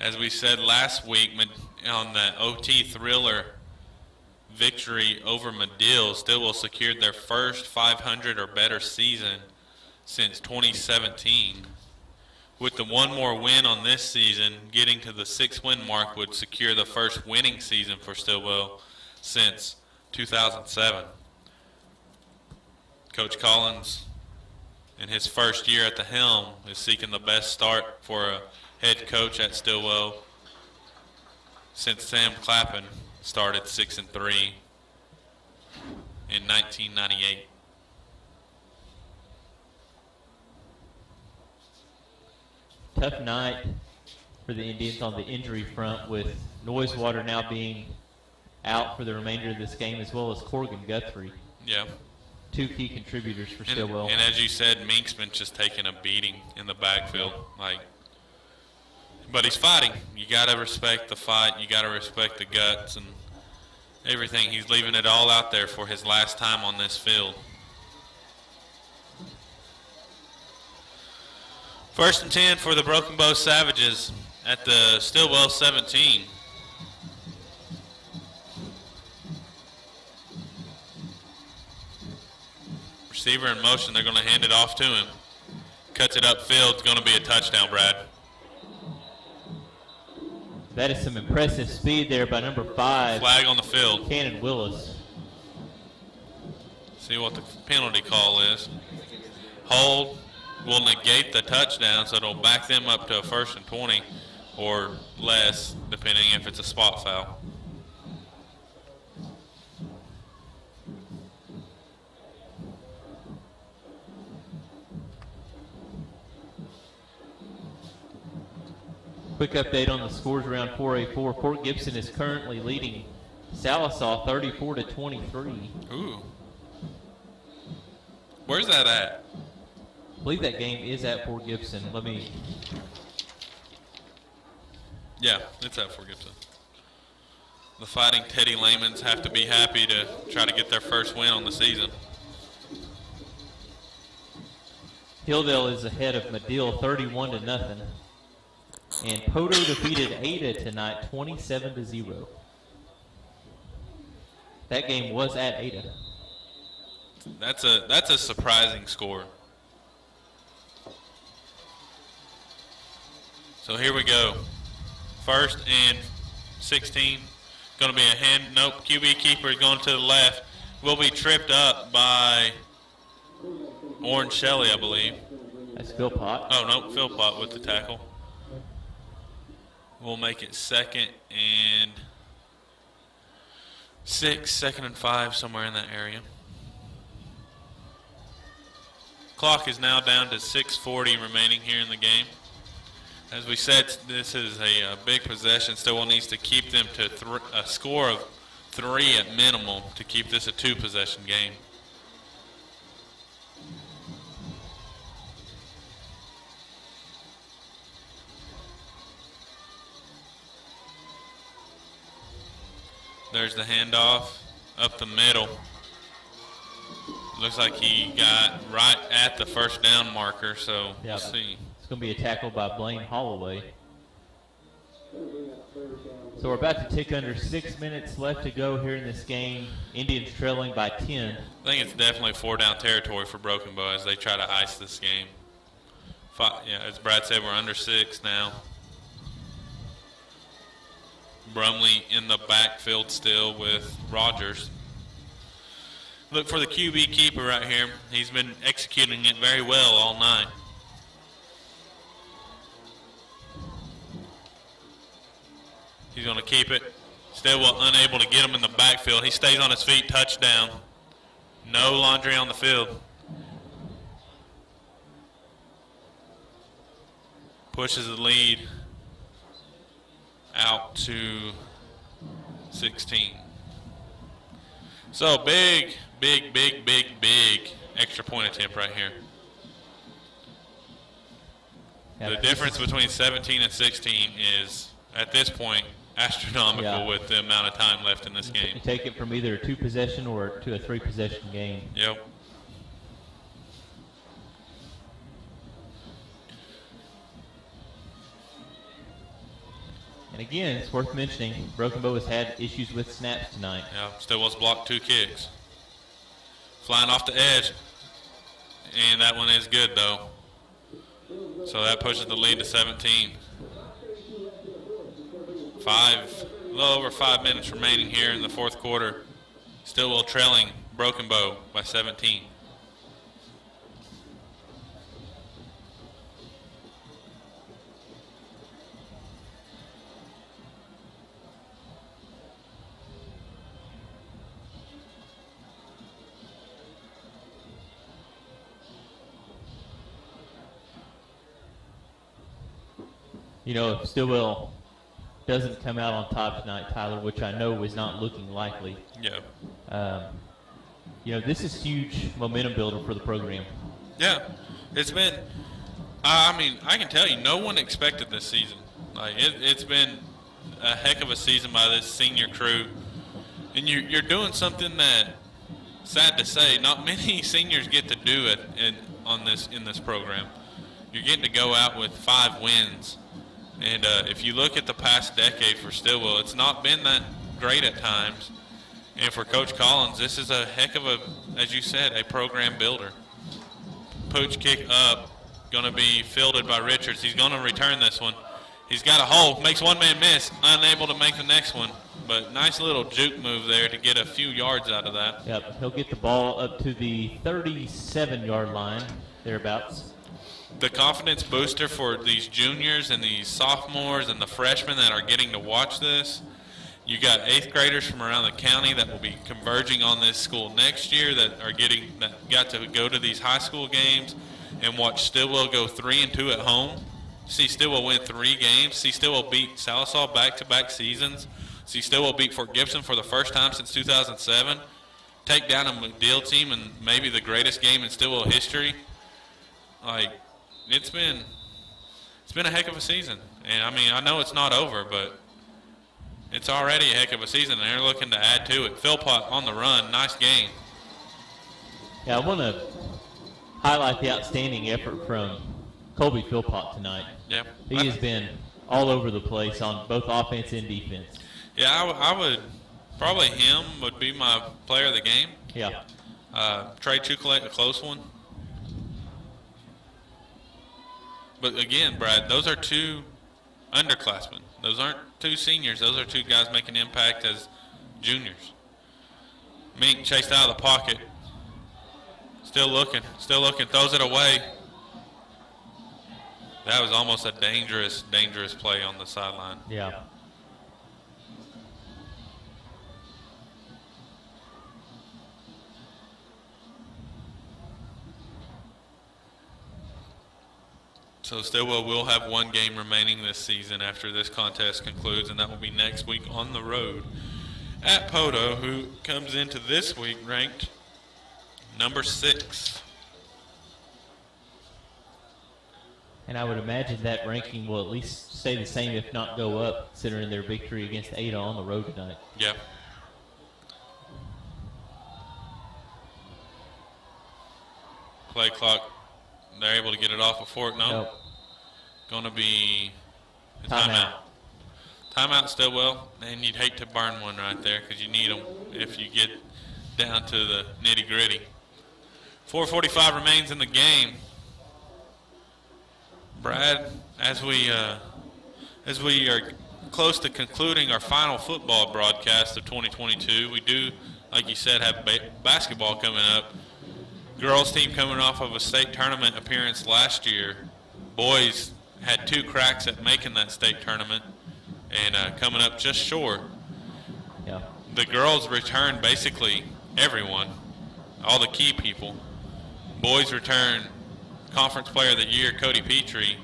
As we said last week on the OT thriller victory over Medill, Stilwell secured their first 500 or better season since 2017. With the one more win on this season, getting to the 6-win mark would secure the first winning season for Stilwell since 2007. Coach Collins, in his first year at the helm, is seeking the best start for a head coach at Stilwell since Sam Clappin started 6-3 in 1998. Tough night for the Indians on the injury front, with Noisewater now being out for the remainder of this game, as well as Corrigan Guthrie. Yeah. 2 key contributors for Stilwell. And as you said, Mink's been just taking a beating in the backfield. But he's fighting. You got to respect the fight. You got to respect the guts and everything. He's leaving it all out there for his last time on this field. 1st and 10 for the Broken Bow Savages at the Stilwell 17. Receiver in motion. They're going to hand it off to him. Cuts it upfield. It's going to be a touchdown, Brad. That is some impressive speed there by number 5. Flag on the field. Cannon Willis. See what the penalty call is. Hold will negate the touchdown, so it'll back them up to a 1st and 20 or less, depending if it's a spot foul. Quick update on the scores around 4A4. Fort Gibson is currently leading Salisaw 34-23. Ooh. Where's that at? I believe that game is at Fort Gibson. Yeah, it's at Fort Gibson. The Fighting Teddy Lamans have to be happy to try to get their first win on the season. Hilldale is ahead of Medill 31-0. And Poto defeated Ada tonight 27-0. That game was at Ada. That's a surprising score. So here we go. 1st and 16. Going to be a hand. Nope. QB keeper is going to the left. Will be tripped up by Orange Shelley, I believe. That's Philpott. Oh, no. Philpott with the tackle. We'll make it 2nd and 6, 2nd and 5, somewhere in that area. Clock is now down to 6:40 remaining here in the game. As we said, this is a big possession. Stilwell needs to keep them to a score of 3 at minimum to keep this a 2-possession game. There's the handoff up the middle. Looks like he got right at the 1st down marker, so we'll see. It's going to be a tackle by Blaine Holloway. So we're about to tick under 6 minutes left to go here in this game. Indians trailing by 10. I think it's definitely 4-down territory for Broken Bow as they try to ice this game. As Brad said, we're under 6 now. Brumley in the backfield still with Rogers. Look for the QB keeper right here. He's been executing it very well all night. He's going to keep it. Stilwell unable to get him in the backfield. He stays on his feet, touchdown. No laundry on the field. Pushes the lead out to 16. So big extra point attempt right here. Yeah, the difference between 17 and 16 is, at this point, astronomical with the amount of time left in this game. You take it from either a 2-possession or to a 3-possession game. Yep. And again, it's worth mentioning, Broken Bow has had issues with snaps tonight. Yeah, Stilwell's blocked 2 kicks. Flying off the edge. And that one is good, though. So that pushes the lead to 17. A little over 5 minutes remaining here in the 4th quarter. Stilwell trailing Broken Bow by 17. You know, if Stilwell doesn't come out on top tonight, Tyler, which I know is not looking likely. Yeah. You know, this is huge momentum builder for the program. Yeah. It's been, I mean, I can tell you, no one expected this season. Like, it's been a heck of a season by this senior crew. And you're doing something that, sad to say, not many seniors get to do it in this program. You're getting to go out with 5 wins. And if you look at the past decade for Stilwell, it's not been that great at times. And for Coach Collins, this is a heck of a, as you said, a program builder. Pooch kick up, going to be fielded by Richards. He's going to return this one. He's got a hole, makes one man miss, unable to make the next one. But nice little juke move there to get a few yards out of that. Yep, he'll get the ball up to the 37-yard line, thereabouts. The confidence booster for these juniors and these sophomores and the freshmen that are getting to watch this. You got 8th graders from around the county that will be converging on this school next year that got to go to these high school games and watch Stilwell go 3-2 at home. See Stilwell win 3 games. See Stilwell beat Salisal back-to-back seasons. See Stilwell beat Fort Gibson for the first time since 2007. Take down a McDill team in maybe the greatest game in Stilwell history. Like, it's been a heck of a season. And I mean, I know it's not over, but it's already a heck of a season, and they're looking to add to it. Philpott on the run, nice game. Yeah, I want to highlight the outstanding effort from Colby Philpott tonight. Yep. He has been all over the place on both offense and defense. Yeah, I would probably him would be my player of the game. Yeah. Trey Chukwulate, a close one. But again, Brad, those are two underclassmen. Those aren't two seniors. Those are two guys making impact as juniors. Mink chased out of the pocket. Still looking, throws it away. That was almost a dangerous play on the sideline. Yeah. So Stilwell will have one game remaining this season after this contest concludes, and that will be next week on the road at Poto, who comes into this week ranked number 6. And I would imagine that ranking will at least stay the same, if not go up, considering their victory against Ada on the road tonight. Yeah. Play clock. They're able to get it off before it. No. Nope. Going to be a Timeout. Timeout Stilwell, and you'd hate to burn one right there because you need them if you get down to the nitty-gritty. 4:45 remains in the game. Brad, as we are close to concluding our final football broadcast of 2022, we do, like you said, have basketball coming up. Girls team coming off of a state tournament appearance last year. Boys had 2 cracks at making that state tournament and coming up just short. Yeah. The girls returned basically everyone, all the key people. Boys returned Conference Player of the Year Cody Petrie,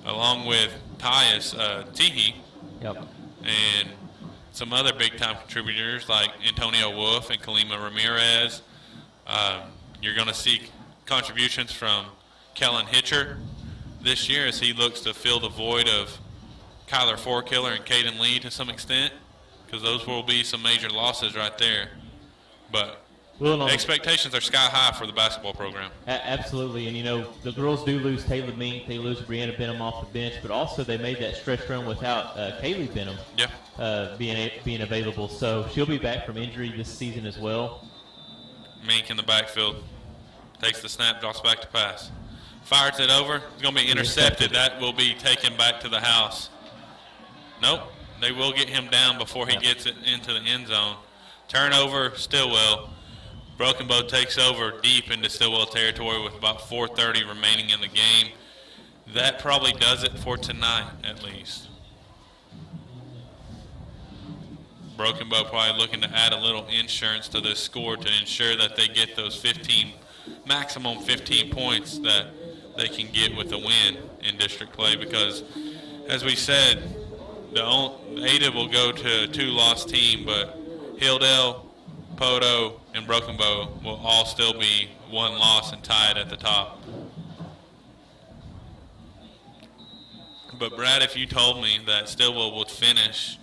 along with Tyus Teehee, Yep. and some other big-time contributors like Antonio Wolf and Kalima Ramirez. You're going to see contributions from Kellen Hitcher this year as he looks to fill the void of Kyler Forkiller and Caden Lee to some extent, because those will be some major losses right there. But expectations are sky high for the basketball program. Absolutely, and you know, the girls do lose Taylor Mink, they lose Brianna Benham off the bench, but also they made that stretch run without Kaylee Benham being available. So she'll be back from injury this season as well. Mink in the backfield, takes the snap, drops back to pass. Fires it over, it's going to be intercepted. That will be taken back to the house. Nope, they will get him down before he gets it into the end zone. Turnover, Stilwell. Broken Bow takes over deep into Stilwell territory with about 4:30 remaining in the game. That probably does it for tonight, at least. Broken Bow probably looking to add a little insurance to this score to ensure that they get those maximum 15 points that they can get with a win in district play, because, as we said, Ada will go to a 2-loss team, but Hilldale, Poto, and Broken Bow will all still be 1 loss and tied at the top. But Brad, if you told me that Stilwell would finish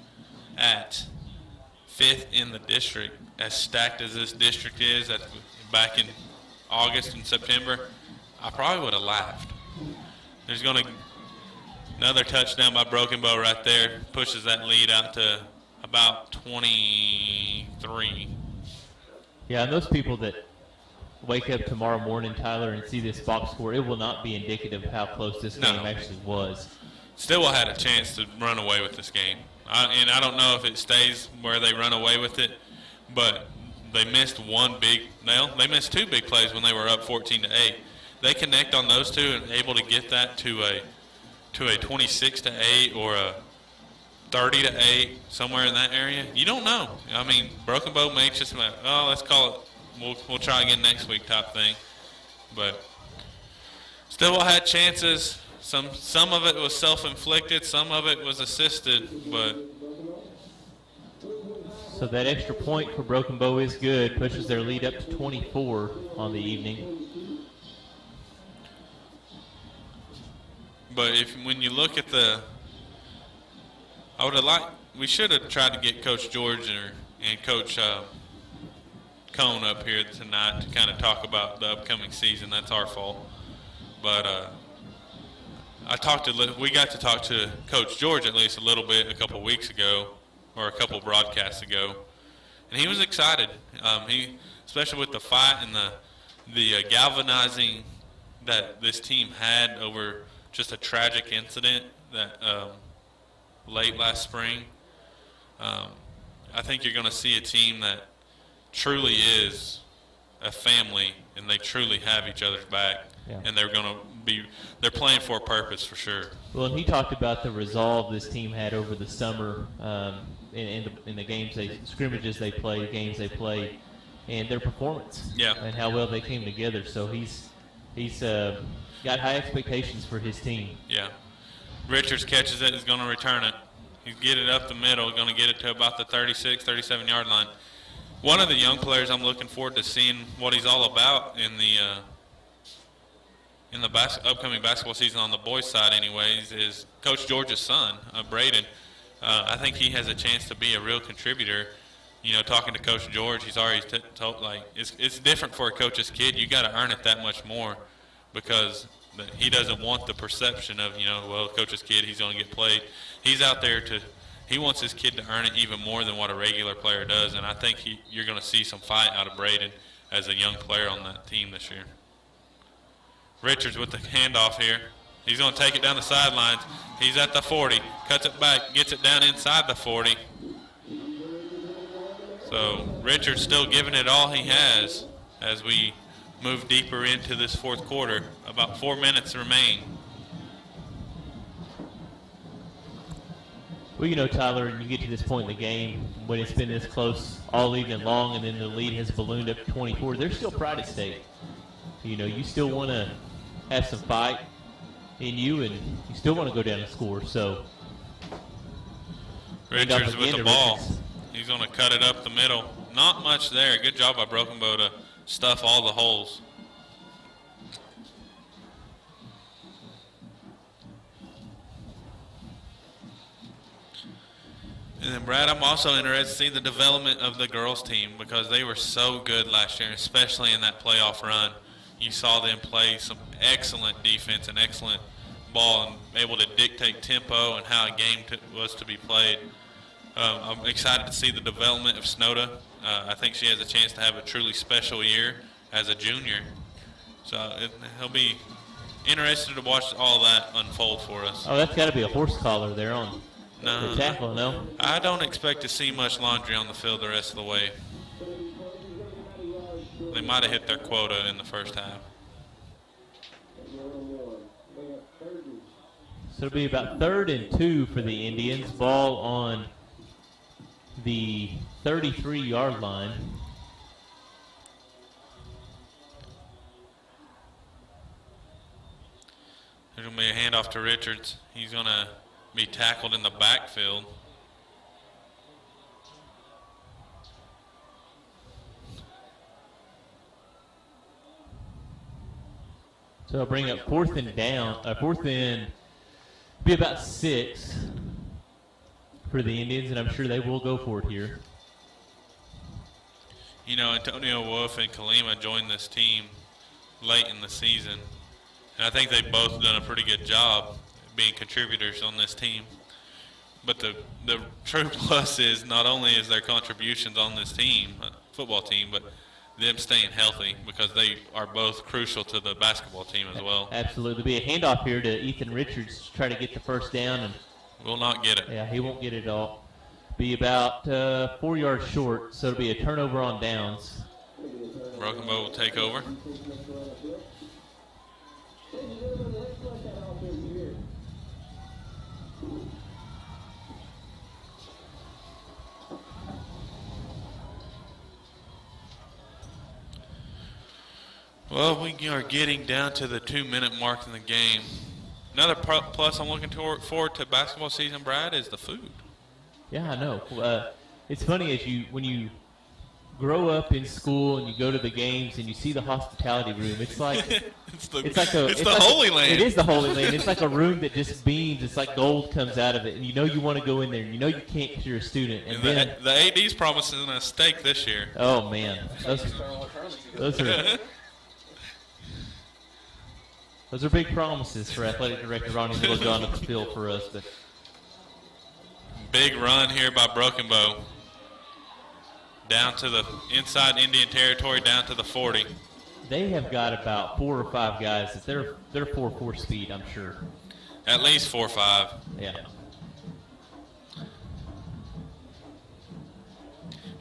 at 5th in the district, as stacked as this district is back in August and September, I probably would have laughed. There's going to another touchdown by Broken Bow right there, pushes that lead out to about 23. Yeah, and those people that wake up tomorrow morning, Tyler, and see this box score, it will not be indicative of how close this game actually was. Stilwell had a chance to run away with this game. And I don't know if it stays where they run away with it, but they missed they missed 2 big plays when they were up 14-8. They connect on those 2 and able to get that to a 26-8 or a 30-8, somewhere in that area. You don't know. I mean, Broken Bow may just like, let's call it, we'll try again next week type thing. But Stilwell had chances. Some of it was self-inflicted, some of it was assisted, but. So that extra point for Broken Bow is good, pushes their lead up to 24 on the evening. But when you look at we should have tried to get Coach George and Coach Cone up here tonight to kind of talk about the upcoming season. That's our fault. But we got to talk to Coach George at least a little bit a couple weeks ago, or a couple broadcasts ago, and he was excited. Especially with the fight and the galvanizing that this team had over just a tragic incident that late last spring. I think you're going to see a team that truly is a family, and they truly have each other's back, and they're playing for a purpose for sure. Well, and he talked about the resolve this team had over the summer in the games, scrimmages they played, games they played, and their performance, and how well they came together. So he's got high expectations for his team. Yeah. Richards catches it, is going to return it. He's get it up the middle, going to get it to about the 36, 37-yard line. One of the young players I'm looking forward to seeing what he's all about in the upcoming basketball season on the boys' side anyways is Coach George's son, Braden. I think he has a chance to be a real contributor. You know, talking to Coach George, he's already told, like, it's different for a coach's kid. You got to earn it that much more because he doesn't want the perception of, well, coach's kid, he's going to get played. He's out there he wants his kid to earn it even more than what a regular player does, and I think you're going to see some fight out of Braden as a young player on that team this year. Richards with the handoff here. He's going to take it down the sidelines. He's at the 40, cuts it back, gets it down inside the 40. So Richards still giving it all he has as we move deeper into this fourth quarter. About 4 minutes remain. Well, Tyler, you get to this point in the game when it's been this close all evening long and then the lead has ballooned up to 24. There's still pride at stake. You still want to have some fight in you, and you still want to go down and score. So Richards with the ball. He's going to cut it up the middle. Not much there. Good job by Broken Bow to stuff all the holes. And then, Brad, I'm also interested to see the development of the girls' team because they were so good last year, especially in that playoff run. You saw them play some excellent defense and excellent ball and able to dictate tempo and how a game was to be played. I'm excited to see the development of Snowda. I think she has a chance to have a truly special year as a junior. So he'll be interested to watch all that unfold for us. Oh, that's got to be a horse collar there on the tackle, no? I don't expect to see much laundry on the field the rest of the way. They might have hit their quota in the first half. So it'll be about 3rd and 2 for the Indians. Ball on the 33-yard line. There's going to be a handoff to Richards. He's going to be tackled in the backfield. So I'll bring up 4th and down. 4th and be about 6 for the Indians, and I'm sure they will go for it here. Antonio Wolf and Kalima joined this team late in the season, and I think they've both done a pretty good job being contributors on this team. But the true plus is not only is their contributions on this team, football team, but them staying healthy because they are both crucial to the basketball team as well. Absolutely. There'll be a handoff here to Ethan Richards to try to get the first down. And will not get it. Yeah, he won't get it all. Be about 4 yards short, so it'll be a turnover on downs. Broken Bow will take over. Well, we are getting down to the 2-minute mark in the game. Another plus I'm looking forward to basketball season, Brad, is the food. Yeah, I know. It's funny when you grow up in school and you go to the games and you see the hospitality room. It's like it's the like Holy Land. It is the Holy Land. It's like a room that just beams. It's like gold comes out of it, and you want to go in there. And you can't because you're a student. And then the AD's promising a steak this year. Oh man, those are. Those are big promises for Athletic Director Ronnie Littlejohn to fulfill for us. But Big run here by Broken Bow. Down to the inside Indian territory, down to the 40. they have got about 4 or 5 guys that they're 4.4 speed, I'm sure. At least 4 or 5. Yeah.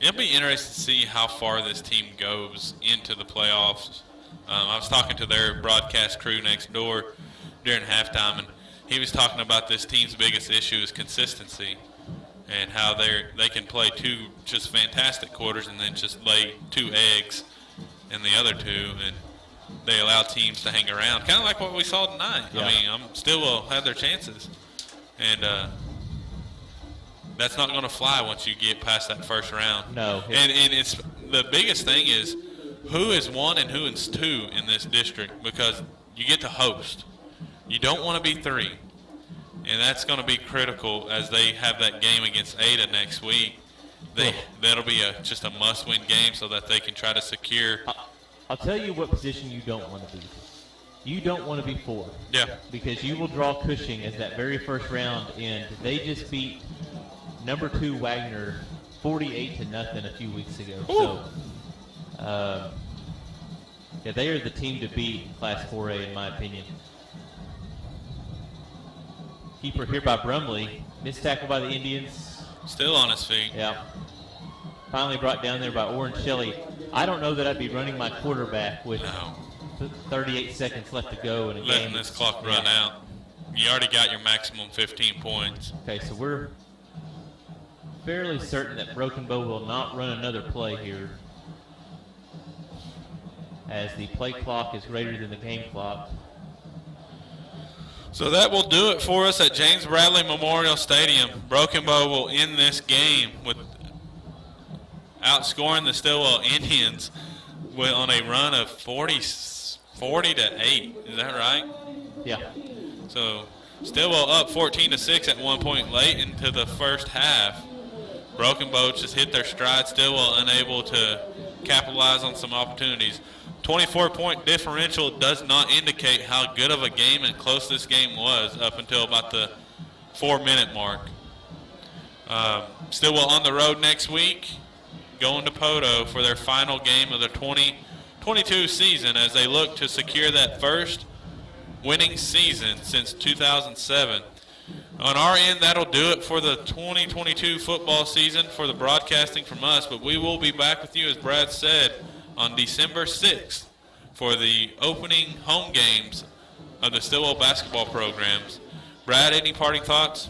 It'll be interesting to see how far this team goes into the playoffs. I was talking to their broadcast crew next door during halftime, and he was talking about this team's biggest issue is consistency and how they can play 2 just fantastic quarters and then just lay 2 eggs in the other 2, and they allow teams to hang around, kind of like what we saw tonight. Yeah. I mean, Stilwell had their chances, and that's not going to fly once you get past that first round. No. And it's the biggest thing is who is 1 and who is 2 in this district, because you get to host. You don't want to be 3. And that's going to be critical as they have that game against Ada next week. That'll be just a must-win game so that they can try to secure. I'll tell you what position you don't want to be. You don't want to be 4. Yeah. Because you will draw Cushing as that very first round, and they just beat number 2 Wagner 48-0 a few weeks ago. Ooh. So, yeah, they are the team to beat in Class 4A in my opinion. Keeper here by Brumley. Missed tackle by the Indians. Still on his feet. Yeah. Finally brought down there by Oren Shelley. I don't know that I'd be running my quarterback with 38 seconds left to go in a game. Letting this clock run out. You already got your maximum 15 points. Okay, so we're fairly certain that Broken Bow will not run another play here, as the play clock is greater than the game clock. So that will do it for us at James Bradley Memorial Stadium. Broken Bow will end this game with outscoring the Stilwell Indians on a run of 40-8. Is that right? Yeah. So Stilwell up 14-6 at one point late into the first half. Broken Bow just hit their stride. Stilwell unable to capitalize on some opportunities. 24-point differential does not indicate how good of a game and close this game was up until about the 4-minute mark. Stilwell on the road next week, going to Poto for their final game of the 2022 season as they look to secure that first winning season since 2007. On our end, that'll do it for the 2022 football season for the broadcasting from us, but we will be back with you, as Brad said, on December 6th for the opening home games of the Stilwell basketball programs. Brad, any parting thoughts?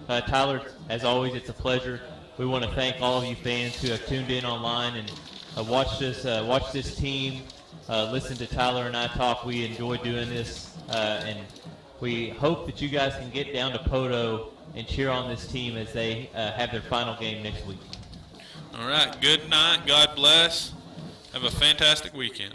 Tyler, as always, it's a pleasure. We want to thank all of you fans who have tuned in online and watched this team, listen to Tyler and I talk. We enjoy doing this, and we hope that you guys can get down to Poto and cheer on this team as they have their final game next week. All right, good night. God bless. Have a fantastic weekend.